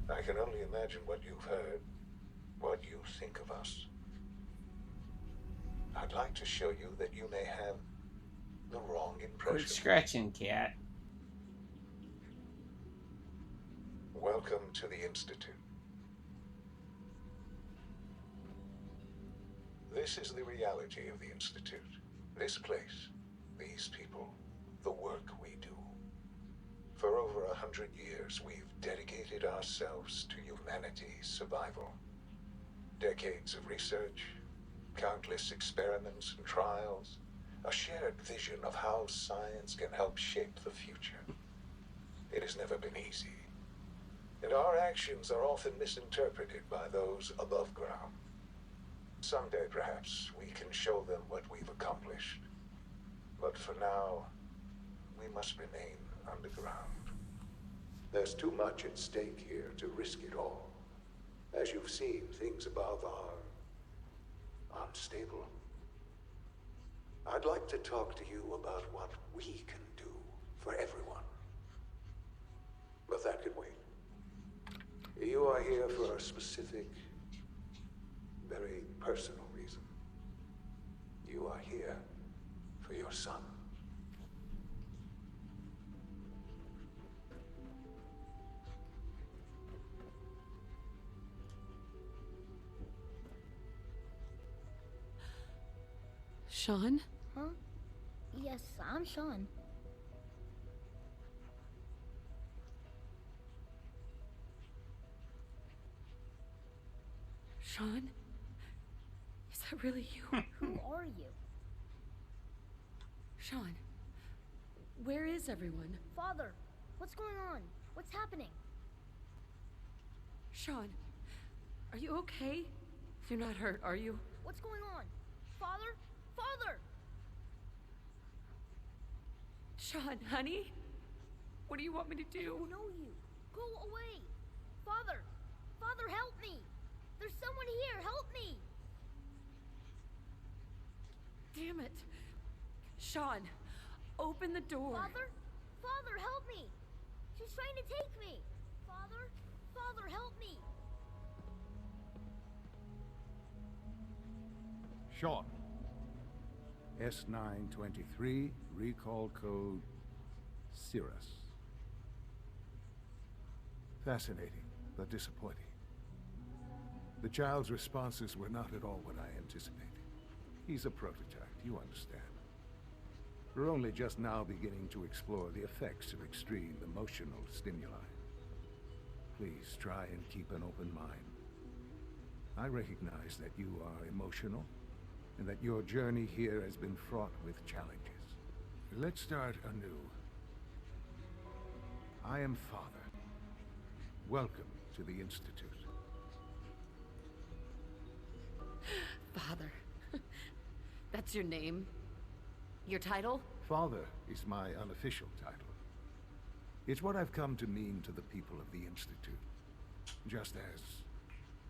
I can only imagine what you've heard, what you think of us. I'd like to show you that you may have the wrong impression. Quit scratching, cat. Welcome to the Institute. This is the reality of the Institute. This place, these people, the work we do. For over 100 years, we've dedicated ourselves to humanity's survival. Decades of research, countless experiments and trials, a shared vision of how science can help shape the future. It has never been easy, and our actions are often misinterpreted by those above ground. Someday, perhaps, we can show them what we've accomplished. But for now, we must remain underground. There's too much at stake here to risk it all. As you've seen, things above are unstable. I'd like to talk to you about what we can do for everyone. But that can wait. You are here for a specific, very personal reason. You are here for your son. Sean? Huh? Yes, I'm Sean. Sean? Is that really you? Who are you? Sean, where is everyone? Father, what's going on? What's happening? Sean, are you okay? You're not hurt, are you? What's going on? Father? Father! Sean, honey? What do you want me to do? I don't know you. Go away. Father! Father, help me! There's someone here, help me! Damn it. Sean, open the door. Father? Father, help me! She's trying to take me! Father? Father, help me! Sean. S923, recall code Cirrus. Fascinating, but disappointing. The child's responses were not at all what I anticipated. He's a prototype, you understand. We're only just now beginning to explore the effects of extreme emotional stimuli. Please try and keep an open mind. I recognize that you are emotional, and that your journey here has been fraught with challenges. Let's start anew. I am Father. Welcome to the Institute. Father. That's your name? Your title? Father is my unofficial title. It's what I've come to mean to the people of the Institute. Just as...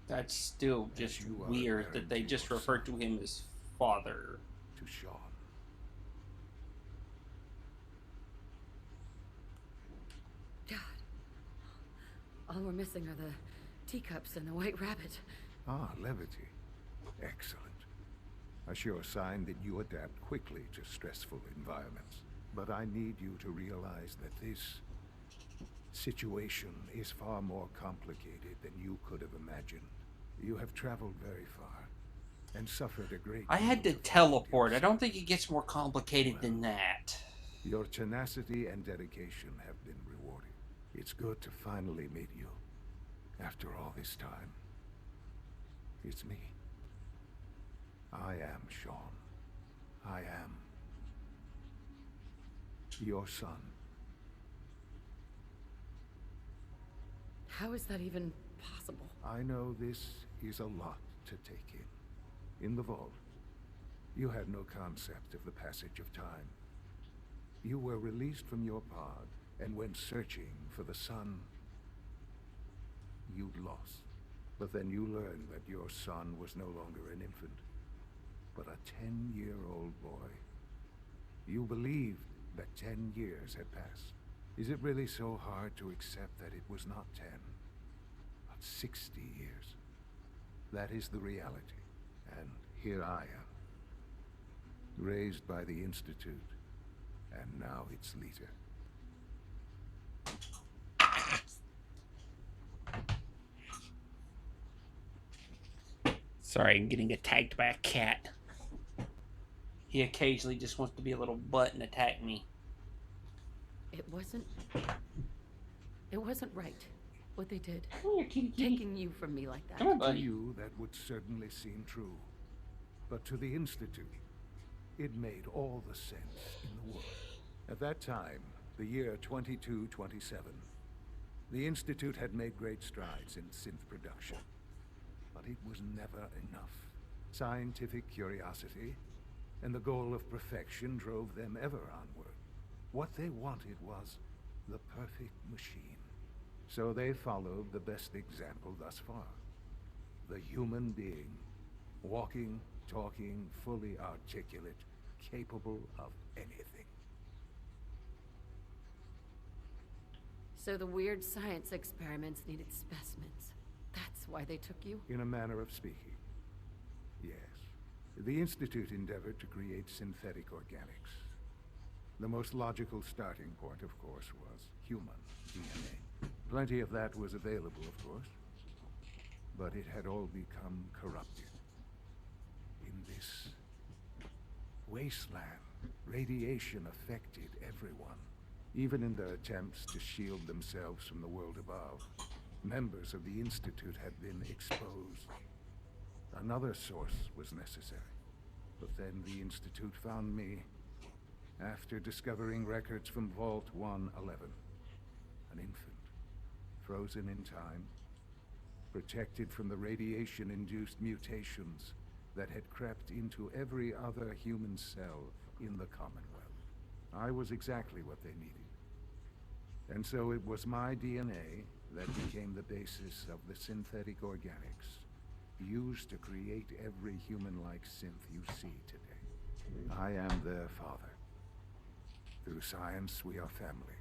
That's still just weird that they just refer to him as Father. To Sean. God. All we're missing are the teacups and the white rabbit. Ah, levity. Excellent. A sure sign that you adapt quickly to stressful environments. But I need you to realize that this situation is far more complicated than you could have imagined. You have traveled very far and suffered a great I had to deal of teleport. I don't think it gets more complicated than that. Your tenacity and dedication have been rewarded. It's good to finally meet you after all this time. It's me. I am Sean. I am your son. How is that even possible? I know this is a lot to take in. In the vault, you had no concept of the passage of time. You were released from your pod and went searching for the son you'd lost. But then you learned that your son was no longer an infant, but a 10-year-old boy. You believed that 10 years had passed. Is it really so hard to accept that it was not 10, but 60 years? That is the reality, and here I am, raised by the Institute, and now its leader. Sorry, I'm getting attacked by a cat. He occasionally just wants to be a little butt and attack me. It wasn't right, what they did. Come here, kitty, kitty. Taking you from me like that. Come on, To buddy. you, that would certainly seem true. But to the Institute, it made all the sense in the world. At that time, the year 2227, the Institute had made great strides in synth production. But it was never enough. Scientific curiosity and the goal of perfection drove them ever onward. What they wanted was the perfect machine. So they followed the best example thus far. The human being. Walking, talking, fully articulate, capable of anything. So the weird science experiments needed specimens. That's why they took you? In a manner of speaking. Yes. The Institute endeavored to create synthetic organics. The most logical starting point, of course, was human DNA. Plenty of that was available, of course. But it had all become corrupted. In this wasteland, radiation affected everyone. Even in their attempts to shield themselves from the world above, members of the Institute had been exposed. Another source was necessary. But then the Institute found me after discovering records from Vault 111. An infant, frozen in time, protected from the radiation-induced mutations that had crept into every other human cell in the Commonwealth. I was exactly what they needed. And so it was my DNA that became the basis of the synthetic organics used to create every human-like synth you see today. I am their father. Through science, we are family.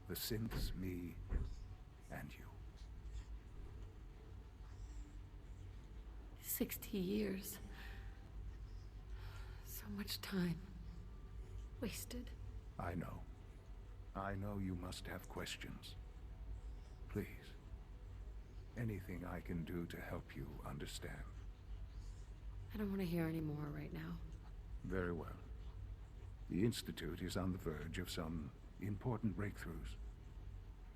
The synths, me, and you. 60 years. So much time. Wasted. I know. I know you must have questions. Please. Anything I can do to help you understand. I don't want to hear any more right now. Very well. The Institute is on the verge of some important breakthroughs.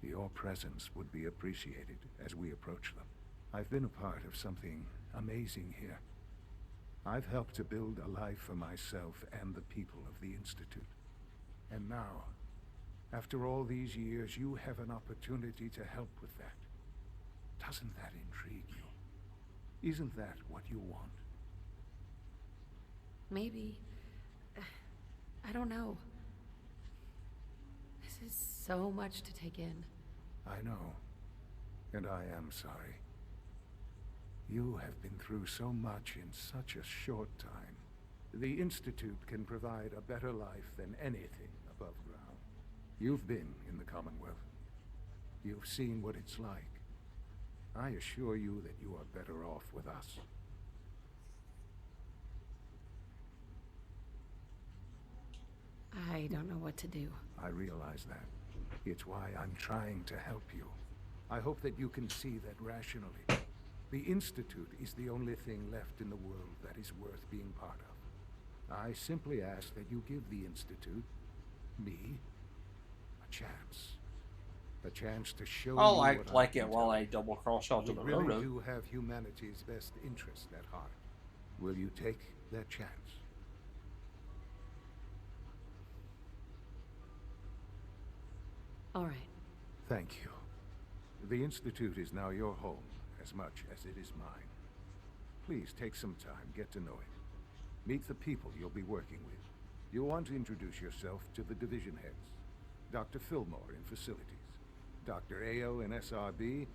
Your presence would be appreciated as we approach them. I've been a part of something amazing here. I've helped to build a life for myself and the people of the Institute. And now, after all these years, you have an opportunity to help with that. Doesn't that intrigue you? Isn't that what you want? Maybe. I don't know. This is so much to take in. I know. And I am sorry. You have been through so much in such a short time. The Institute can provide a better life than anything above ground. You've been in the Commonwealth. You've seen what it's like. I assure you that you are better off with us. I don't know what to do. I realize that. It's why I'm trying to help you. I hope that you can see that rationally. The Institute is the only thing left in the world that is worth being part of. I simply ask that you give the Institute, me, a chance. A chance to show I'll you act what like I it can while tell I you. double cross y'all to You the really railroad. do have humanity's best interest at heart. Will you take that chance? All right. Thank you. The Institute is now your home as much as it is mine. Please take some time, get to know it. Meet the people you'll be working with. You'll want to introduce yourself to the division heads. Dr. Fillmore in facilities, Dr. Ayo in SRB,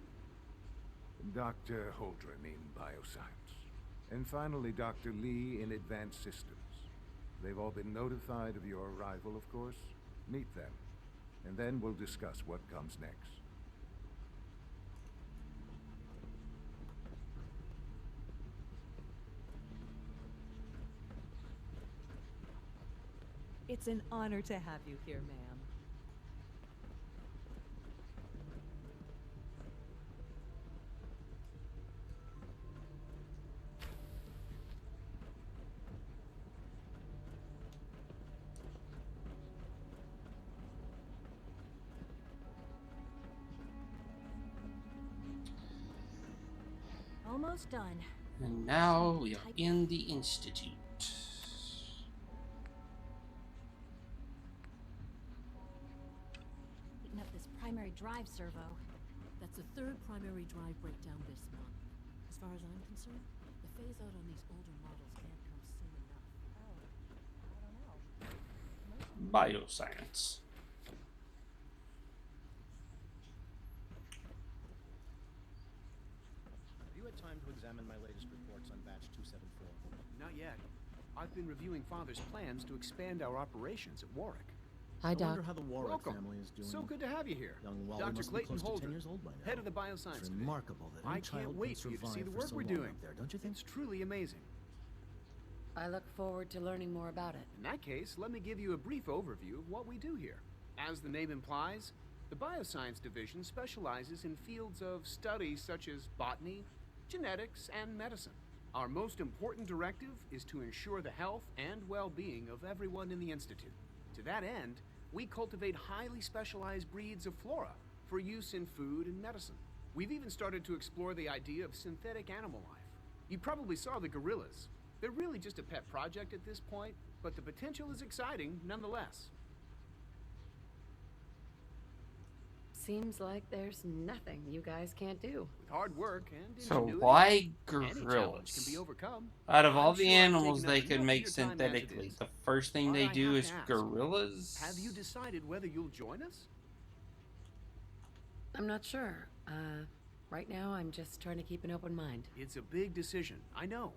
Dr. Holdren in bioscience, and finally Dr. Lee in advanced systems. They've all been notified of your arrival, of course. Meet them, and then we'll discuss what comes next. It's an honor to have you here, ma'am. Almost done. And now we are in the Institute. Heating up this primary drive servo. That's the third primary drive breakdown this month. As far as I'm concerned, the phase out on these older models can't come soon enough. Bioscience. Have you had time to examine my latest reports on batch 274? Not yet. I've been reviewing Father's plans to expand our operations at Warwick. Hi, I Doc. wonder how the Warwick Welcome. family is doing. So good to have you here. Young Wally Dr. must be Clayton close to 10 Holder, years old by now. head of the Bioscience It's Division. remarkable that I any child can't wait can for you to see survive the for work so we're long doing. up there, don't you think? It's truly amazing. I look forward to learning more about it. In that case, let me give you a brief overview of what we do here. As the name implies, the Bioscience Division specializes in fields of study such as botany, genetics, and medicine. Our most important directive is to ensure the health and well-being of everyone in the Institute. To that end, we cultivate highly specialized breeds of flora for use in food and medicine. We've even started to explore the idea of synthetic animal life. You probably saw the gorillas. They're really just a pet project at this point, but the potential is exciting nonetheless. Seems like there's nothing you guys can't do. With hard work and So ingenuity, why any challenge can gorillas? be overcome. Out of all I'm the sure I've animals taken they up could enough make of your time as it synthetically, is. the first thing But they I do have is to ask, gorillas? Have you decided whether you'll join us? I'm not sure. Right now I'm just trying to keep an open mind. It's a big decision, I know.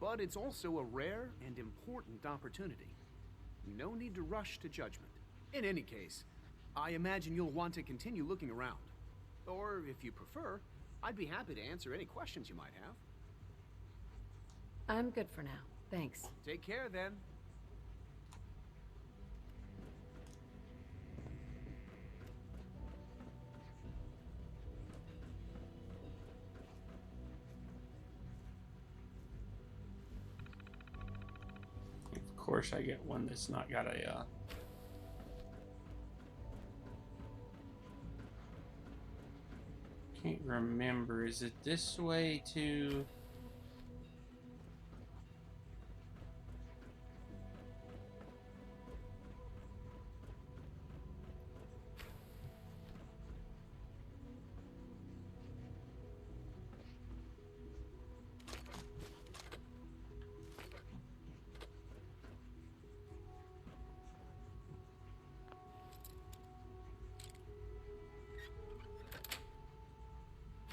But it's also a rare and important opportunity. No need to rush to judgment. In any case, I imagine you'll want to continue looking around. Or, if you prefer, I'd be happy to answer any questions you might have. I'm good for now. Thanks. Take care, then. Of course I get one that's not got a, can't remember. Is it this way to...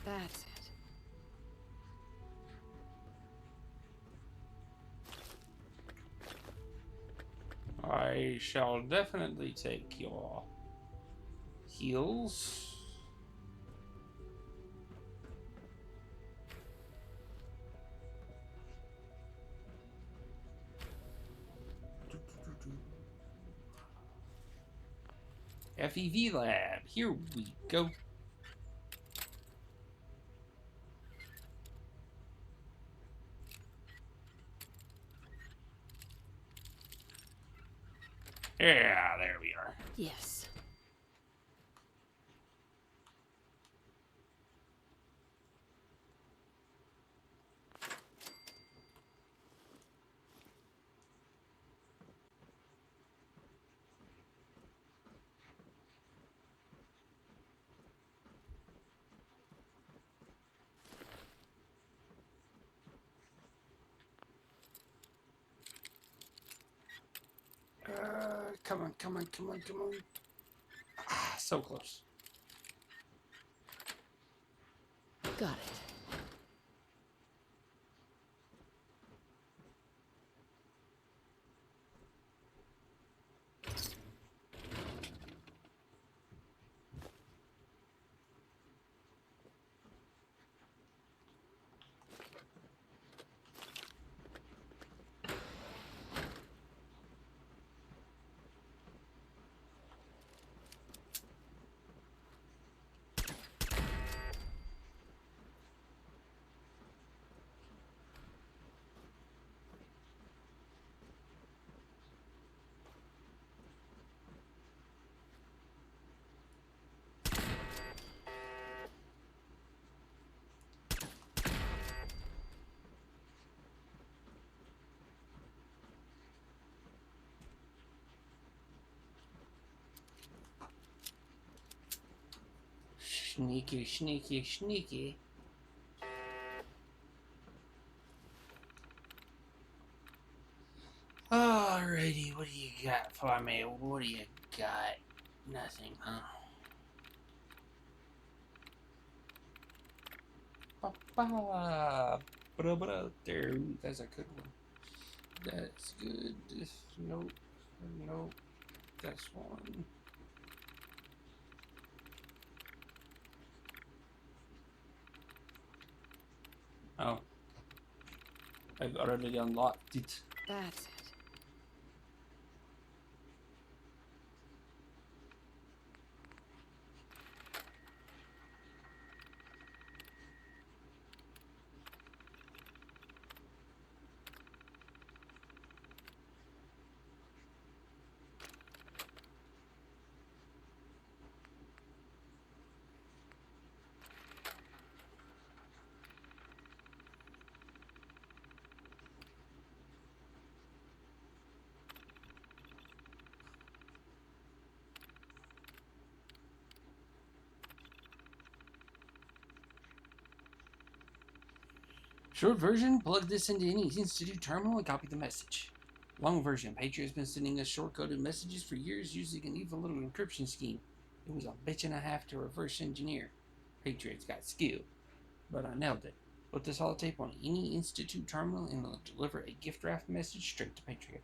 That's it. I shall definitely take your heals. FEV lab. Here we go. Yeah, there we are. Yes. Come on, come on, come on, come on. Ah, so close. Got it. Sneaky, sneaky, sneaky. Alrighty, what do you got for me? What do you got? Nothing, huh? There, that's a good one. That's good. Nope, nope. That's one. Oh, I've already unlocked it. That's it. Short version, plug this into any Institute terminal and copy the message. Long version, Patriot has been sending us short-coded messages for years using an evil little encryption scheme. It was a bitch and a half to reverse engineer. Patriot's got skill, but I nailed it. Put this holotape on any Institute terminal and it'll deliver a gift draft message straight to Patriot.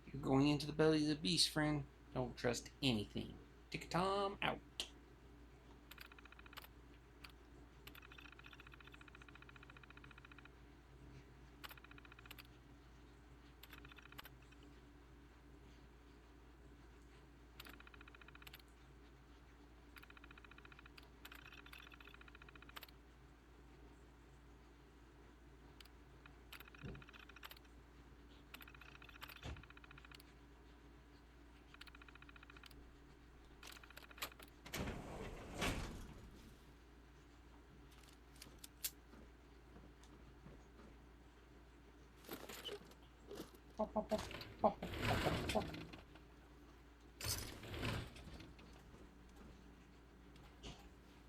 You're going into the belly of the beast, friend. Don't trust anything. Tick Tom out.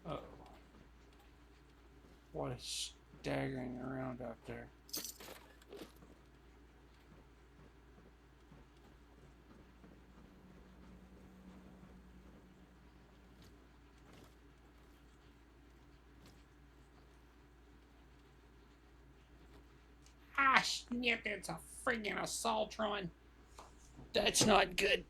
Oh. What is staggering around out there? Ah, snip, it's a friggin' Assaultron. That's not good.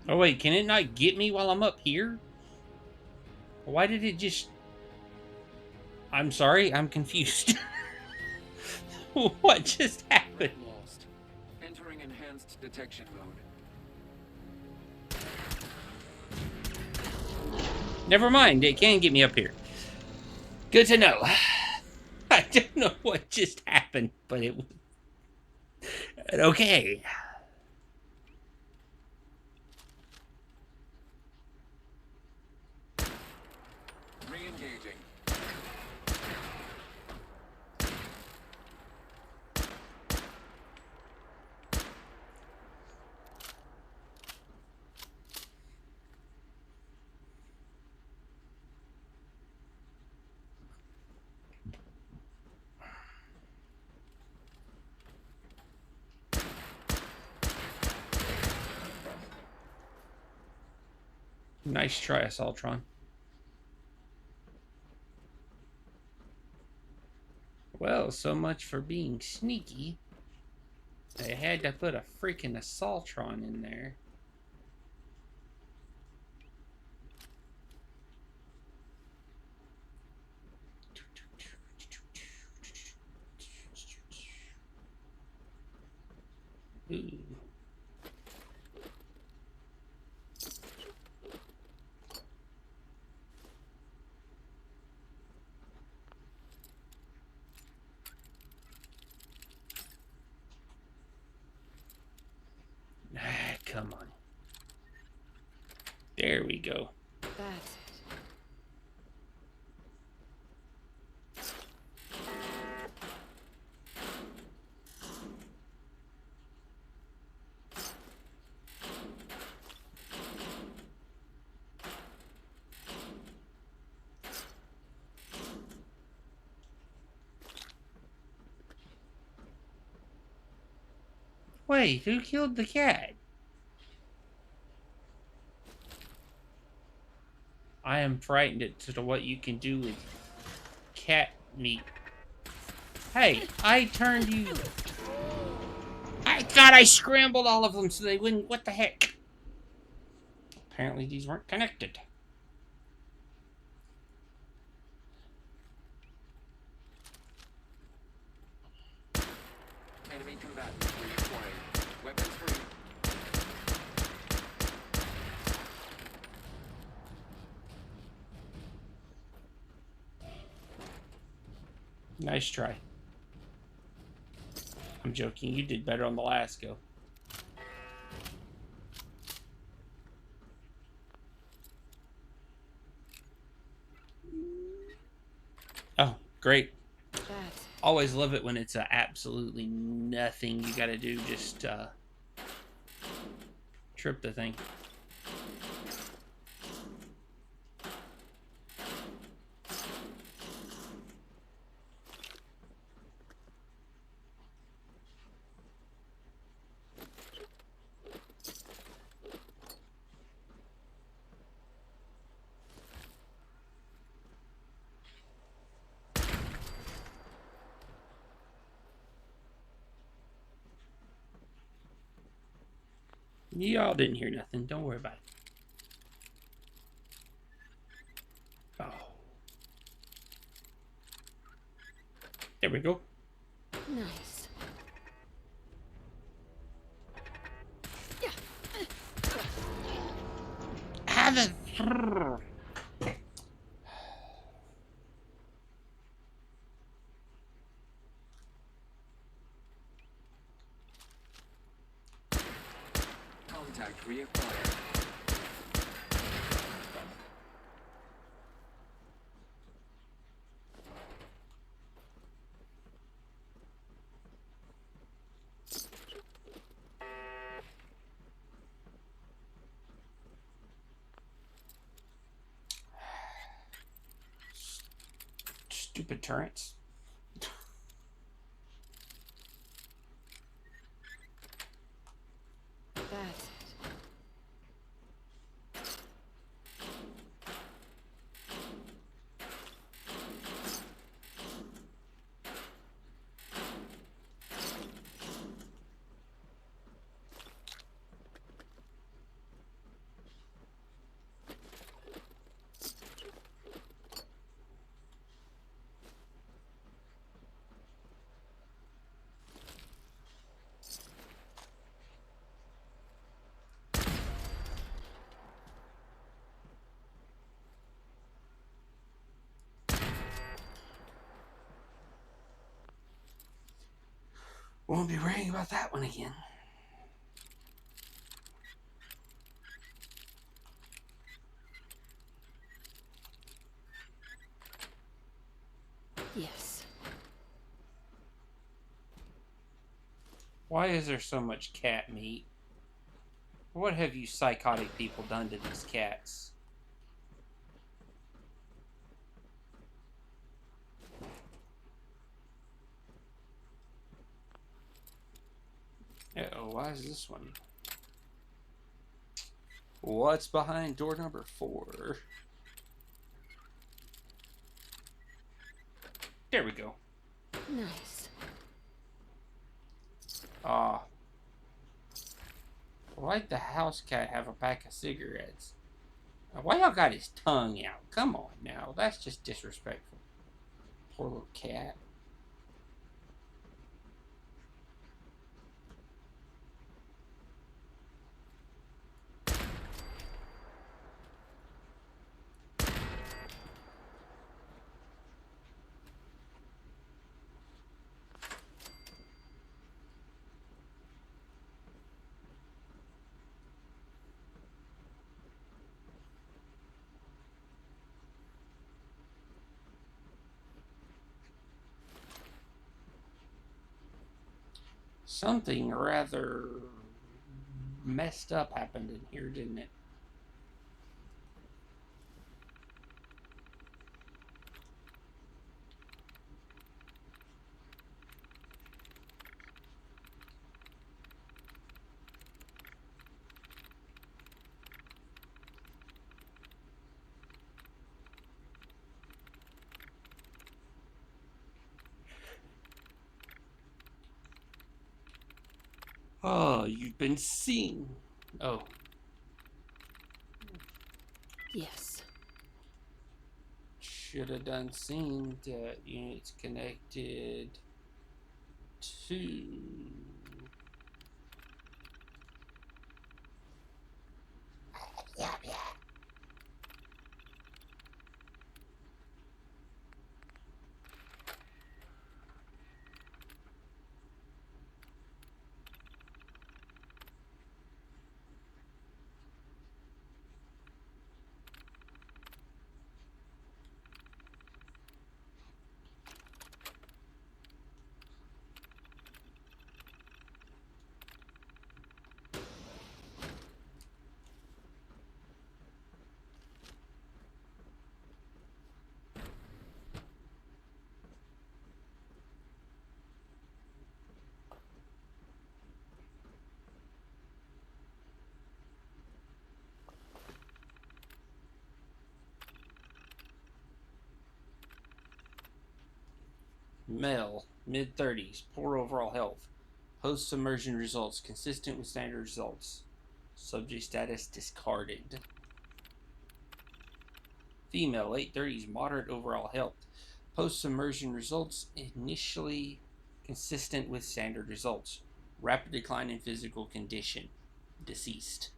Oh wait, can it not get me while I'm up here? Why did it just... I'm sorry, I'm confused. What just happened? Lost. Entering enhanced detection mode. Never mind, it can get me up here. Good to know. I don't know what just happened, but it was... Okay. Re-engaging. Nice try, Assaultron. Well, so much for being sneaky. They had to put a freaking Assaultron in there. Ooh. Come on. There we go. That's Wait, who killed the cat? I am frightened as to what you can do with cat meat. Hey, I turned you... I thought I scrambled all of them so they wouldn't... What the heck? Apparently these weren't connected. Enemy combatant reacquired. Weapons free. Nice try. I'm joking. You did better on the last go. Oh, great. Always love it when it's absolutely nothing you gotta do. Just trip the thing. Y'all didn't hear nothing. Don't worry about it. Oh. There we go. nice. How the... Contact reacquired. Stupid turrets. That's Won't be worrying about that one again. Yes. Why is there so much cat meat? What have you psychotic people done to these cats? Uh-oh, why is this one? What's behind door number 4? There we go. Nice. Why'd the house cat have a pack of cigarettes? Why y'all got his tongue out? Come on now, that's just disrespectful. Poor little cat. Something rather messed up happened in here, didn't it? Oh, you've been seen. Oh. Yes. Should have done seen that units connected to... Yeah. Male, mid-30s, poor overall health. Post-submersion results, consistent with standard results. Subject status discarded. Female, late 30s, moderate overall health. Post-submersion results, initially consistent with standard results. Rapid decline in physical condition. Deceased.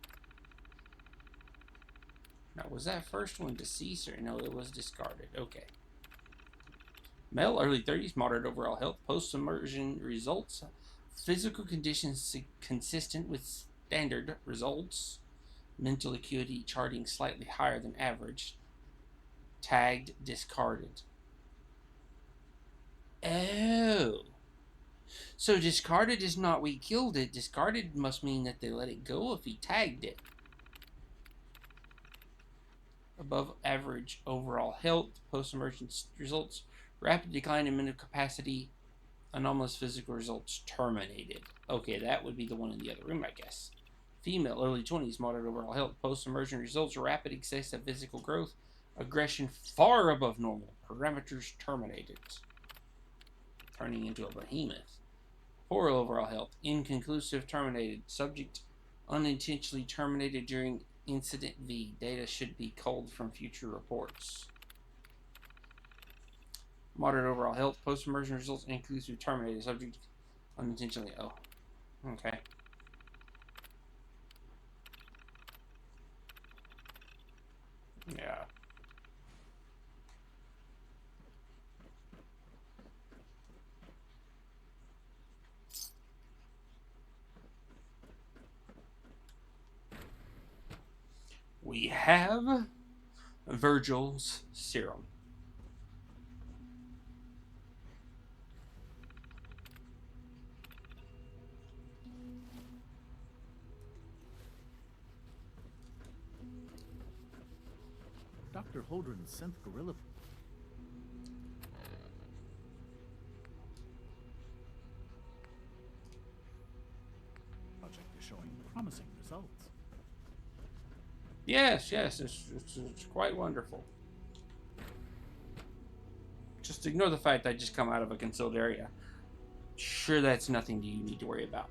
Now, was that first one deceased or no, it was discarded. Okay. Male, early 30s, moderate overall health, post-submersion results, physical conditions consistent with standard results, mental acuity charting slightly higher than average, tagged, discarded. Oh. So discarded is not we killed it, discarded must mean that they let it go if he tagged it. Above average overall health, post-submersion results, rapid decline in mental capacity, anomalous physical results terminated. Okay, that would be the one in the other room, I guess. Female, early 20s, moderate overall health, post-submersion results, rapid excessive physical growth, aggression far above normal, parameters terminated. Turning into a behemoth. Poor overall health, inconclusive, terminated. Subject unintentionally terminated during incident V. Data should be culled from future reports. Moderate overall health, post-submersion results, inclusive, terminated. Subject unintentionally. Oh, okay. Yeah. we have Virgil's serum. Dr. Holdren's synth gorilla. Project is showing promising results. Yes, it's quite wonderful. Just ignore the fact I just come out of a concealed area. Sure, that's nothing you need to worry about.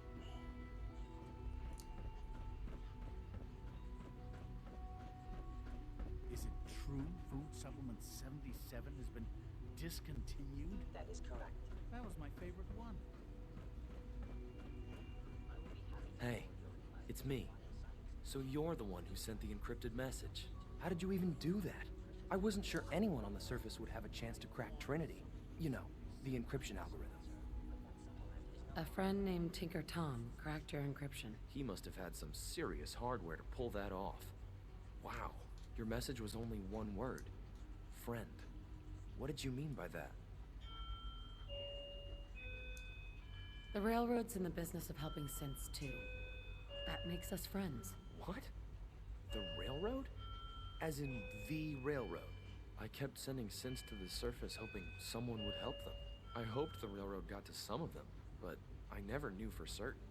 Is it true Food Supplement 77 has been discontinued? That is correct. That was my favorite one. Hey, it's me. So you're the one who sent the encrypted message. How did you even do that? I wasn't sure anyone on the surface would have a chance to crack Trinity. You know, the encryption algorithm. A friend named Tinker Tom cracked your encryption. He must have had some serious hardware to pull that off. Wow, your message was only one word. Friend. What did you mean by that? The Railroad's in the business of helping synths too. That makes us friends. What? The Railroad? As in the Railroad? I kept sending synths to the surface hoping someone would help them. I hoped the Railroad got to some of them, but I never knew for certain.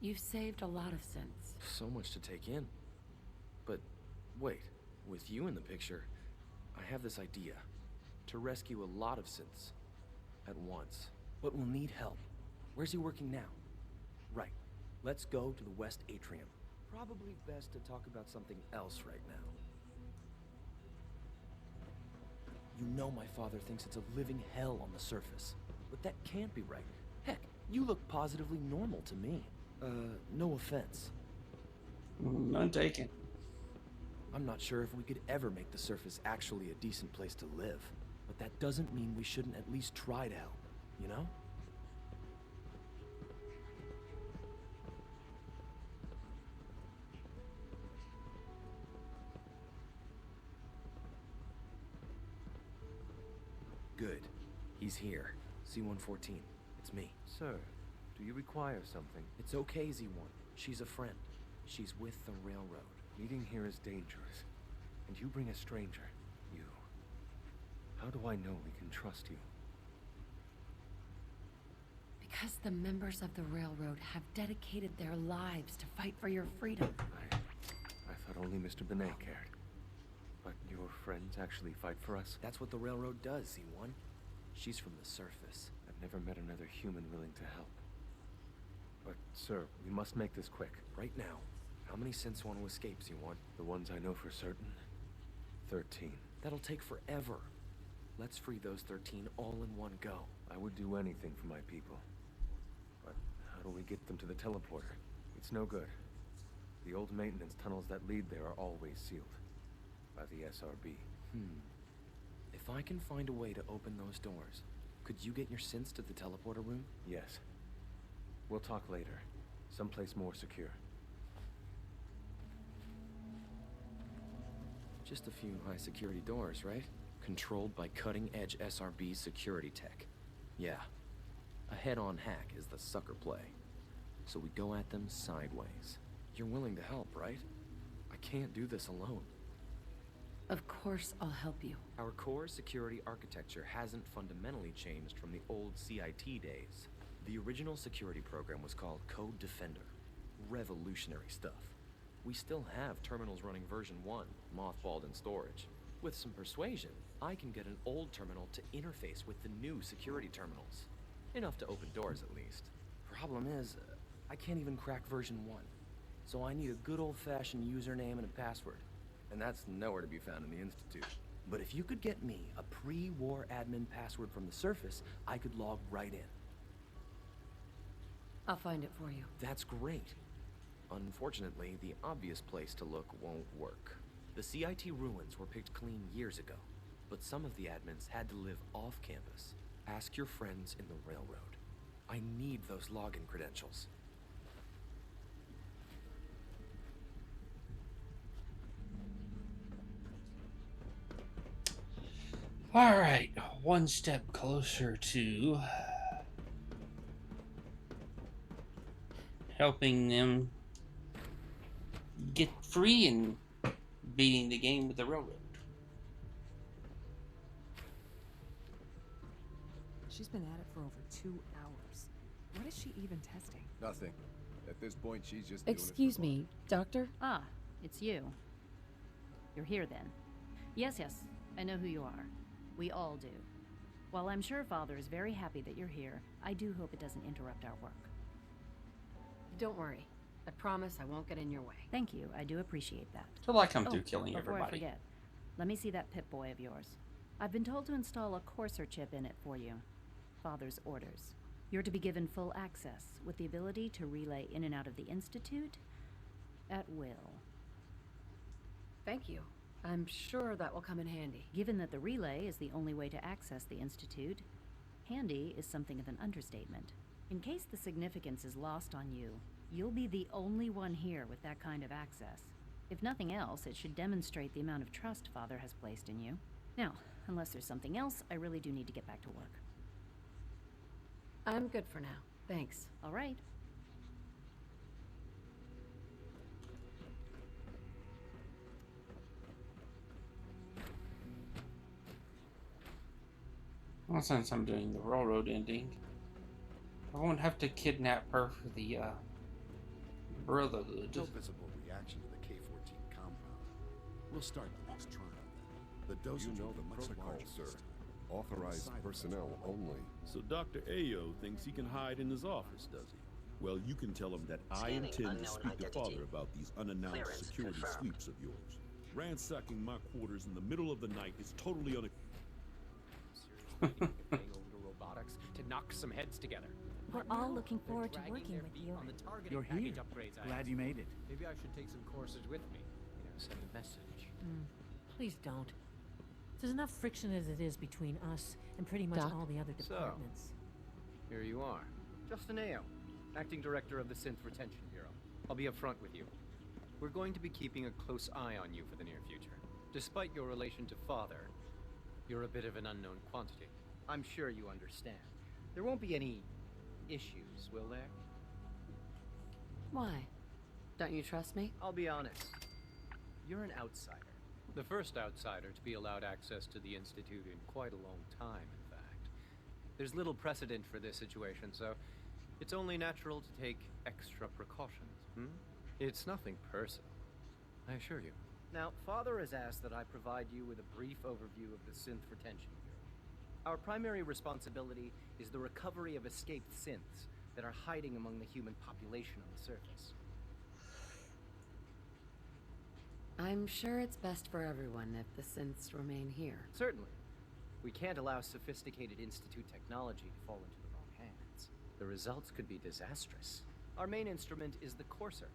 You've saved a lot of synths. So much to take in. But wait, with you in the picture, I have this idea. To rescue a lot of synths at once. But we'll need help. Where's he working now? Right. Let's go to the West Atrium. Probably best to talk about something else right now. You know my father thinks it's a living hell on the surface. But that can't be right. Heck, you look positively normal to me. No offense. None taken. I'm not sure if we could ever make the surface actually a decent place to live. But that doesn't mean we shouldn't at least try to help, you know? Good. He's here. C-114. It's me. Sir, do you require something? It's okay, Z-1. She's a friend. She's with the Railroad. Meeting here is dangerous. And you bring a stranger. You. How do I know we can trust you? Because the members of the Railroad have dedicated their lives to fight for your freedom. I thought only Mr. Benet cared. But your friends actually fight for us? That's what the Railroad does, Z-1. She's from the surface. I've never met another human willing to help. But, sir, we must make this quick. Right now, how many synths want to escape, Z-1? The ones I know for certain. 13. That'll take forever. Let's free those 13 all in one go. I would do anything for my people. But how do we get them to the teleporter? It's no good. The old maintenance tunnels that lead there are always sealed. By the SRB. If I can find a way to open those doors, could you get your synths to the teleporter room? Yes. We'll talk later. Someplace more secure. Just a few high-security doors, right? Controlled by cutting-edge SRB security tech. Yeah. A head-on hack is the sucker play. So we go at them sideways. You're willing to help, right? I can't do this alone. Of course I'll help you. Our core security architecture hasn't fundamentally changed from the old CIT days. The original security program was called Code Defender. Revolutionary stuff. We still have terminals running version 1, mothballed in storage. With some persuasion, I can get an old terminal to interface with the new security terminals. Enough to open doors, at least. Problem is, I can't even crack version 1. So I need a good old-fashioned username and a password. And that's nowhere to be found in the Institute. But if you could get me a pre-war admin password from the surface, I could log right in. I'll find it for you. That's great. Unfortunately, the obvious place to look won't work. The CIT ruins were picked clean years ago, but some of the admins had to live off campus. Ask your friends in the Railroad. I need those login credentials. Alright, one step closer to helping them get free and beating the game with the railroad. She's been at it for over 2 hours. What is she even testing? Nothing. At this point, she's just doing Excuse me, Doctor? Ah, it's you. You're here then. Yes, I know who you are. We all do. While I'm sure Father is very happy that you're here, I do hope it doesn't interrupt our work. Don't worry. I promise I won't get in your way. Thank you, I do appreciate that. Till I come through killing before everybody. I forget, let me see that Pip-Boy of yours. I've been told to install a Courser chip in it for you. Father's orders. You're to be given full access, with the ability to relay in and out of the Institute at will. Thank you. I'm sure that will come in handy. Given that the relay is the only way to access the Institute, handy is something of an understatement. In case the significance is lost on you, you'll be the only one here with that kind of access. If nothing else, it should demonstrate the amount of trust Father has placed in you. Now, unless there's something else, I really do need to get back to work. I'm good for now. Thanks. All right. Well, since I'm doing the railroad ending, I won't have to kidnap her for the Brotherhood. No visible reaction to the K-14 compound. We'll start the next trial then. The dosage You know will be the much protocol, larger sir. this time. Authorized Side effects personnel will be only. So Dr. Ayo thinks he can hide in his office, does he? Well, you can tell him that I Scanning intend to unknown speak to identity. Father about these unannounced Clearance security confirmed. sweeps of yours. Ransacking my quarters in the middle of the night is totally Paying over to robotics to knock some heads together. We're all looking forward to working with you. On the targeting You're package here. upgrades I Glad asked you for. made it. Maybe I should take some courses with me. Send a message. Please don't. There's enough friction as it is between us and pretty much Doc? all the other So, departments. Here you are. Justin Ayo, Acting Director of the Synth Retention Bureau. I'll be upfront with you. We're going to be keeping a close eye on you for the near future. Despite your relation to Father, you're a bit of an unknown quantity. I'm sure you understand. There won't be any issues, will there? Why? Don't you trust me? I'll be honest. You're an outsider. The first outsider to be allowed access to the Institute in quite a long time, in fact. There's little precedent for this situation, so it's only natural to take extra precautions, It's nothing personal, I assure you. Now, Father has asked that I provide you with a brief overview of the Synth Retention Bureau. Our primary responsibility is the recovery of escaped synths that are hiding among the human population on the surface. I'm sure it's best for everyone if the synths remain here. Certainly. We can't allow sophisticated Institute technology to fall into the wrong hands. The results could be disastrous. Our main instrument is the Courser,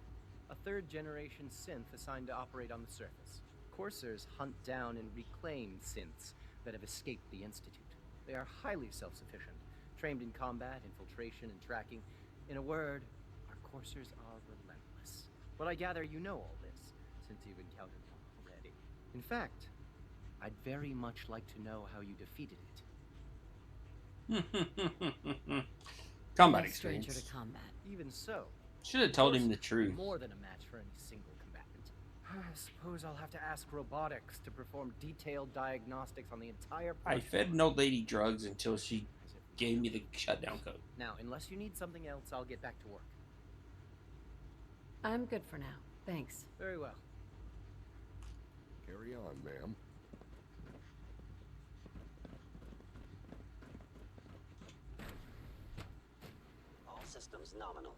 a third-generation synth assigned to operate on the surface. Coursers hunt down and reclaim synths that have escaped the Institute. They are highly self-sufficient, trained in combat, infiltration, and tracking. In a word, our Coursers are relentless. But I gather you know all this, since you've encountered one already. In fact, I'd very much like to know how you defeated it. Combat No stranger experience. to combat. Even so, Should have told him the truth. more than a match for any single combatant. I suppose I'll have to ask robotics to perform detailed diagnostics on the entire I project. fed an old lady drugs until she gave me the shutdown code. Now, unless you need something else, I'll get back to work. I'm good for now. Thanks. Very well. Carry on, ma'am. All systems nominal.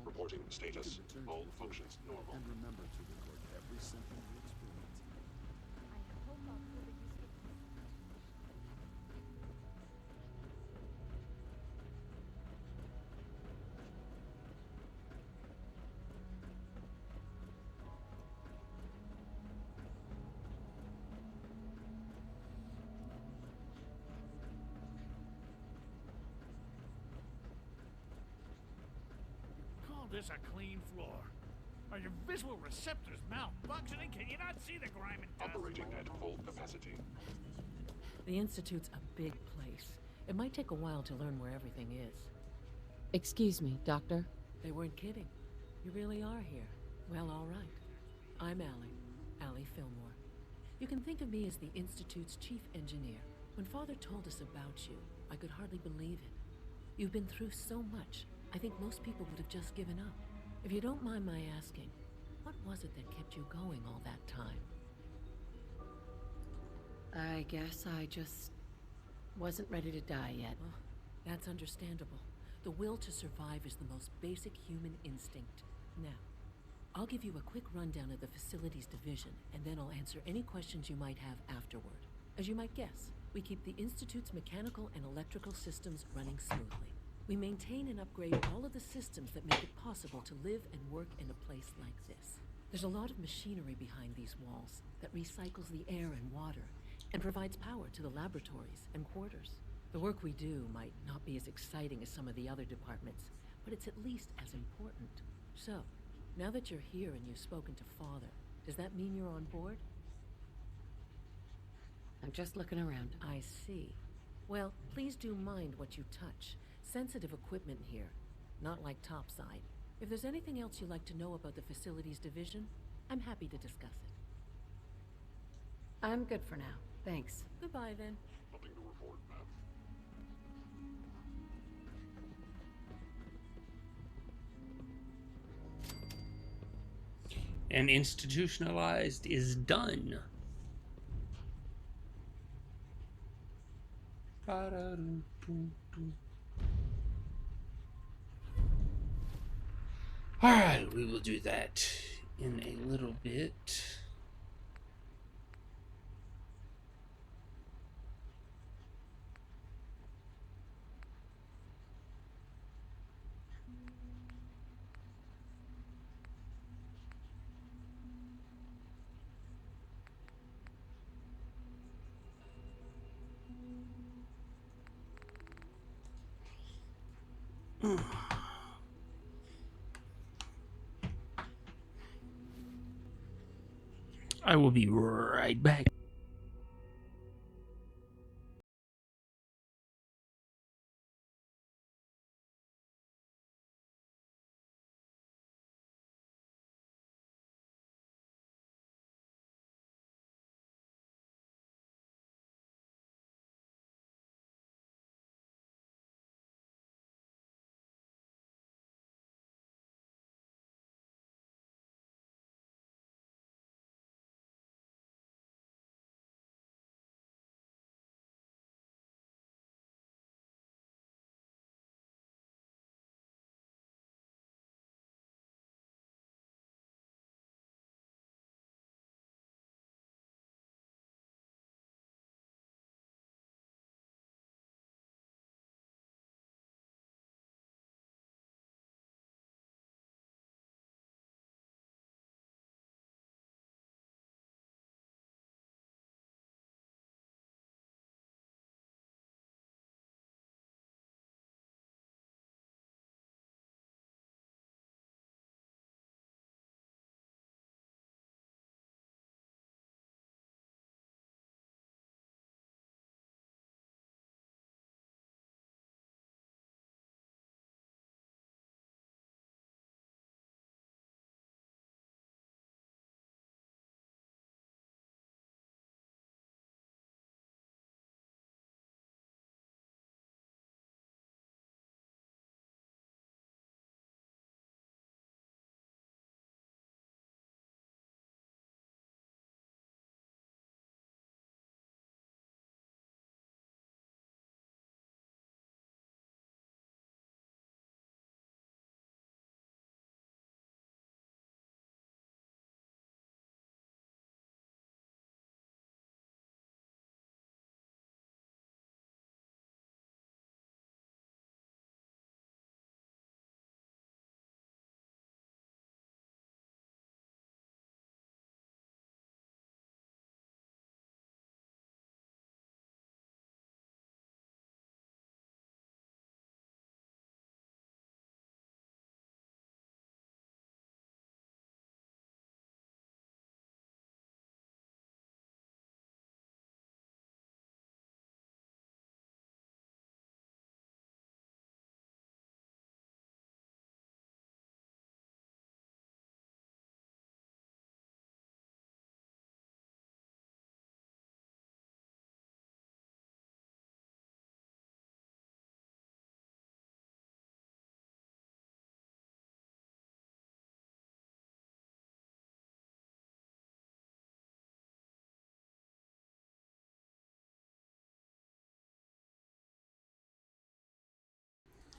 Reporting status. All functions normal. And remember to record every symptom you experience. Call this a clean floor. Are your visual receptors malfunctioning? Can you not see the grime and dust? Operating at full capacity. The Institute's a big place. It might take a while to learn where everything is. Excuse me, Doctor? They weren't kidding. You really are here. Well, all right. I'm Allie Fillmore. You can think of me as the Institute's chief engineer. When Father told us about you, I could hardly believe it. You've been through so much, I think most people would have just given up. If you don't mind my asking, what was it that kept you going all that time? I guess I just wasn't ready to die yet. Well, that's understandable. The will to survive is the most basic human instinct. Now, I'll give you a quick rundown of the Facilities Division, and then I'll answer any questions you might have afterward. As you might guess, we keep the Institute's mechanical and electrical systems running smoothly. We maintain and upgrade all of the systems that make it possible to live and work in a place like this. There's a lot of machinery behind these walls that recycles the air and water and provides power to the laboratories and quarters. The work we do might not be as exciting as some of the other departments, but it's at least as important. So, now that you're here and you've spoken to Father, does that mean you're on board? I'm just looking around. I see. Well, please do mind what you touch. Sensitive equipment here, not like topside. If there's anything else you'd like to know about the Facilities Division, I'm happy to discuss it. I'm good for now. Thanks. Goodbye, then. Nothing to report, ma'am. And institutionalized is done. Alright, we will do that in a little bit. I will be right back.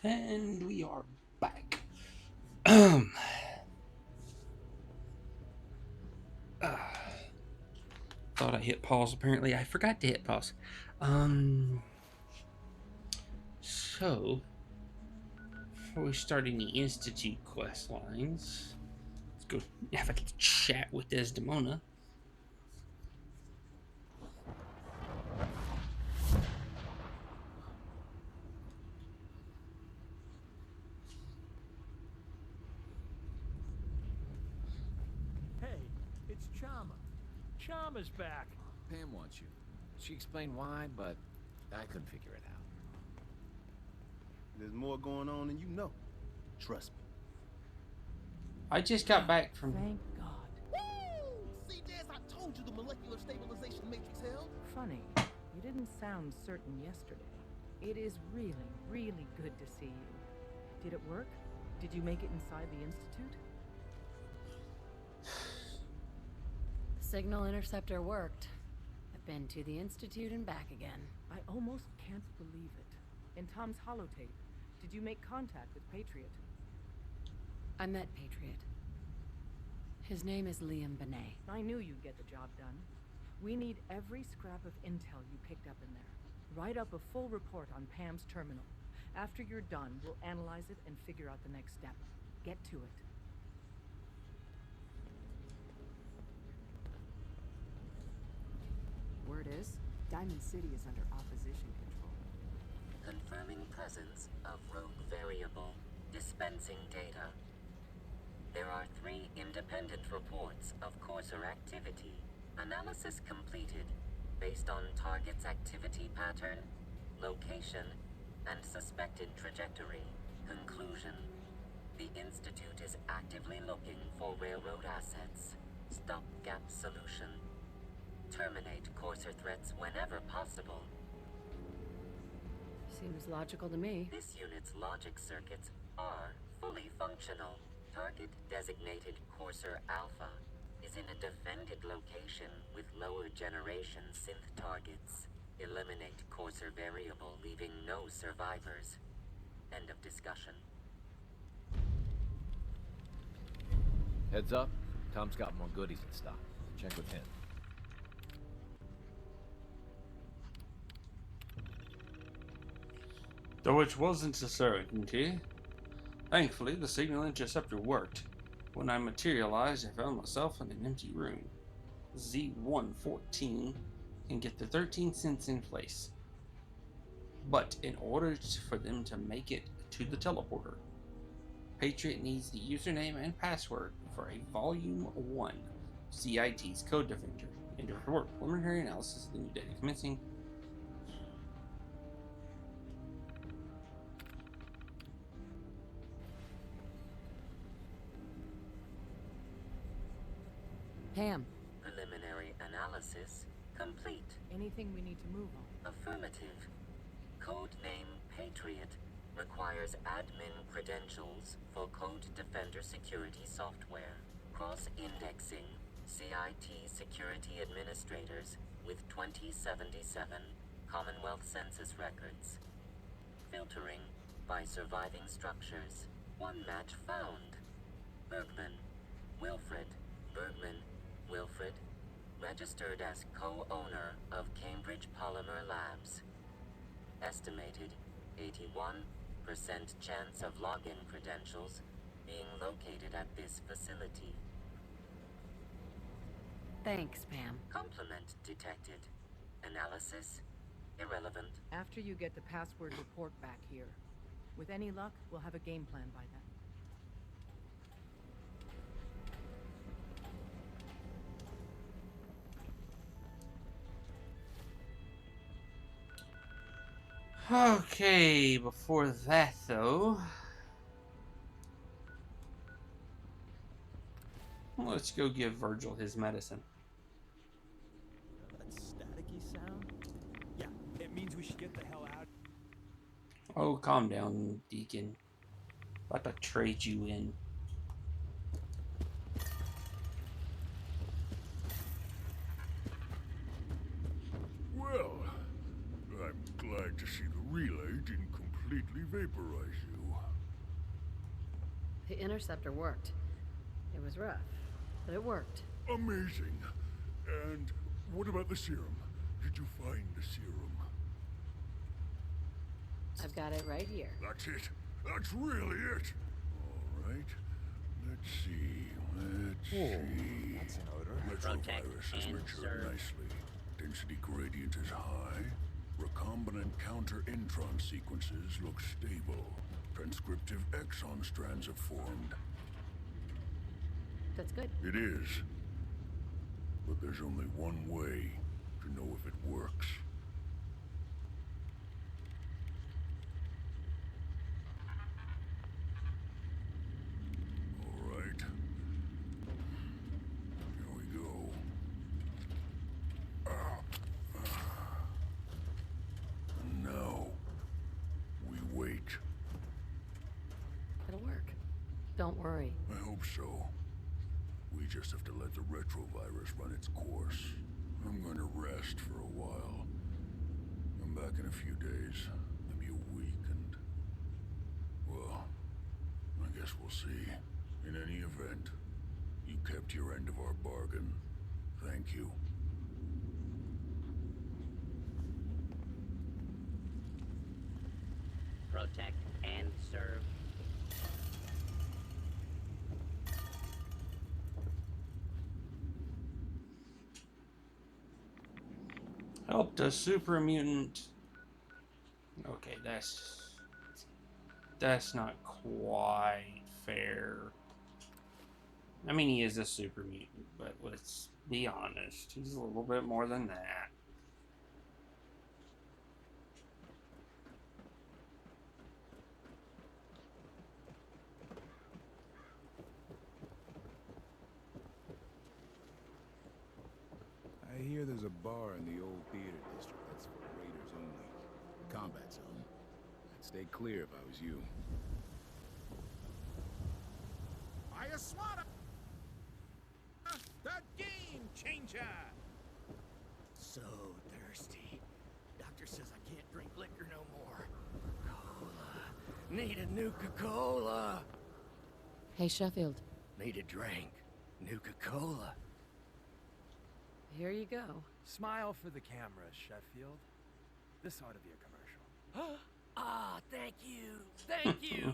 And we are back. Thought I hit pause. Apparently, I forgot to hit pause. So, before we start any Institute quest lines, let's go have a chat with Desdemona. Hey, it's Chama. Chama's back. Pam wants you. She explained why, but I couldn't figure it out. There's more going on than you know. Trust me. I just got back from... Thank God. Woo! See, Des, I told you the molecular stabilization matrix held. Funny, you didn't sound certain yesterday. It is really, really good to see you. Did it work? Did you make it inside the Institute? The signal interceptor worked. I've been to the Institute and back again. I almost can't believe it. In Tom's holotape, did you make contact with Patriot? I met Patriot. His name is Liam Benet. I knew you'd get the job done. We need every scrap of intel you picked up in there. Write up a full report on Pam's terminal. After you're done, we'll analyze it and figure out the next step. Get to it. Word is, Diamond City is under opposition control. Confirming presence of rogue variable. Dispensing data. There are 3 independent reports of Courser activity. Analysis completed based on target's activity pattern, location, and suspected trajectory. Conclusion. The Institute is actively looking for railroad assets. Stopgap solution. Terminate Courser threats whenever possible. Seems logical to me. This unit's logic circuits are fully functional. Target designated Courser Alpha is in a defended location with lower generation synth targets. Eliminate Courser variable, leaving no survivors. End of discussion. Heads up, Tom's got more goodies in stock. Check with him. Though it wasn't a certainty. Thankfully, the signal interceptor worked. When I materialized, I found myself in an empty room. Z-114 can get the 13 synths in place. But in order for them to make it to the teleporter, Patriot needs the username and password for a Volume 1 CIT's Code Defender. And to report preliminary analysis of the new data commencing. Pam. Preliminary analysis complete. Anything we need to move on? Affirmative. Codename Patriot requires admin credentials for Code Defender security software. Cross-indexing CIT security administrators with 2077 Commonwealth Census records. Filtering by surviving structures. One match found. Bergman. Wilfred. Bergman. Wilfred. Registered as co-owner of Cambridge Polymer Labs. Estimated 81% chance of login credentials being located at this facility. Thanks, Pam. Complement detected. Analysis irrelevant. After you get the password report back here. With any luck, we'll have a game plan by then. Okay, before that though, let's go give Virgil his medicine. That staticky sound? Yeah, it means we should get the hell out. Oh, calm down, Deacon. About to trade you in. Well, I'm glad to see the relay didn't complete. completely vaporize you. The interceptor worked. It was rough, but it worked. Amazing. And what about the serum? Did you find the serum? I've got it right here. That's it. That's really it. All right. Let's see. That's an odor. Retrovirus has matured nicely. Density gradient is high. Recombinant counter-intron sequences look stable. Transcriptive exon strands have formed. That's good. It is. But there's only one way to know if it works. All right. Here we go. And now, we wait. It'll work. Don't worry. I hope so. We just have to let the retrovirus run its course. I'm going to rest for a while. I'm back in a few days, maybe a week, and... well, I guess we'll see. In any event, you kept your end of our bargain. Thank you. Protect and serve. Helped a super mutant. Okay, that's not quite fair. I mean, he is a super mutant, but let's be honest, he's a little bit more than that. I hear there's a bar in the old theater district that's for raiders only. Combat zone. I'd stay clear if I was you. I SWAT the game changer. So thirsty. Doctor says I can't drink liquor no more. Cola. Need a Nuka-Cola. Hey, Sheffield. Need a drink. Nuka-Cola. Here you go. Smile for the camera, Sheffield. This ought to be a commercial. Ah, thank you. Thank you.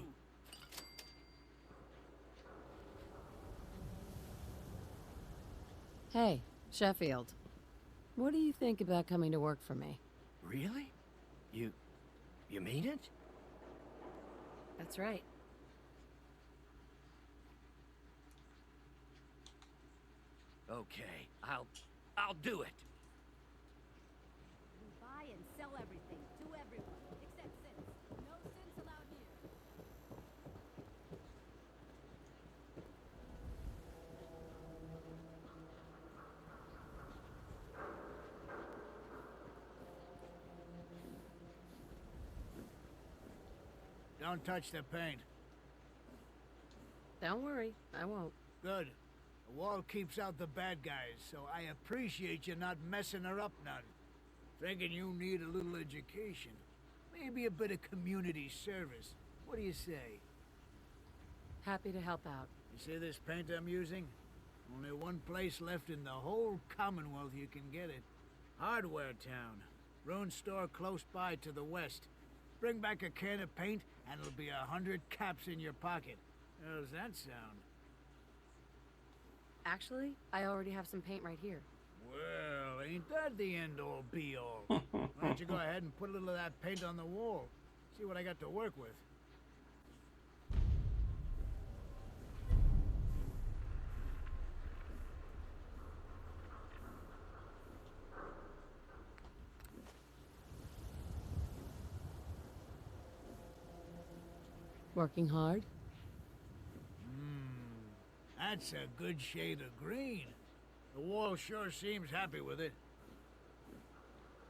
Hey, Sheffield. What do you think about coming to work for me? Really? You mean it? That's right. Okay, I'll do it. We buy and sell everything to everyone, except synths. No synths allowed here. Don't touch the paint. Don't worry, I won't. Good. The wall keeps out the bad guys, so I appreciate you not messing her up none. Thinking you need a little education. Maybe a bit of community service. What do you say? Happy to help out. You see this paint I'm using? Only one place left in the whole Commonwealth you can get it. Hardware Town. Rune store close by to the west. Bring back a can of paint and it'll be 100 caps in your pocket. How's that sound? Actually, I already have some paint right here. Well, ain't that the end-all be-all? Why don't you go ahead and put a little of that paint on the wall? See what I got to work with. Working hard? That's a good shade of green. The wall sure seems happy with it.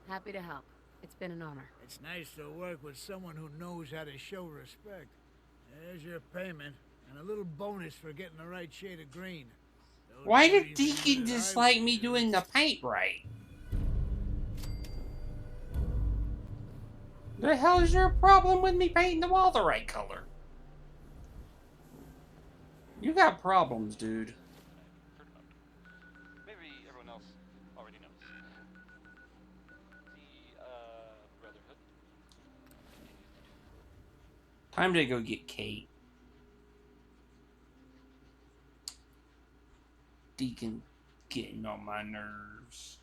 Happy to help. It's been an honor. It's nice to work with someone who knows how to show respect. There's your payment, and a little bonus for getting the right shade of green. Why did Deacon dislike me doing the paint right? The hell is your problem with me painting the wall the right color? You got problems, dude. Maybe everyone else already knows. The Brotherhood Time to go get Kate. Deacon getting on my nerves.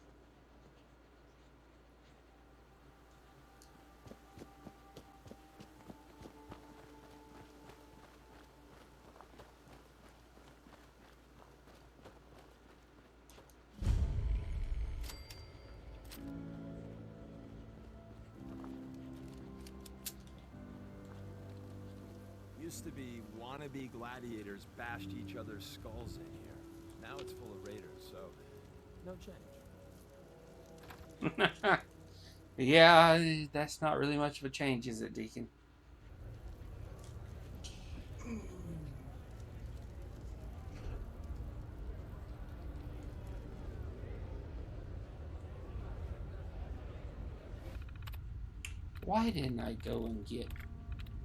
Used to be wannabe gladiators bashed each other's skulls in here. Now it's full of raiders, so no change. Yeah, that's not really much of a change, is it, Deacon? Why didn't I go and get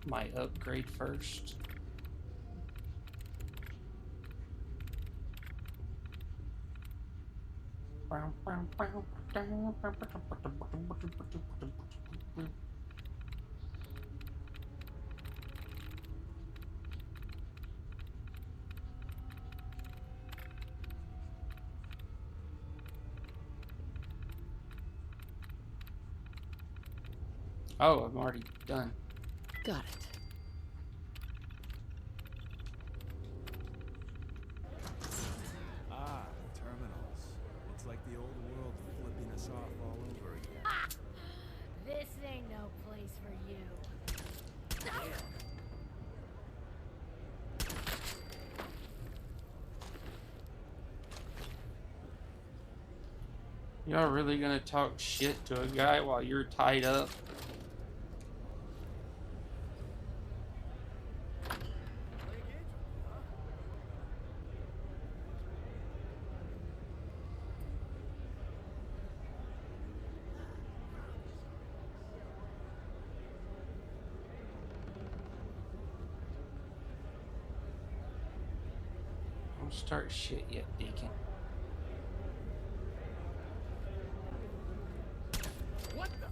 my upgrade first? Oh, I'm already done. Got it. Ah, terminals. It's like the old world flipping us off all over again. Ah! This ain't no place for you. Y'all really gonna talk shit to a guy while you're tied up? Don't start shit yet, Deacon. What the?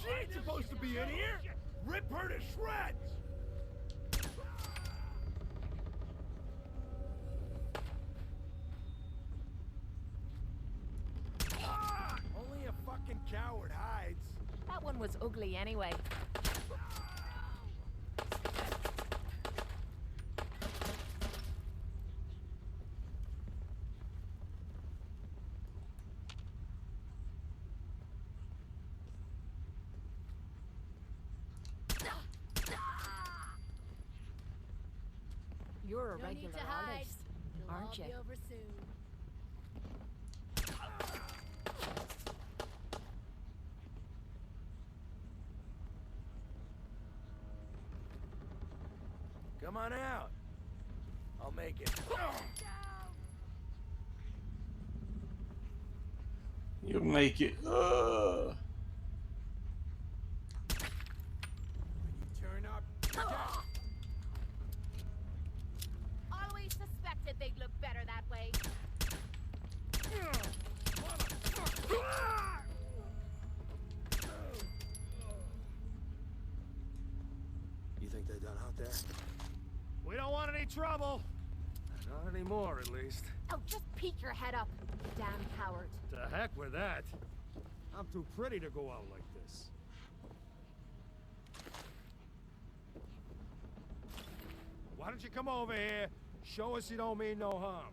She ain't supposed to be in here! Rip her to shreds! Only a fucking coward hides. That one was ugly anyway. You're a regular artist, aren't you? Over soon. Come on out. I'll make it. You'll make it. Turn up. Always suspected they'd look better that way. You think they're done out there? We don't want any trouble. Not anymore, at least. Oh, just peek your head up, damn coward. To heck with that. I'm too pretty to go out like this. Why don't you come over here? Show us you don't mean no harm.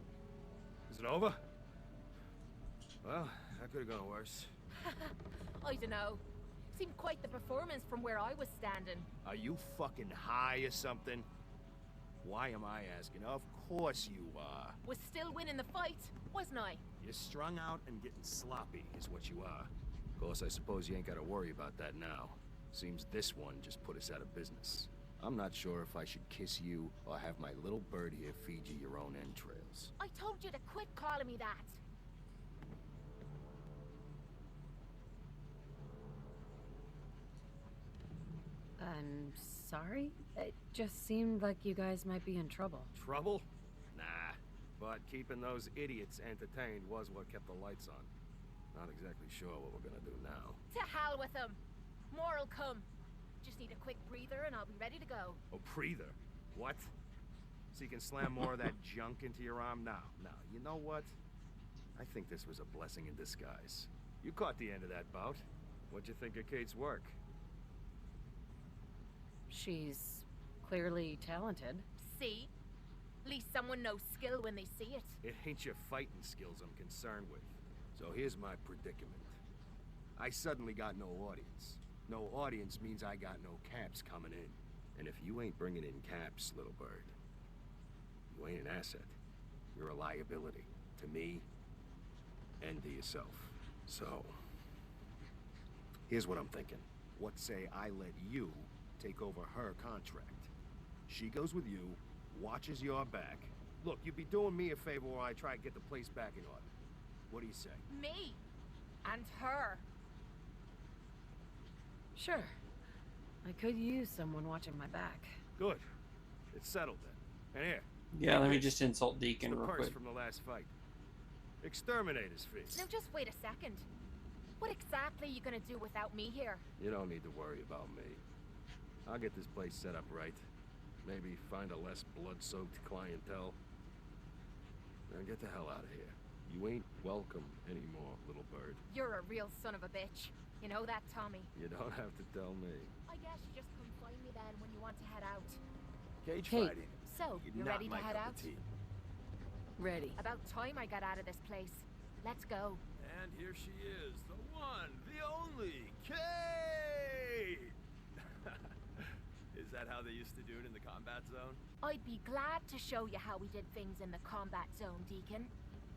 Is it over? Well, that could have gone worse. I don't know. Seemed quite the performance from where I was standing. Are you fucking high or something? Why am I asking? Of course you are. Was still winning the fight, wasn't I? You're strung out and getting sloppy, is what you are. Of course, I suppose you ain't gotta worry about that now. Seems this one just put us out of business. I'm not sure if I should kiss you or have my little bird here feed you your own entrails. I told you to quit calling me that. I'm sorry? It just seemed like you guys might be in trouble. Trouble? Nah. But keeping those idiots entertained was what kept the lights on. Not exactly sure what we're gonna do now. To hell with them. More'll come. Just need a quick breather and I'll be ready to go. Oh, breather? What? So you can slam more of that junk into your arm? Now, you know what? I think this was a blessing in disguise. You caught the end of that bout. What'd you think of Kate's work? She's clearly talented. See? At least someone knows skill when they see it. It ain't your fighting skills I'm concerned with. So here's my predicament. I suddenly got no audience. No audience means I got no caps coming in. And if you ain't bringing in caps, little bird, you ain't an asset. You're a liability to me and to yourself. So, here's what I'm thinking. What say I let you take over her contract? She goes with you, watches your back. Look, you'd be doing me a favor while I try to get the place back in order. What do you say? Me? And her? Sure. I could use someone watching my back. Good. It's settled then. And here. Yeah, let me just insult Deacon the real purse quick. from the last fight. Exterminator's fee. Now just wait a second. What exactly are you gonna do without me here? You don't need to worry about me. I'll get this place set up right. Maybe find a less blood-soaked clientele. Now get the hell out of here. You ain't welcome anymore, little bird. You're a real son of a bitch. You know that, Tommy? You don't have to tell me. I guess you just come find me then when you want to head out. Cage Kate. fighting. So, you Not ready to my head cup out? of tea. Ready. About time I got out of this place. Let's go. And here she is, the one, the only, Kate! Is that how they used to do it in the combat zone? I'd be glad to show you how we did things in the combat zone, Deacon.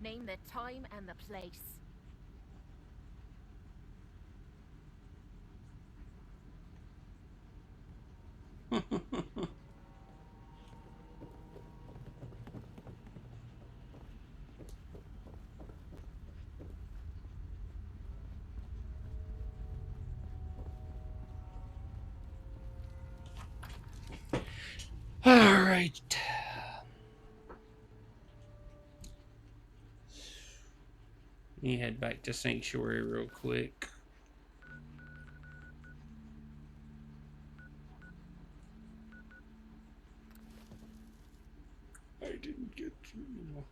Name the time and the place. All right. Let me head back to Sanctuary real quick. I didn't get through.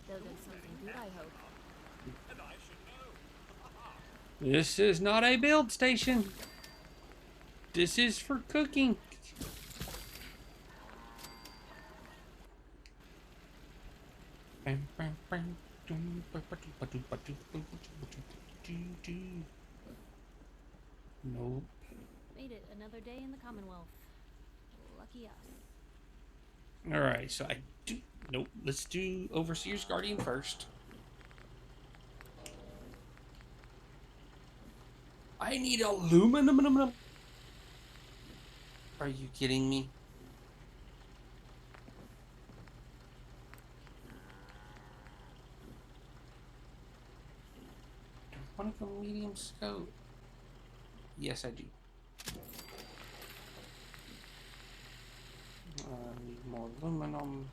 Building something good, I hope. This is not a build station. This is for cooking. Nope. Made it another day in the Commonwealth. Lucky us. Alright, so I do. Nope. Let's do Overseer's Guardian first. I need aluminum. Are you kidding me? I want to go medium scope. Yes, I do. I need more aluminum.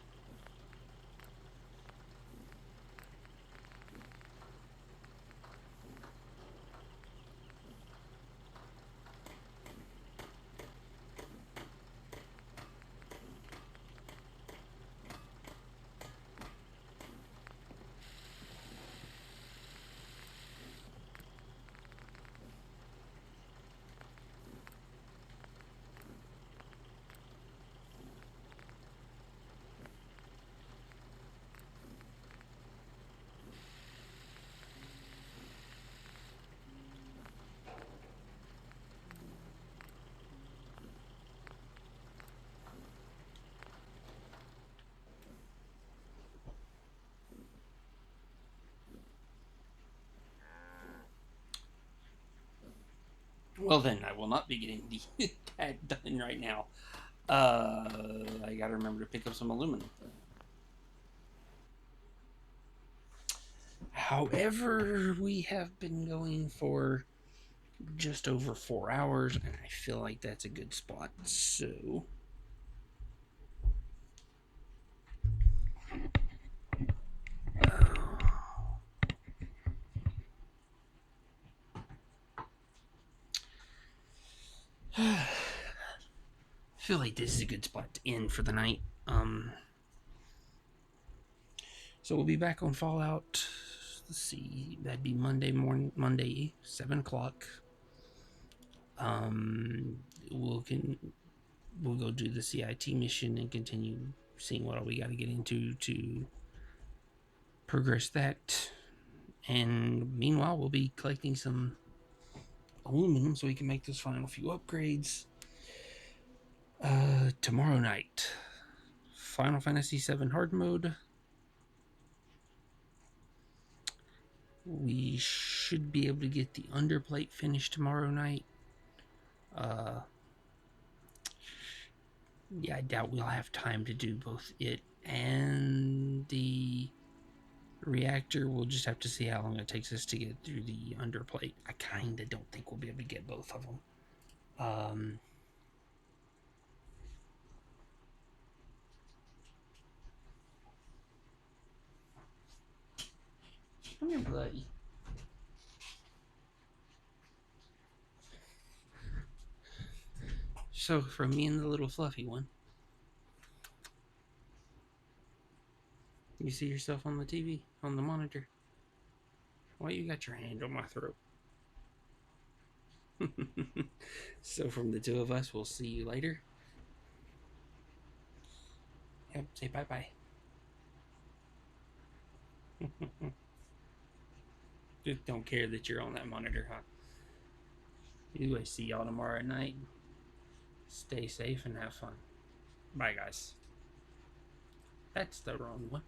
Well, then, I will not be getting that done right now. I gotta remember to pick up some aluminum. However, we have been going for just over 4 hours, and I feel like that's a good spot, so... I feel like this is a good spot to end for the night. So we'll be back on Fallout. Let's see, that'd be Monday, 7 o'clock. We'll go do the CIT mission and continue seeing what all we got to get into to progress that. And meanwhile, we'll be collecting some aluminum so we can make those final few upgrades. Tomorrow night, Final Fantasy VII Hard Mode. We should be able to get the underplate finished tomorrow night. Yeah, I doubt we'll have time to do both it and the reactor. We'll just have to see how long it takes us to get through the underplate. I kinda don't think we'll be able to get both of them. Come here, buddy. So, from me and the little fluffy one, you see yourself on the TV, on the monitor. Why you got your hand on my throat? So, from the two of us, we'll see you later. Yep, say bye-bye. Just don't care that you're on that monitor, huh? Anyway, see y'all tomorrow night. Stay safe and have fun. Bye, guys. That's the wrong one.